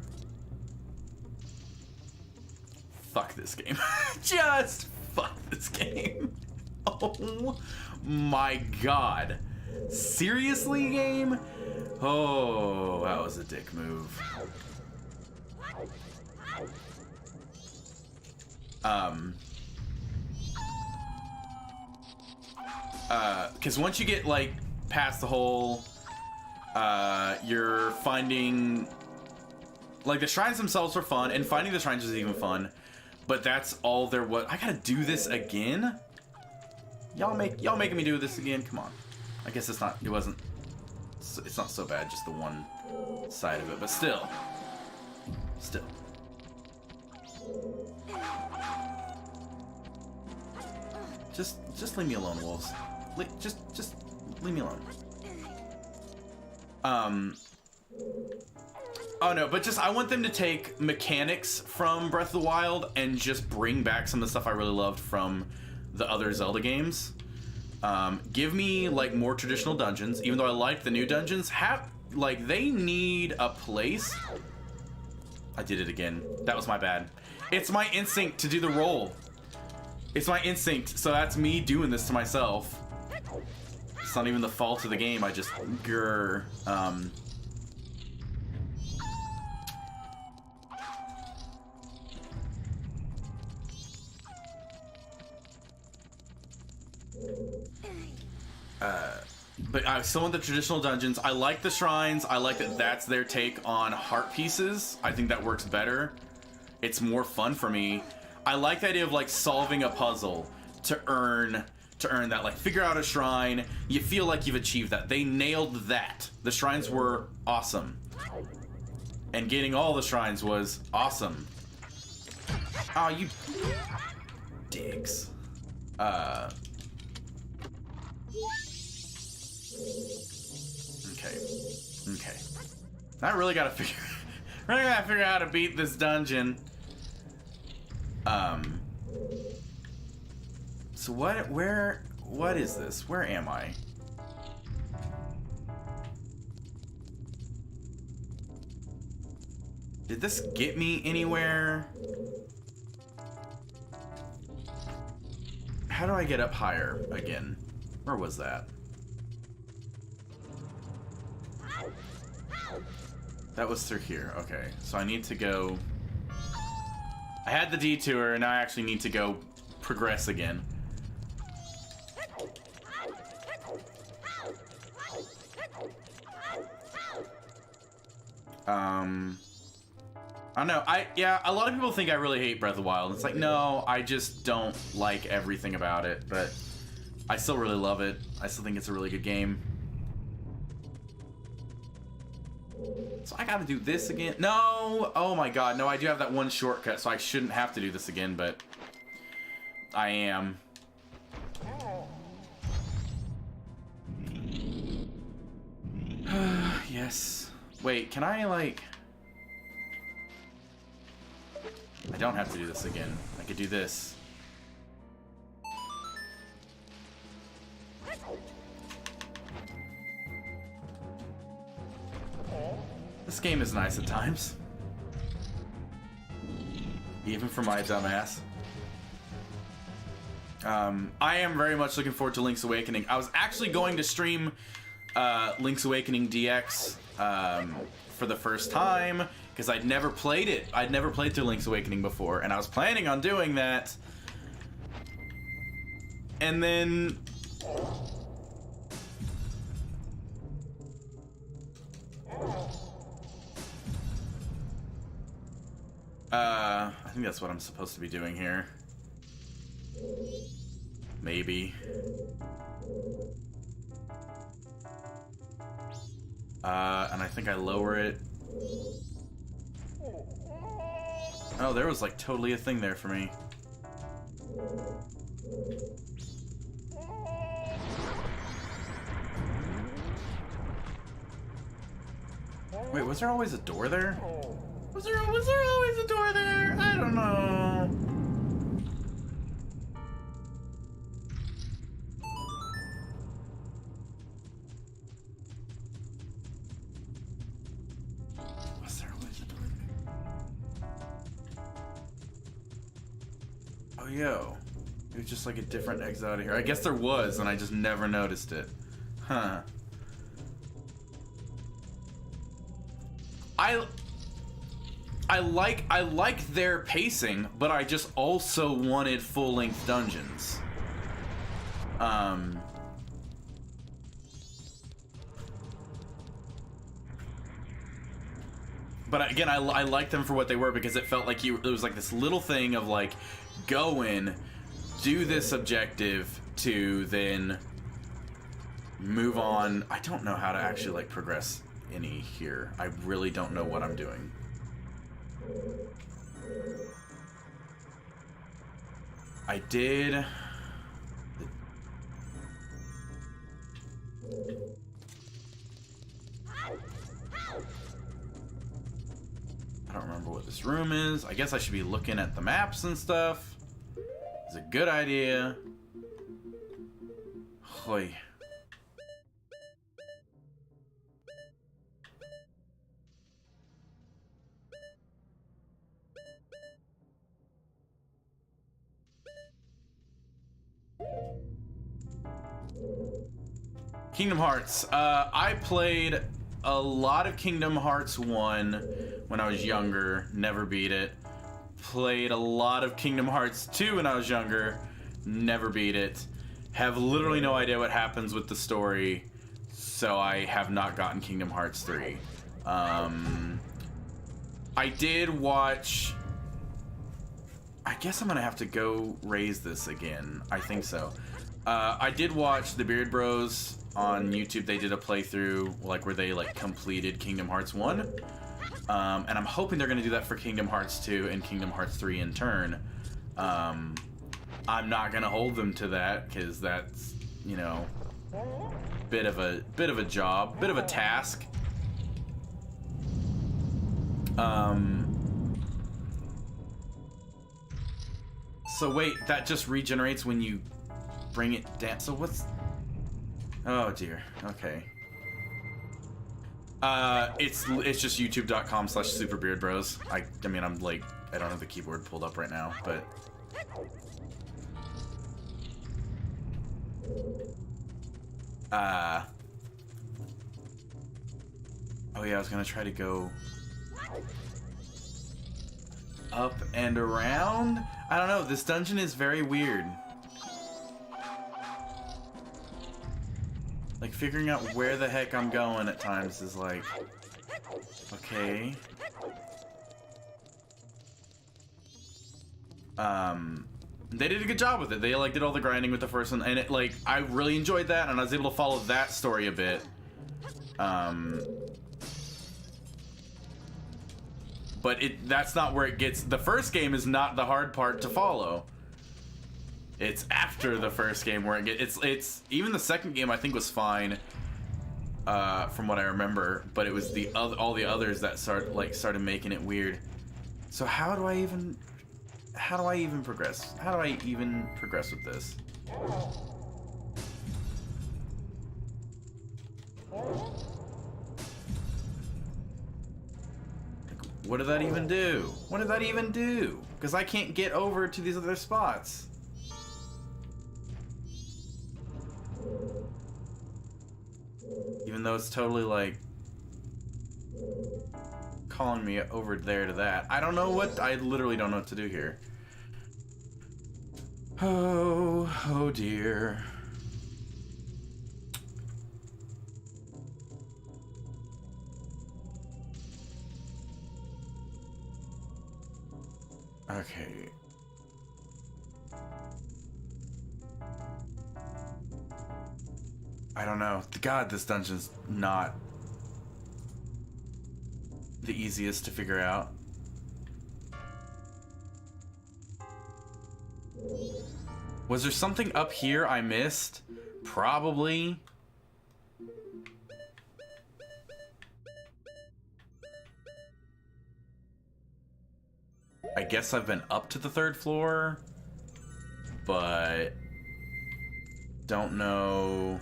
Fuck this game. Just fuck this game. Oh my god. Seriously, game? Oh, that was a dick move. Because once you get, like, past the whole, you're finding, like, the shrines themselves were fun, and finding the shrines was even fun, but that's all there was. I gotta do this again? Y'all making me do this again? Come on. I guess it's not so bad, just the one side of it, but still. Just leave me alone, wolves. Just leave me alone. Oh no, but I want them to take mechanics from Breath of the Wild and just bring back some of the stuff I really loved from the other Zelda games. Give me, like, more traditional dungeons, even though I like the new dungeons. They need a place. I did it again. That was my bad. It's my instinct to do the roll. It's my instinct, so that's me doing this to myself. It's not even the fault of the game, I just... grr. But I still want the traditional dungeons. I like the shrines. I like that that's their take on heart pieces. I think that works better. It's more fun for me. I like the idea of like solving a puzzle to earn that. Like figure out a shrine. You feel like you've achieved that. They nailed that. The shrines were awesome. And getting all the shrines was awesome. Oh, you dicks. Okay. I really gotta figure out how to beat this dungeon. So what is this? Where am I? Did this get me anywhere? How do I get up higher again? Where was that? That was through here. Okay, so I need to go... I had the detour, and now I actually need to go progress again. I don't know. Yeah, a lot of people think I really hate Breath of the Wild. It's like, no, I just don't like everything about it, but I still really love it. I still think it's a really good game. So I gotta do this again. No! Oh my god, no, I do have that one shortcut, so I shouldn't have to do this again, but I am. Yes. Wait, can I, like... I don't have to do this again. I could do this. This game is nice at times. Even for my dumbass. I am very much looking forward to Link's Awakening. I was actually going to stream Link's Awakening DX for the first time because I'd never played it. I'd never played through Link's Awakening before, and I was planning on doing that. And then... I think that's what I'm supposed to be doing here. Maybe. And I think I lower it. Oh, there was like totally a thing there for me. Wait, was there always a door there? Was there always a door there? I don't know. Was there always a door there? Oh, yo. It was just like a different exit out of here. I guess there was, and I just never noticed it. Huh. I like their pacing, but I just also wanted full-length dungeons. But again, I liked them for what they were because it felt like it was like this little thing of like, go in, do this objective to then move on. I don't know how to actually like progress any here. I really don't know what I'm doing. I did... I don't remember what this room is. I guess I should be looking at the maps and stuff. It's a good idea. Hoy. Kingdom Hearts. I played a lot of Kingdom Hearts 1 when I was younger, never beat it. Played a lot of Kingdom Hearts 2 when I was younger, never beat it. have literally no idea what happens with the story, so I have not gotten Kingdom Hearts 3. I did watch... I guess I'm gonna have to go raise this again. I think so. I did watch the Beard Bros on YouTube. They did a playthrough, like, where they, like, completed Kingdom Hearts 1. And I'm hoping they're gonna do that for Kingdom Hearts 2 and Kingdom Hearts 3 in turn. I'm not gonna hold them to that, because that's, you know, bit of a job, bit of a task. So wait, that just regenerates when you bring it down. So what's... Oh dear. Okay. It's just youtube.com/superbeardbros. I mean, I'm like, I don't have the keyboard pulled up right now, but... Oh yeah, I was gonna try to go up and around? I don't know, this dungeon is very weird. Like, figuring out where the heck I'm going at times is like... Okay. They did a good job with it. They, like, did all the grinding with the first one, and it, like, I really enjoyed that, and I was able to follow that story a bit. But that's not where it gets... The first game is not the hard part to follow. It's after the first game where it gets... It's even the second game I think was fine, from what I remember. But it was all the others that started making it weird. So how do I even progress? How do I even progress with this? What did that even do? What did that even do? Because I can't get over to these other spots. Even though it's totally like calling me over there to that. I don't know what, I literally don't know what to do here. Oh dear. Okay. I don't know. God, this dungeon's not the easiest to figure out. Was there something up here I missed? Probably. I guess I've been up to the 3rd floor, but don't know.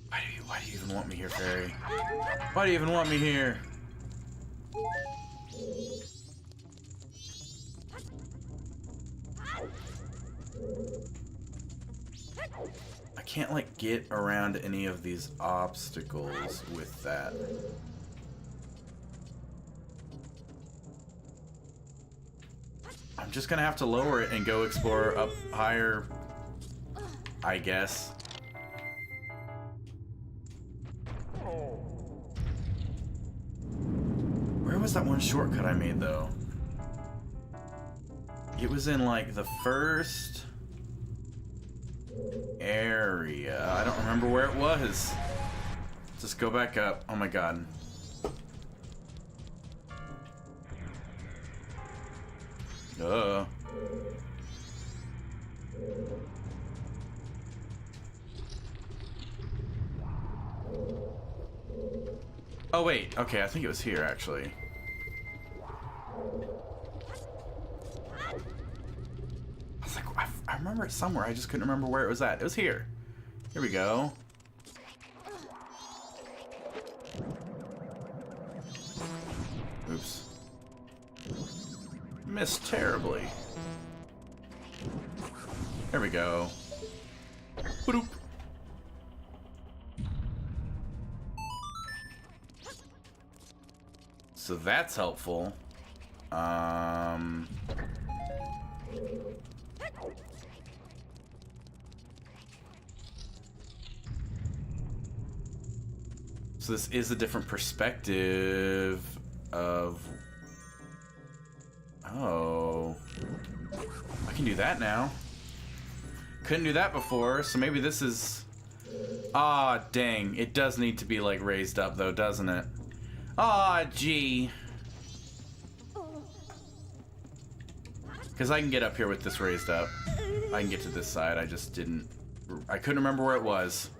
Why do you even want me here, fairy? Why do you even want me here? I can't, like, get around any of these obstacles with that. I'm just gonna have to lower it and go explore up higher, I guess. Where was that one shortcut I made, though? It was in, like, the first area. I don't remember where it was. Just go back up. Oh my god. Oh wait, okay, I think it was here actually. I was like, I remember it somewhere, I just couldn't remember where it was at. It was here. Here we go. Oops. Missed terribly. There we go. Boop. So that's helpful. So this is a different perspective of... Oh. I can do that now. Couldn't do that before, so maybe this is... Ah, dang. It does need to be, like, raised up, though, doesn't it? Ah, gee. Because I can get up here with this raised up. I can get to this side. I just didn't... I couldn't remember where it was.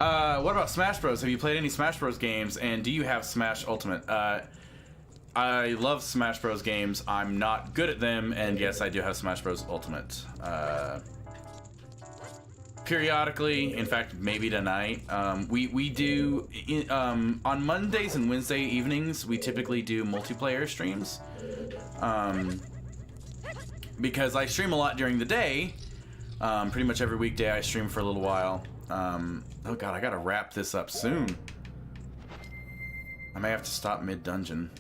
What about Smash Bros? Have you played any Smash Bros games? And do you have Smash Ultimate? I love Smash Bros games. I'm not good at them. And yes, I do have Smash Bros Ultimate. Periodically, in fact, maybe tonight. We do... on Mondays and Wednesday evenings, we typically do multiplayer streams. Because I stream a lot during the day. Pretty much every weekday I stream for a little while. Oh god, I gotta wrap this up soon. I may have to stop mid-dungeon.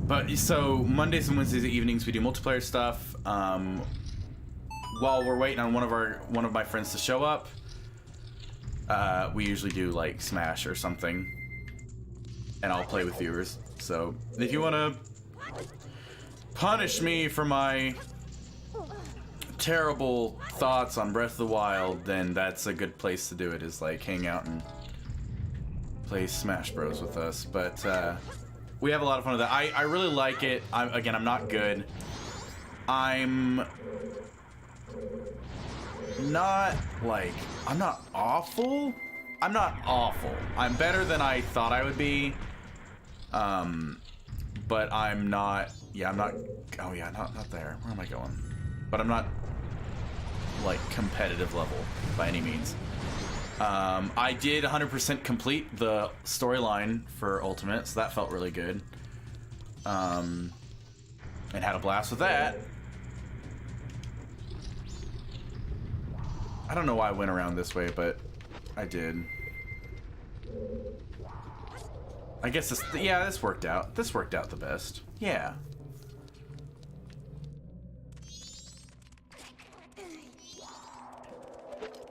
But so Mondays and Wednesdays evenings we do multiplayer stuff. While we're waiting on one of my friends to show up, we usually do like Smash or something, and I'll play with viewers. So if you want to punish me for my terrible thoughts on Breath of the Wild, then that's a good place to do it, is like hang out and play Smash Bros with us. But we have a lot of fun with that. I really like it. I'm not good. I'm not awful. I'm not awful. I'm better than I thought I would be. But I'm not... Yeah, I'm not... Oh yeah, not there. Where am I going? But I'm not, like, competitive level by any means. I did 100% complete the storyline for Ultimate, so that felt really good. And had a blast with that. I don't know why I went around this way, but I did. I guess this... Yeah, this worked out. This worked out the best. Yeah.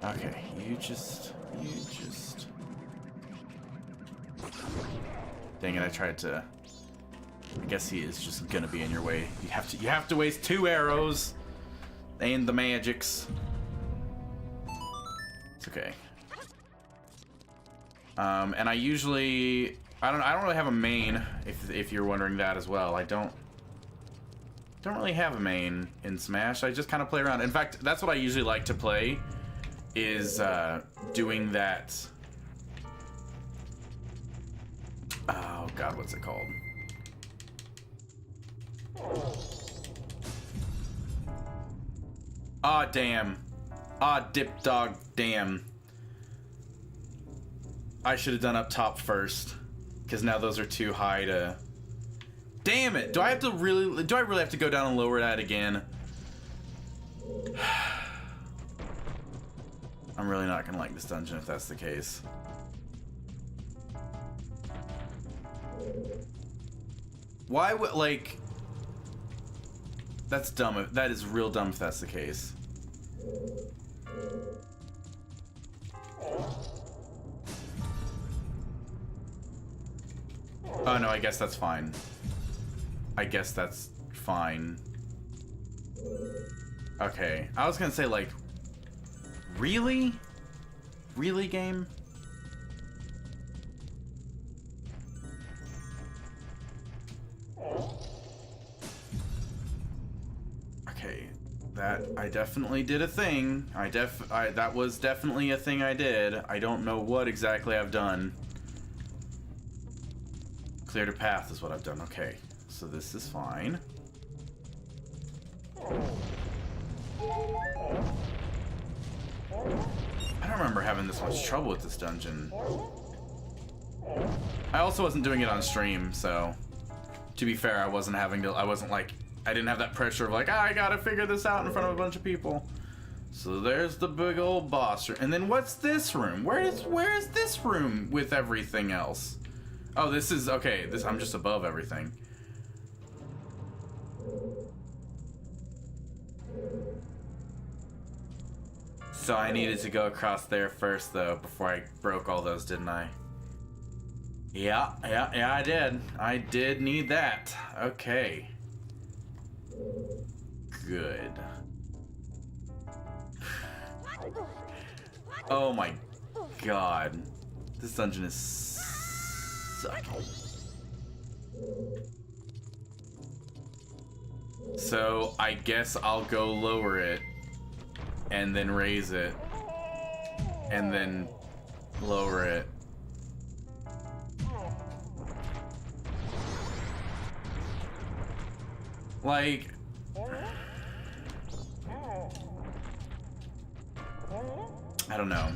Okay, you just... Dang it, I tried to... I guess he is just gonna be in your way. You have to waste 2 arrows and the magics. It's okay. And I usually... I don't really have a main, if you're wondering that as well. I don't really have a main in Smash. I just kind of play around. In fact, that's what I usually like to play, is doing that... Oh god, what's it called? Aw, damn. Aw, dip dog, damn. I should have done up top first, because now those are too high to... Damn it! Do I really have to go down and lower that again? I'm really not gonna like this dungeon if that's the case. Why would, like... That's dumb. That is real dumb if that's the case. Oh no, I guess that's fine. I guess that's fine. Okay, I was gonna say, like, really? Really, game? Okay, that I definitely did a thing. That was definitely a thing I did. I don't know what exactly I've done. Cleared a path is what I've done. Okay, so this is fine. I don't remember having this much trouble with this dungeon. I also wasn't doing it on stream, so to be fair, I wasn't like, I didn't have that pressure of like, I gotta figure this out in front of a bunch of people. So there's the big old boss room. And then what's this room? Where is this room with everything else? Oh, this is, okay, I'm just above everything. So I needed to go across there first, though, before I broke all those, didn't I? Yeah, I did. I did need that. Okay. Good. Oh my god. This dungeon is sucking. So I guess I'll go lower it and then raise it and then lower it. Like, I don't know.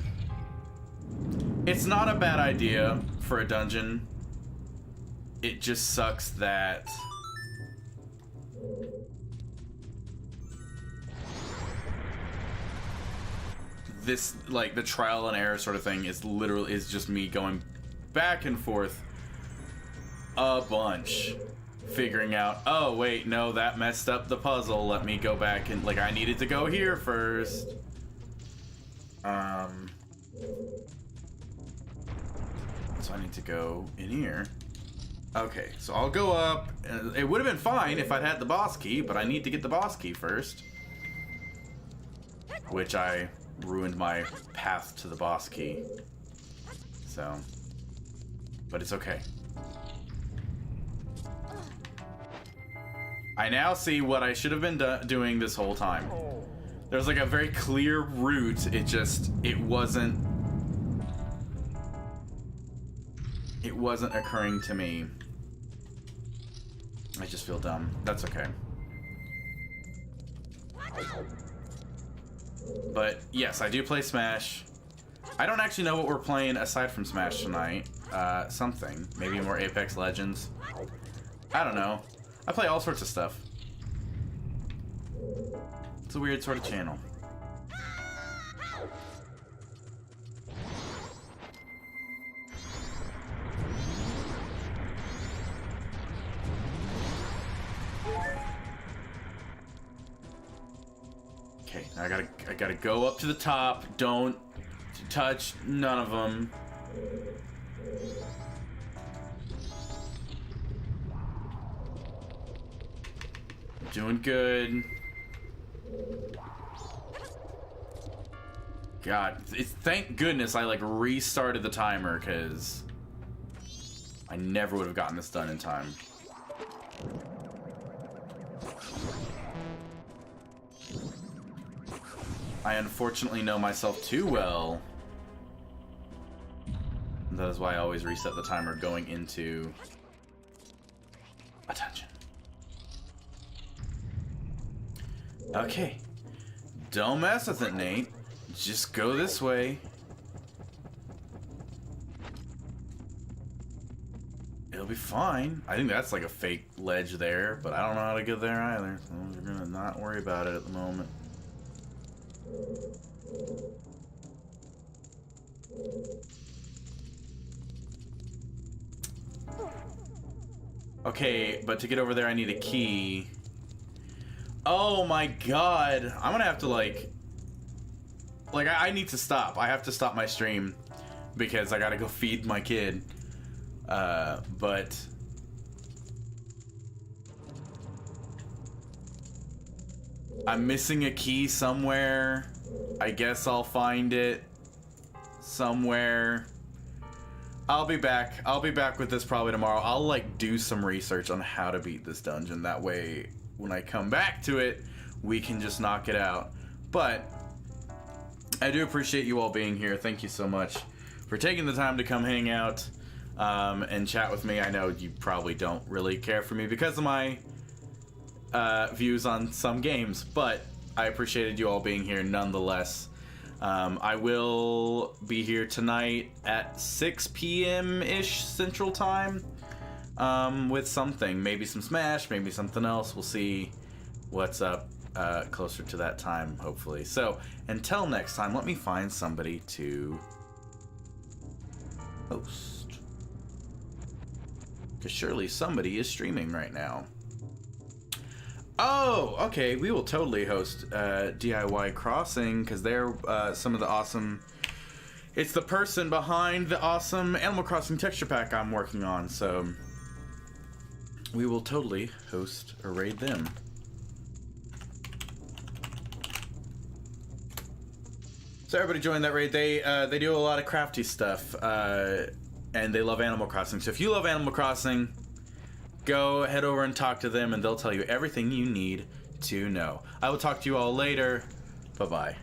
It's not a bad idea for a dungeon. It just sucks that this, like, the trial and error sort of thing is just me going back and forth a bunch, figuring out, oh wait, no, that messed up the puzzle, let me go back and, like, I needed to go here first. So I need to go in here. Okay, so I'll go up. It would have been fine if I'd had the boss key, but I need to get the boss key first. Which I ruined my path to the boss key. So, but it's okay. I now see what I should have been doing this whole time. There's like a very clear route, it wasn't occurring to me. I just feel dumb. That's okay. But yes, I do play Smash. I don't actually know what we're playing aside from Smash tonight. Something. Maybe more Apex Legends. I don't know. I play all sorts of stuff. It's a weird sort of channel. Okay, I gotta go up to the top. Don't touch none of them. Doing good. God, thank goodness I like restarted the timer, because I never would have gotten this done in time. I unfortunately know myself too well. That is why I always reset the timer going into a dungeon. Okay. Don't mess with it, Nate. Just go this way. It'll be fine. I think that's like a fake ledge there, but I don't know how to get there either. So we're gonna not worry about it at the moment. Okay, but to get over there I need a key. Oh my god. I'm gonna have to like I need to stop. I have to stop my stream because I gotta go feed my kid. But I'm missing a key somewhere. I guess I'll find it somewhere. I'll be back. I'll be back with this probably tomorrow. I'll like do some research on how to beat this dungeon. That way when I come back to it, we can just knock it out. But I do appreciate you all being here. Thank you so much for taking the time to come hang out and chat with me. I know you probably don't really care for me because of my views on some games, but I appreciated you all being here nonetheless. I will be here tonight at 6 p.m.-ish Central Time with something. Maybe some Smash, maybe something else. We'll see what's up closer to that time, hopefully. So, until next time, let me find somebody to host. Because surely somebody is streaming right now. Oh, okay. We will totally host DIY Crossing because they're some of the awesome. It's the person behind the awesome Animal Crossing texture pack I'm working on, so we will totally host or raid them. So everybody join that raid. They do a lot of crafty stuff, and they love Animal Crossing. So if you love Animal Crossing, go head over and talk to them, and they'll tell you everything you need to know. I will talk to you all later. Bye-bye.